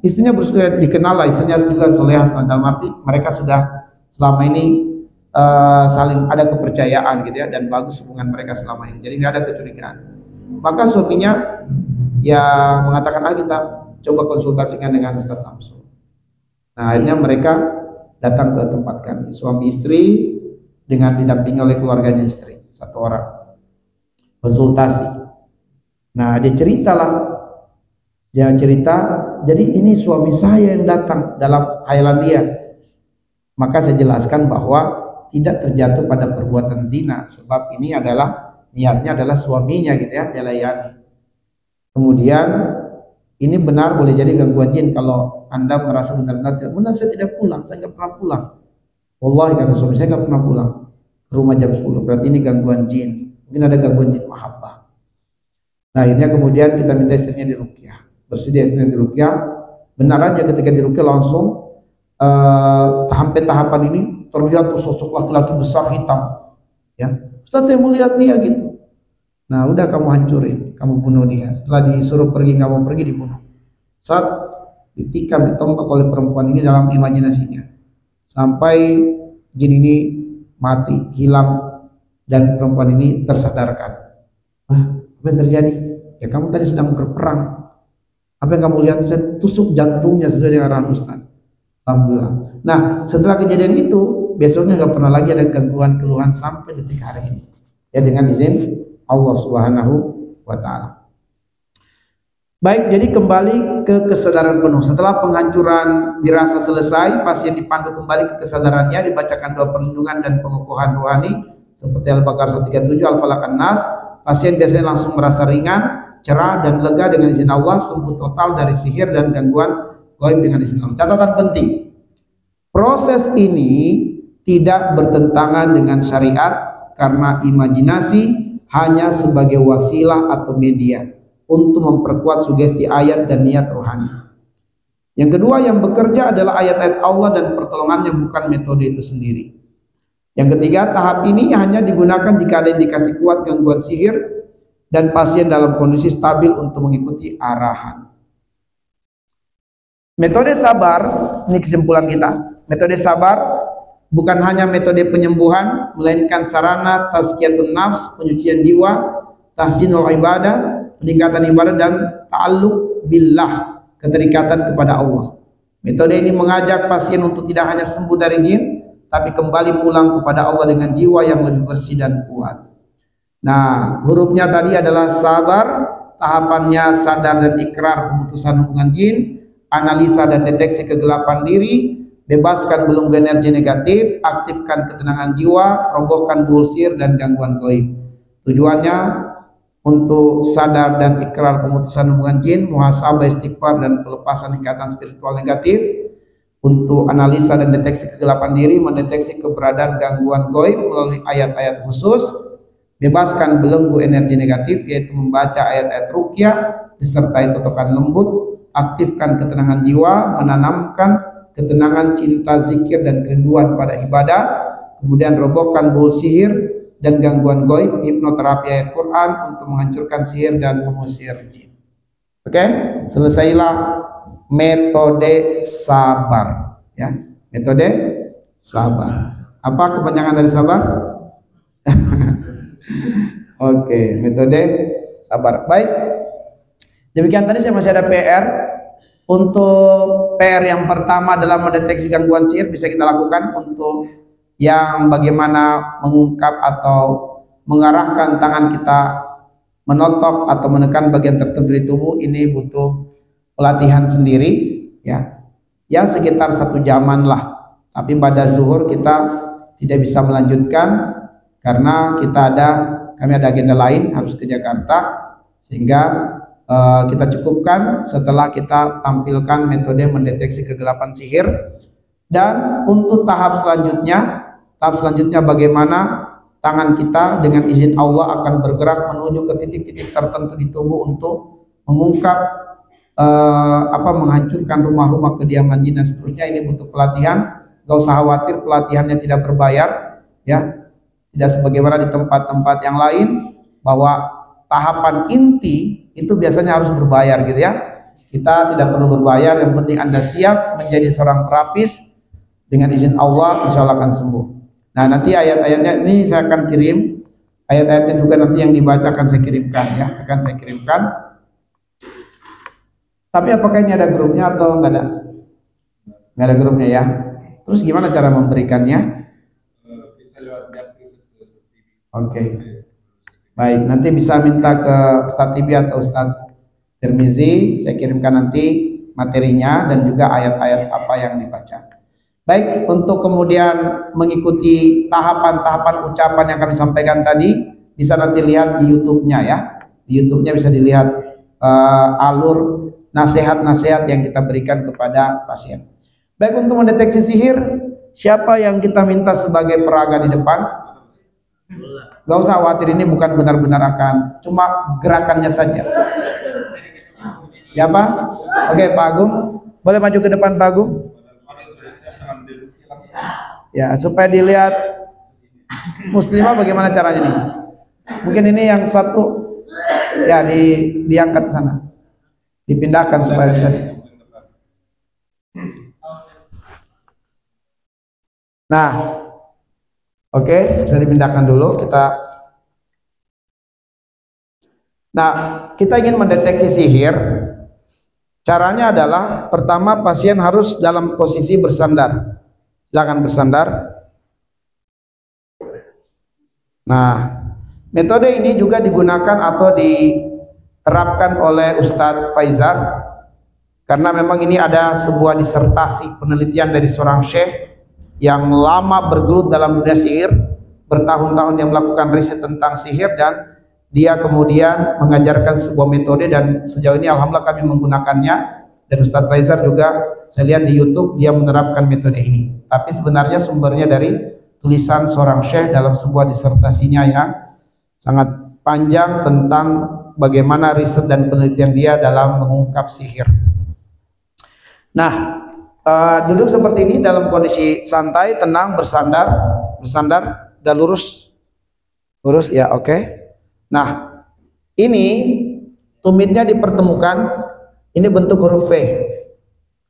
Speaker 1: istrinya dikenal lah, istrinya juga solehah, dalam arti mereka sudah selama ini saling ada kepercayaan gitu ya, dan bagus hubungan mereka selama ini, jadi nggak ada kecurigaan. Maka suaminya ya mengatakan, kita coba konsultasikan dengan Ustadz Samsul. Nah akhirnya mereka datang ke tempat kami, suami istri dengan didampingi oleh keluarganya istri, 1 orang, konsultasi. Nah dia cerita, jadi ini suami saya yang datang dalam hayalan dia. Maka saya jelaskan bahwa tidak terjatuh pada perbuatan zina, sebab ini adalah niatnya adalah suaminya gitu ya, dia layani. Kemudian ini benar boleh jadi gangguan jin. Kalau Anda merasa benar-benar tidak benar, saya tidak pulang, saya nggak pernah pulang. Wallahi kata suami, saya nggak pernah pulang ke rumah jam 10, berarti ini gangguan jin, mungkin ada gangguan jin mahabbah. Nah akhirnya kemudian kita minta istrinya diruqyah, bersedia istrinya diruqyah. Benar aja ketika diruqyah langsung sampai tahapan ini terlihat tuh sosok laki-laki besar hitam ya. "Ustaz, saya mau lihat dia," gitu. "Nah udah, kamu hancurin, kamu bunuh dia." Setelah disuruh pergi, nggak mau pergi, dibunuh. Saat ditikam, ditombak oleh perempuan ini dalam imajinasinya, sampai jin ini mati, hilang, dan perempuan ini tersadarkan. "Apa yang terjadi?" "Ya kamu tadi sedang berperang. Apa yang kamu lihat?" "Saya tusuk jantungnya sesuai dengan arahan Ustaz." Alhamdulillah. Nah setelah kejadian itu, besoknya nggak pernah lagi ada gangguan keluhan sampai detik hari ini ya, dengan izin Allah Subhanahu wa Ta'ala. Baik, jadi kembali ke kesadaran penuh. Setelah penghancuran dirasa selesai, pasien dipandu kembali ke kesadarannya, dibacakan doa perlindungan dan pengukuhan rohani seperti Al-Baqarah 137, Al-Falaq, An-Nas. Pasien biasanya langsung merasa ringan, cerah dan lega dengan izin Allah, sembuh total dari sihir dan gangguan gaib dengan izin Allah. Catatan penting, proses ini tidak bertentangan dengan syariat karena imajinasi hanya sebagai wasilah atau media untuk memperkuat sugesti ayat dan niat rohani. Yang kedua, yang bekerja adalah ayat-ayat Allah dan pertolongannya, bukan metode itu sendiri. Yang ketiga, tahap ini hanya digunakan jika ada indikasi kuat gangguan sihir dan pasien dalam kondisi stabil untuk mengikuti arahan. Metode sabar, ini kesimpulan kita. Metode sabar bukan hanya metode penyembuhan, melainkan sarana tazkiyatun nafs, penyucian jiwa, tahsinul ibadah, peningkatan ibadah, dan ta'alluq billah, keterikatan kepada Allah. Metode ini mengajak pasien untuk tidak hanya sembuh dari jin, tapi kembali pulang kepada Allah dengan jiwa yang lebih bersih dan kuat. Nah, hurufnya tadi adalah sabar, tahapannya sadar dan ikrar pemutusan hubungan jin, analisa dan deteksi kegelapan diri, bebaskan belenggu energi negatif, aktifkan ketenangan jiwa, robohkan bulsir dan gangguan goib. Tujuannya untuk sadar dan ikrar pemutusan hubungan jin, muhasabah, istighfar dan pelepasan ikatan spiritual negatif, untuk analisa dan deteksi kegelapan diri, mendeteksi keberadaan gangguan goib melalui ayat-ayat khusus, bebaskan belenggu energi negatif yaitu membaca ayat-ayat ruqyah disertai totokan lembut, aktifkan ketenangan jiwa, menanamkan ketenangan, cinta, zikir dan kerinduan pada ibadah, kemudian robohkan bul sihir dan gangguan goib, hipnoterapi ayat Quran untuk menghancurkan sihir dan mengusir jin. Oke, selesailah metode sabar, ya, metode sabar. Apa kepanjangan dari sabar? Oke, metode sabar. Baik, demikian tadi saya masih ada PR. Untuk PR yang pertama dalam mendeteksi gangguan sihir bisa kita lakukan. Untuk yang bagaimana mengungkap atau mengarahkan tangan kita menotok atau menekan bagian tertentu di tubuh, ini butuh pelatihan sendiri, ya, ya sekitar 1 jaman lah. Tapi pada zuhur kita tidak bisa melanjutkan karena kami ada agenda lain, harus ke Jakarta, sehingga kita cukupkan setelah kita tampilkan metode mendeteksi kegelapan sihir. Dan untuk tahap selanjutnya bagaimana tangan kita dengan izin Allah akan bergerak menuju ke titik-titik tertentu di tubuh untuk mengungkap menghancurkan rumah-rumah kediaman jin dan seterusnya. Ini butuh pelatihan. Gak usah khawatir, pelatihannya tidak berbayar, ya, tidak sebagaimana di tempat-tempat yang lain bahwa tahapan inti itu biasanya harus berbayar gitu ya. Kita tidak perlu berbayar, yang penting Anda siap menjadi seorang terapis, dengan izin Allah insya Allah akan sembuh. Nah, nanti ayat-ayatnya ini saya akan kirim, ayat-ayatnya juga nanti yang dibaca akan saya kirimkan, ya, akan saya kirimkan. Tapi apakah ini ada grupnya atau enggak ada? Enggak ada grupnya, ya. Terus gimana cara memberikannya?
Speaker 2: Bisa lewat
Speaker 1: Oke. Baik, nanti bisa minta ke Ustadz Tibi atau Ustadz Tirmizi, saya kirimkan nanti materinya dan juga ayat-ayat apa yang dibaca. Baik, untuk kemudian mengikuti tahapan-tahapan ucapan yang kami sampaikan tadi, bisa nanti lihat di YouTube-nya, ya. Di YouTube-nya bisa dilihat alur nasihat-nasihat yang kita berikan kepada pasien. Baik, untuk mendeteksi sihir, siapa yang kita minta sebagai peraga di depan? Gak usah khawatir, ini bukan benar-benar akan, cuma gerakannya saja. Siapa? Oke, Pak Agung, boleh maju ke depan, Pak Agung? Ya, supaya dilihat muslimah bagaimana caranya nih. Mungkin ini yang satu, ya, diangkat ke sana, dipindahkan supaya bisa. Nah, oke, bisa dipindahkan dulu Nah, kita ingin mendeteksi sihir. Caranya adalah pertama pasien harus dalam posisi bersandar. Silakan bersandar. Nah, metode ini juga digunakan atau diterapkan oleh Ustadz Faizar karena memang ini ada sebuah disertasi penelitian dari seorang syekh yang lama bergelut dalam dunia sihir, bertahun-tahun dia melakukan riset tentang sihir dan dia kemudian mengajarkan sebuah metode, dan sejauh ini alhamdulillah kami menggunakannya. Dan Ustadz Faizar juga saya lihat di YouTube dia menerapkan metode ini. Tapi sebenarnya sumbernya dari tulisan seorang syekh dalam sebuah disertasinya yang sangat panjang tentang bagaimana riset dan penelitian dia dalam mengungkap sihir. Nah, duduk seperti ini dalam kondisi santai, tenang, bersandar, dan lurus, ya, oke. Nah, ini tumitnya dipertemukan, ini bentuk huruf V,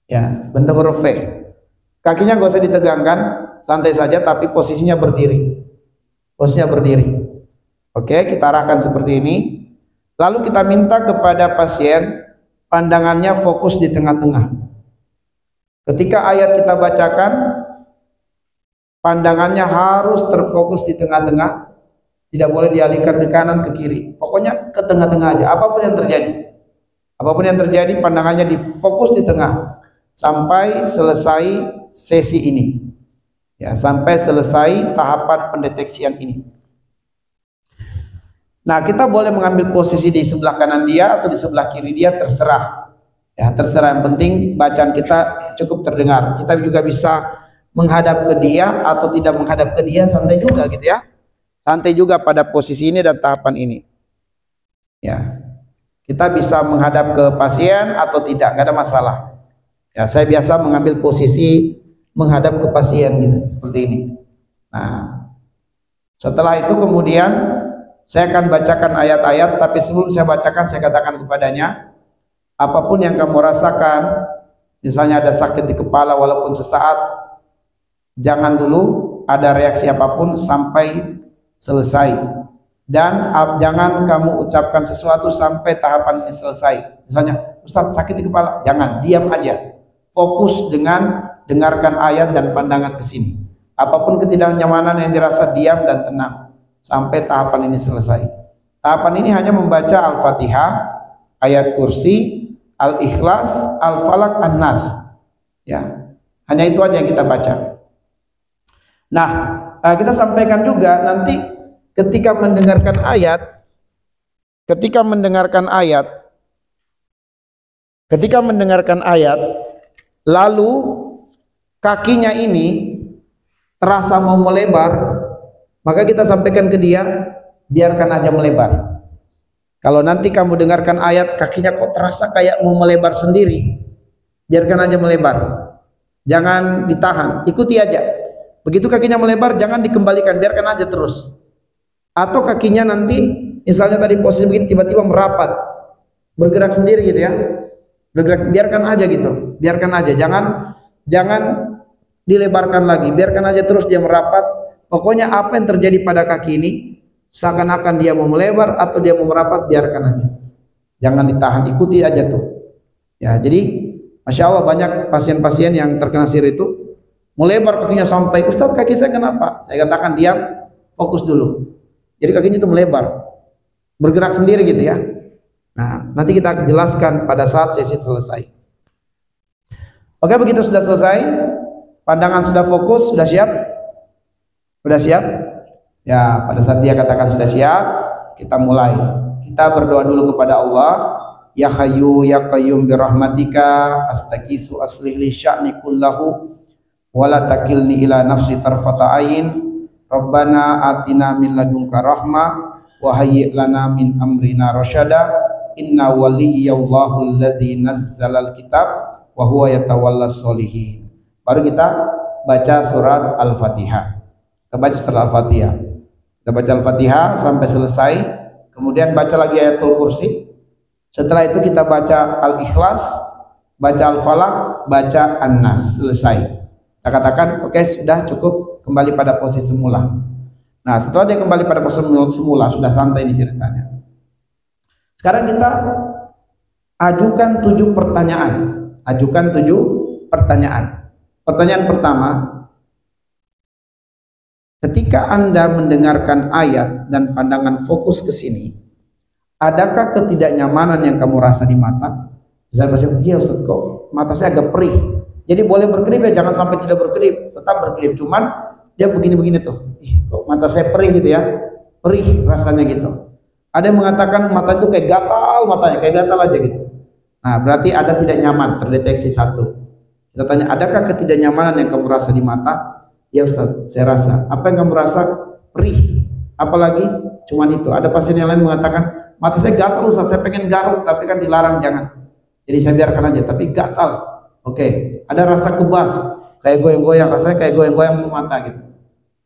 Speaker 1: ya, bentuk huruf V. Kakinya gak usah ditegangkan, santai saja, tapi posisinya berdiri, Oke, kita arahkan seperti ini. Lalu kita minta kepada pasien pandangannya fokus di tengah-tengah. Ketika ayat kita bacakan, pandangannya harus terfokus di tengah-tengah, tidak boleh dialihkan ke kanan ke kiri, pokoknya ke tengah-tengah aja. Apapun yang terjadi pandangannya difokus di tengah. sampai selesai sesi ini. Ya, sampai selesai tahapan pendeteksian ini. Nah, kita boleh mengambil posisi di sebelah kanan dia atau di sebelah kiri dia, terserah. Ya, terserah, yang penting bacaan kita cukup terdengar. Kita juga bisa menghadap ke dia atau tidak menghadap ke dia, santai juga gitu ya. Santai juga pada posisi ini dan tahapan ini. Ya. Kita bisa menghadap ke pasien atau tidak, nggak ada masalah. Ya, saya biasa mengambil posisi menghadap ke pasien gitu, seperti ini. Nah, setelah itu kemudian saya akan bacakan ayat-ayat, tapi sebelum saya bacakan saya katakan kepadanya, apapun yang kamu rasakan, misalnya ada sakit di kepala walaupun sesaat, jangan dulu ada reaksi apapun sampai selesai. Dan jangan kamu ucapkan sesuatu sampai tahapan ini selesai. Misalnya, Ustadz sakit di kepala, jangan, diam aja. Fokus dengan dengarkan ayat dan pandangan ke sini. Apapun ketidaknyamanan yang dirasa, diam dan tenang sampai tahapan ini selesai. Tahapan ini hanya membaca Al-Fatihah, ayat kursi, Al-Ikhlas, Al-Falaq, An-Nas. Ya, hanya itu aja yang kita baca. Nah, kita sampaikan juga nanti ketika mendengarkan ayat, lalu kakinya ini terasa mau melebar, maka kita sampaikan ke dia, biarkan aja melebar. Kalau nanti kamu dengarkan ayat, kakinya kok terasa kayak mau melebar sendiri, biarkan aja melebar, jangan ditahan, ikuti aja. Begitu kakinya melebar, jangan dikembalikan, biarkan aja terus. Atau kakinya nanti misalnya tadi posisi begini tiba-tiba merapat, bergerak sendiri gitu ya, bergerak, biarkan aja gitu, biarkan aja, jangan dilebarkan lagi, biarkan aja terus dia merapat. Pokoknya apa yang terjadi pada kaki ini, seakan-akan dia mau melebar atau dia mau merapat, biarkan aja, jangan ditahan, ikuti aja tuh ya. Jadi Masya Allah banyak pasien-pasien yang terkena sihir itu melebar kakinya sampai, Ustadz kaki saya kenapa? Saya katakan diam, fokus dulu. Jadi kakinya itu melebar, bergerak sendiri gitu ya. Nah, nanti kita jelaskan pada saat sesi selesai. Oke, begitu sudah selesai, pandangan sudah fokus, sudah siap? Sudah siap? Ya, pada saat dia katakan sudah siap, kita mulai. Kita berdoa dulu kepada Allah. Ya Hayyu ya Qayyum birahmatika astaqisu aslih li sya'ni kullahu wa la takilni ila nafsi tarfata ain. Rabbana atina min ladunka rahmah wa hayyi' lana min amrina rasyada inna waliyallahu alladzi nazzalal kitab wa huwa yatawallas sholihin. Baru kita baca surat Al-Fatihah. Kita baca surat Al-Fatihah. Kita baca Al-Fatihah sampai selesai, kemudian baca lagi ayatul kursi. Setelah itu kita baca Al-Ikhlas, baca Al-Falaq, baca An-Nas, selesai. Kita katakan oke, sudah cukup, kembali pada posisi semula. Nah, setelah dia kembali pada posisi semula, sudah santai ini ceritanya. Sekarang kita ajukan 7 pertanyaan. Ajukan 7 pertanyaan. Pertanyaan pertama, ketika Anda mendengarkan ayat dan pandangan fokus ke sini, adakah ketidaknyamanan yang kamu rasa di mata? Misalnya, iya Ustaz, kok mata saya agak perih. Jadi boleh berkedip ya, jangan sampai tidak berkedip, tetap berkedip. Cuman dia begini-begini tuh, kok mata saya perih gitu ya, perih rasanya gitu. Ada yang mengatakan mata itu kayak gatal, matanya kayak gatal aja gitu. Nah, berarti ada tidak nyaman, terdeteksi 1. Kita tanya, adakah ketidaknyamanan yang kamu rasa di mata? Ya Ustaz, saya rasa. Apa yang kamu rasa? Perih. Apalagi? Cuman itu. Ada pasien yang lain mengatakan, mata saya gatal Ustaz, saya pengen garuk, tapi kan dilarang, jangan. Jadi saya biarkan aja, tapi gatal. Oke, ada rasa kebas, kayak goyang-goyang, rasanya kayak goyang-goyang untuk mata gitu.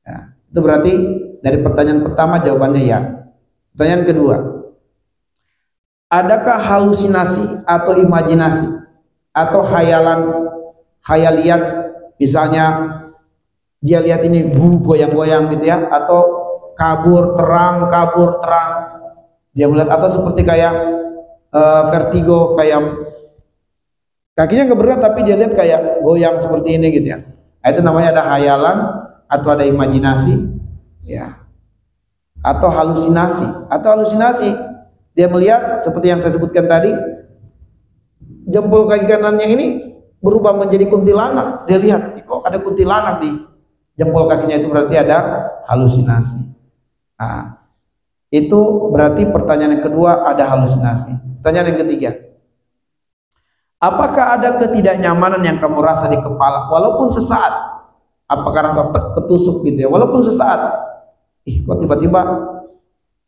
Speaker 1: Ya, itu berarti dari pertanyaan pertama jawabannya ya. Pertanyaan kedua, adakah halusinasi atau imajinasi atau khayaliat, misalnya dia lihat ini goyang-goyang gitu ya, atau kabur terang, dia melihat, atau seperti kayak vertigo, kayak kakinya nggak bergerak tapi dia lihat kayak goyang seperti ini gitu ya. Nah, itu namanya ada khayalan atau ada imajinasi ya, atau halusinasi. Dia melihat seperti yang saya sebutkan tadi, jempol kaki kanannya ini berubah menjadi kuntilanak. Dia lihat, kok ada kuntilanak di jempol kakinya, itu berarti ada halusinasi. Nah, itu berarti pertanyaan yang kedua, ada halusinasi. Pertanyaan yang ketiga, apakah ada ketidaknyamanan yang kamu rasa di kepala walaupun sesaat? Apakah rasa ketusuk gitu ya, walaupun sesaat? Kok tiba-tiba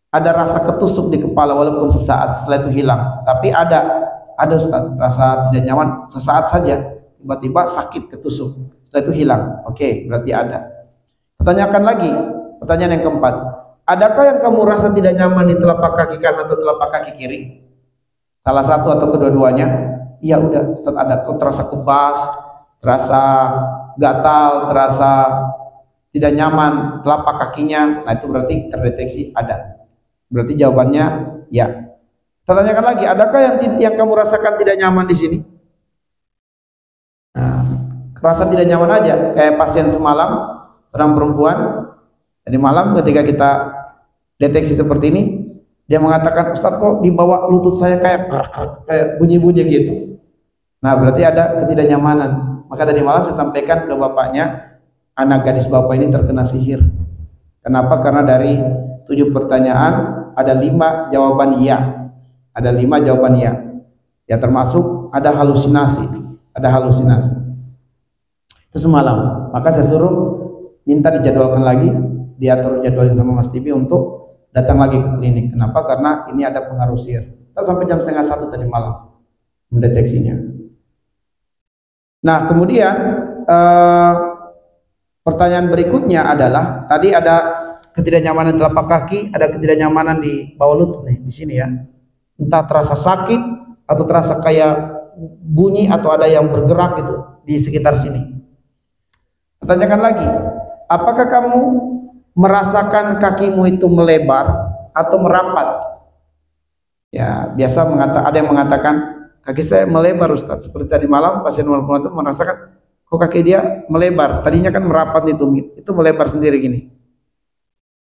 Speaker 1: ada rasa ketusuk di kepala walaupun sesaat, setelah itu hilang. Tapi ada Ustaz, rasa tidak nyaman sesaat saja, tiba-tiba sakit ketusuk, setelah itu hilang. Oke, berarti ada. Pertanyakan lagi, pertanyaan yang keempat, adakah yang kamu rasa tidak nyaman di telapak kaki kanan atau telapak kaki kiri? Salah satu atau kedua-duanya? Ya udah, Ustaz, ada. Kok terasa kebas, terasa gatal, terasa tidak nyaman telapak kakinya? Nah, itu berarti terdeteksi ada. Berarti jawabannya ya. Kita tanyakan lagi, adakah yang kamu rasakan tidak nyaman di sini? Nah, rasa tidak nyaman aja, kayak pasien semalam, seorang perempuan tadi malam ketika kita deteksi seperti ini, dia mengatakan, Ustaz, kok di bawah lutut saya kayak bunyi-bunyi gitu. Nah, berarti ada ketidaknyamanan. Maka tadi malam saya sampaikan ke bapaknya, anak gadis bapak ini terkena sihir. Kenapa? Karena dari 7 pertanyaan ada 5 jawaban iya. Ada 5 jawaban iya. Ya, termasuk ada halusinasi. Ada halusinasi. Itu semalam. Maka saya suruh minta dijadwalkan lagi, diatur jadwalnya sama Mas Tibi untuk datang lagi ke klinik. Kenapa? Karena ini ada pengaruh sihir. Kita sampai jam 12:30 tadi malam mendeteksinya. Nah, kemudian pertanyaan berikutnya adalah, tadi ada ketidaknyamanan telapak kaki, ada ketidaknyamanan di bawah lutut nih, di sini ya. Entah terasa sakit atau terasa kayak bunyi atau ada yang bergerak gitu di sekitar sini. Pertanyakan lagi, apakah kamu merasakan kakimu itu melebar atau merapat? Ya, biasa ada yang mengatakan kaki saya melebar, Ustaz. Seperti tadi malam pasien perempuan itu merasakan kok kaki dia melebar. Tadinya kan merapat itu melebar sendiri gini.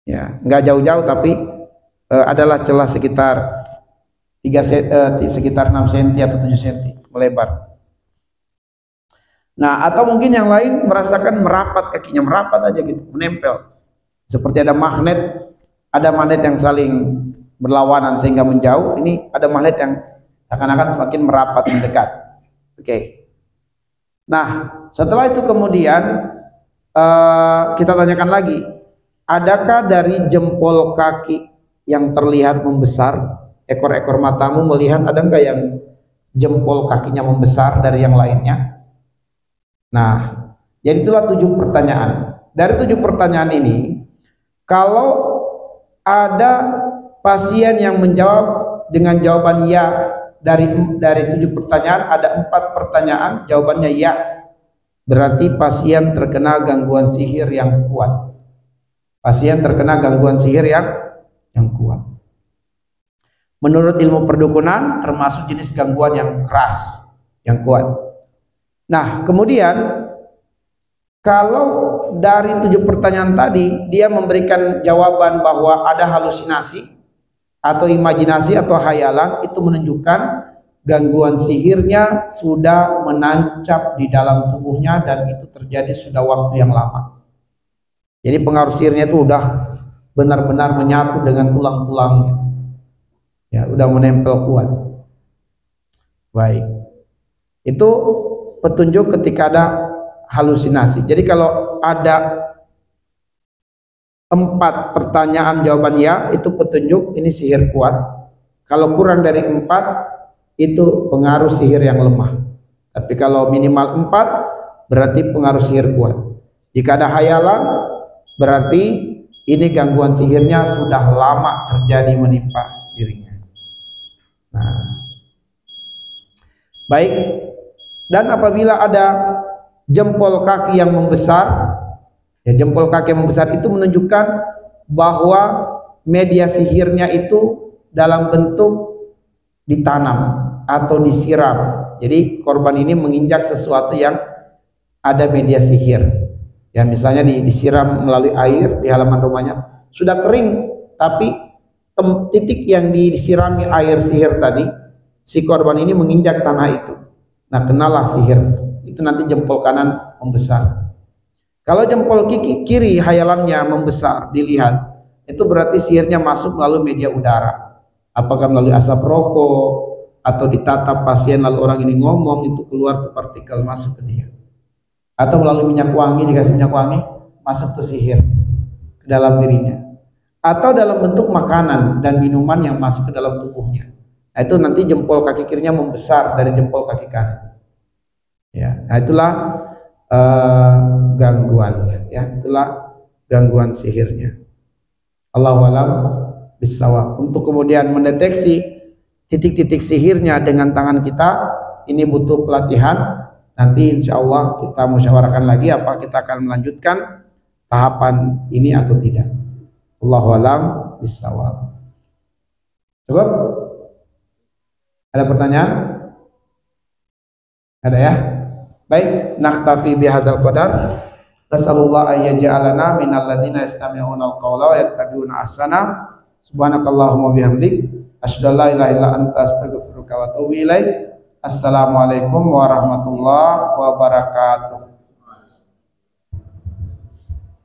Speaker 1: Ya, nggak jauh-jauh tapi adalah celah sekitar 6 cm atau 7 cm melebar. Nah, atau mungkin yang lain merasakan merapat kakinya, merapat aja gitu, menempel. Seperti ada magnet yang saling berlawanan sehingga menjauh. Ini ada magnet yang seakan-akan semakin merapat mendekat. Oke. Nah, setelah itu kemudian kita tanyakan lagi, adakah dari jempol kaki yang terlihat membesar, ekor-ekor matamu melihat ada enggak yang jempol kakinya membesar dari yang lainnya? Nah, jadi itulah 7 pertanyaan. Dari 7 pertanyaan ini, kalau ada pasien yang menjawab dengan jawaban ya, dari 7 pertanyaan ada 4 pertanyaan jawabannya ya, berarti pasien terkena gangguan sihir yang kuat. Pasien terkena gangguan sihir yang kuat. Menurut ilmu perdukunan termasuk jenis gangguan yang keras, yang kuat. Nah, kemudian kalau dari 7 pertanyaan tadi dia memberikan jawaban bahwa ada halusinasi atau imajinasi atau hayalan, itu menunjukkan gangguan sihirnya sudah menancap di dalam tubuhnya dan itu terjadi sudah waktu yang lama. Jadi pengaruh sihirnya itu udah benar-benar menyatu dengan tulang-tulangnya. Ya, udah menempel kuat. Baik. Itu petunjuk ketika ada halusinasi. Jadi kalau ada 4 pertanyaan jawaban ya, itu petunjuk ini sihir kuat. Kalau kurang dari 4, itu pengaruh sihir yang lemah. Tapi kalau minimal 4, berarti pengaruh sihir kuat. Jika ada hayalan, berarti ini gangguan sihirnya sudah lama terjadi menimpa dirinya. Nah, baik. Dan apabila ada jempol kaki yang membesar, ya, jempol kaki yang membesar itu menunjukkan bahwa media sihirnya itu dalam bentuk ditanam atau disiram. Jadi korban ini menginjak sesuatu yang ada media sihir. Ya, misalnya disiram melalui air di halaman rumahnya, sudah kering, tapi titik yang disirami air sihir tadi, si korban ini menginjak tanah itu. Nah, kenalah sihir itu nanti jempol kanan membesar. Kalau jempol kiri hayalannya membesar dilihat, itu berarti sihirnya masuk melalui media udara. Apakah melalui asap rokok atau ditatap pasien lalu orang ini ngomong, itu keluar tuh partikel masuk ke dia. Atau melalui minyak wangi, dikasih minyak wangi masuk tuh sihir ke dalam dirinya. Atau dalam bentuk makanan dan minuman yang masuk ke dalam tubuhnya. Nah, itu nanti jempol kaki kirinya membesar dari jempol kaki kanan. Ya, nah itulah gangguannya. Ya, itulah gangguan sihirnya. Allahu a'lam bishawab. Untuk kemudian mendeteksi titik-titik sihirnya dengan tangan kita, ini butuh pelatihan. Nanti insya Allah kita musyawarahkan lagi apa kita akan melanjutkan tahapan ini atau tidak. Allahu a'lam bishawab. Cukup? Ada pertanyaan? Ada ya? Baik, naktafi bihadzal qadar. Nasallallahu an yaj'alana minal ladzina yastami'una al-qawla wa yattabi'una ahsana. Subhanakallahumma bihamdik asyhadu an la ilaha illa anta astaghfiruka wa atubu ilaik. Assalamualaikum warahmatullahi wabarakatuh.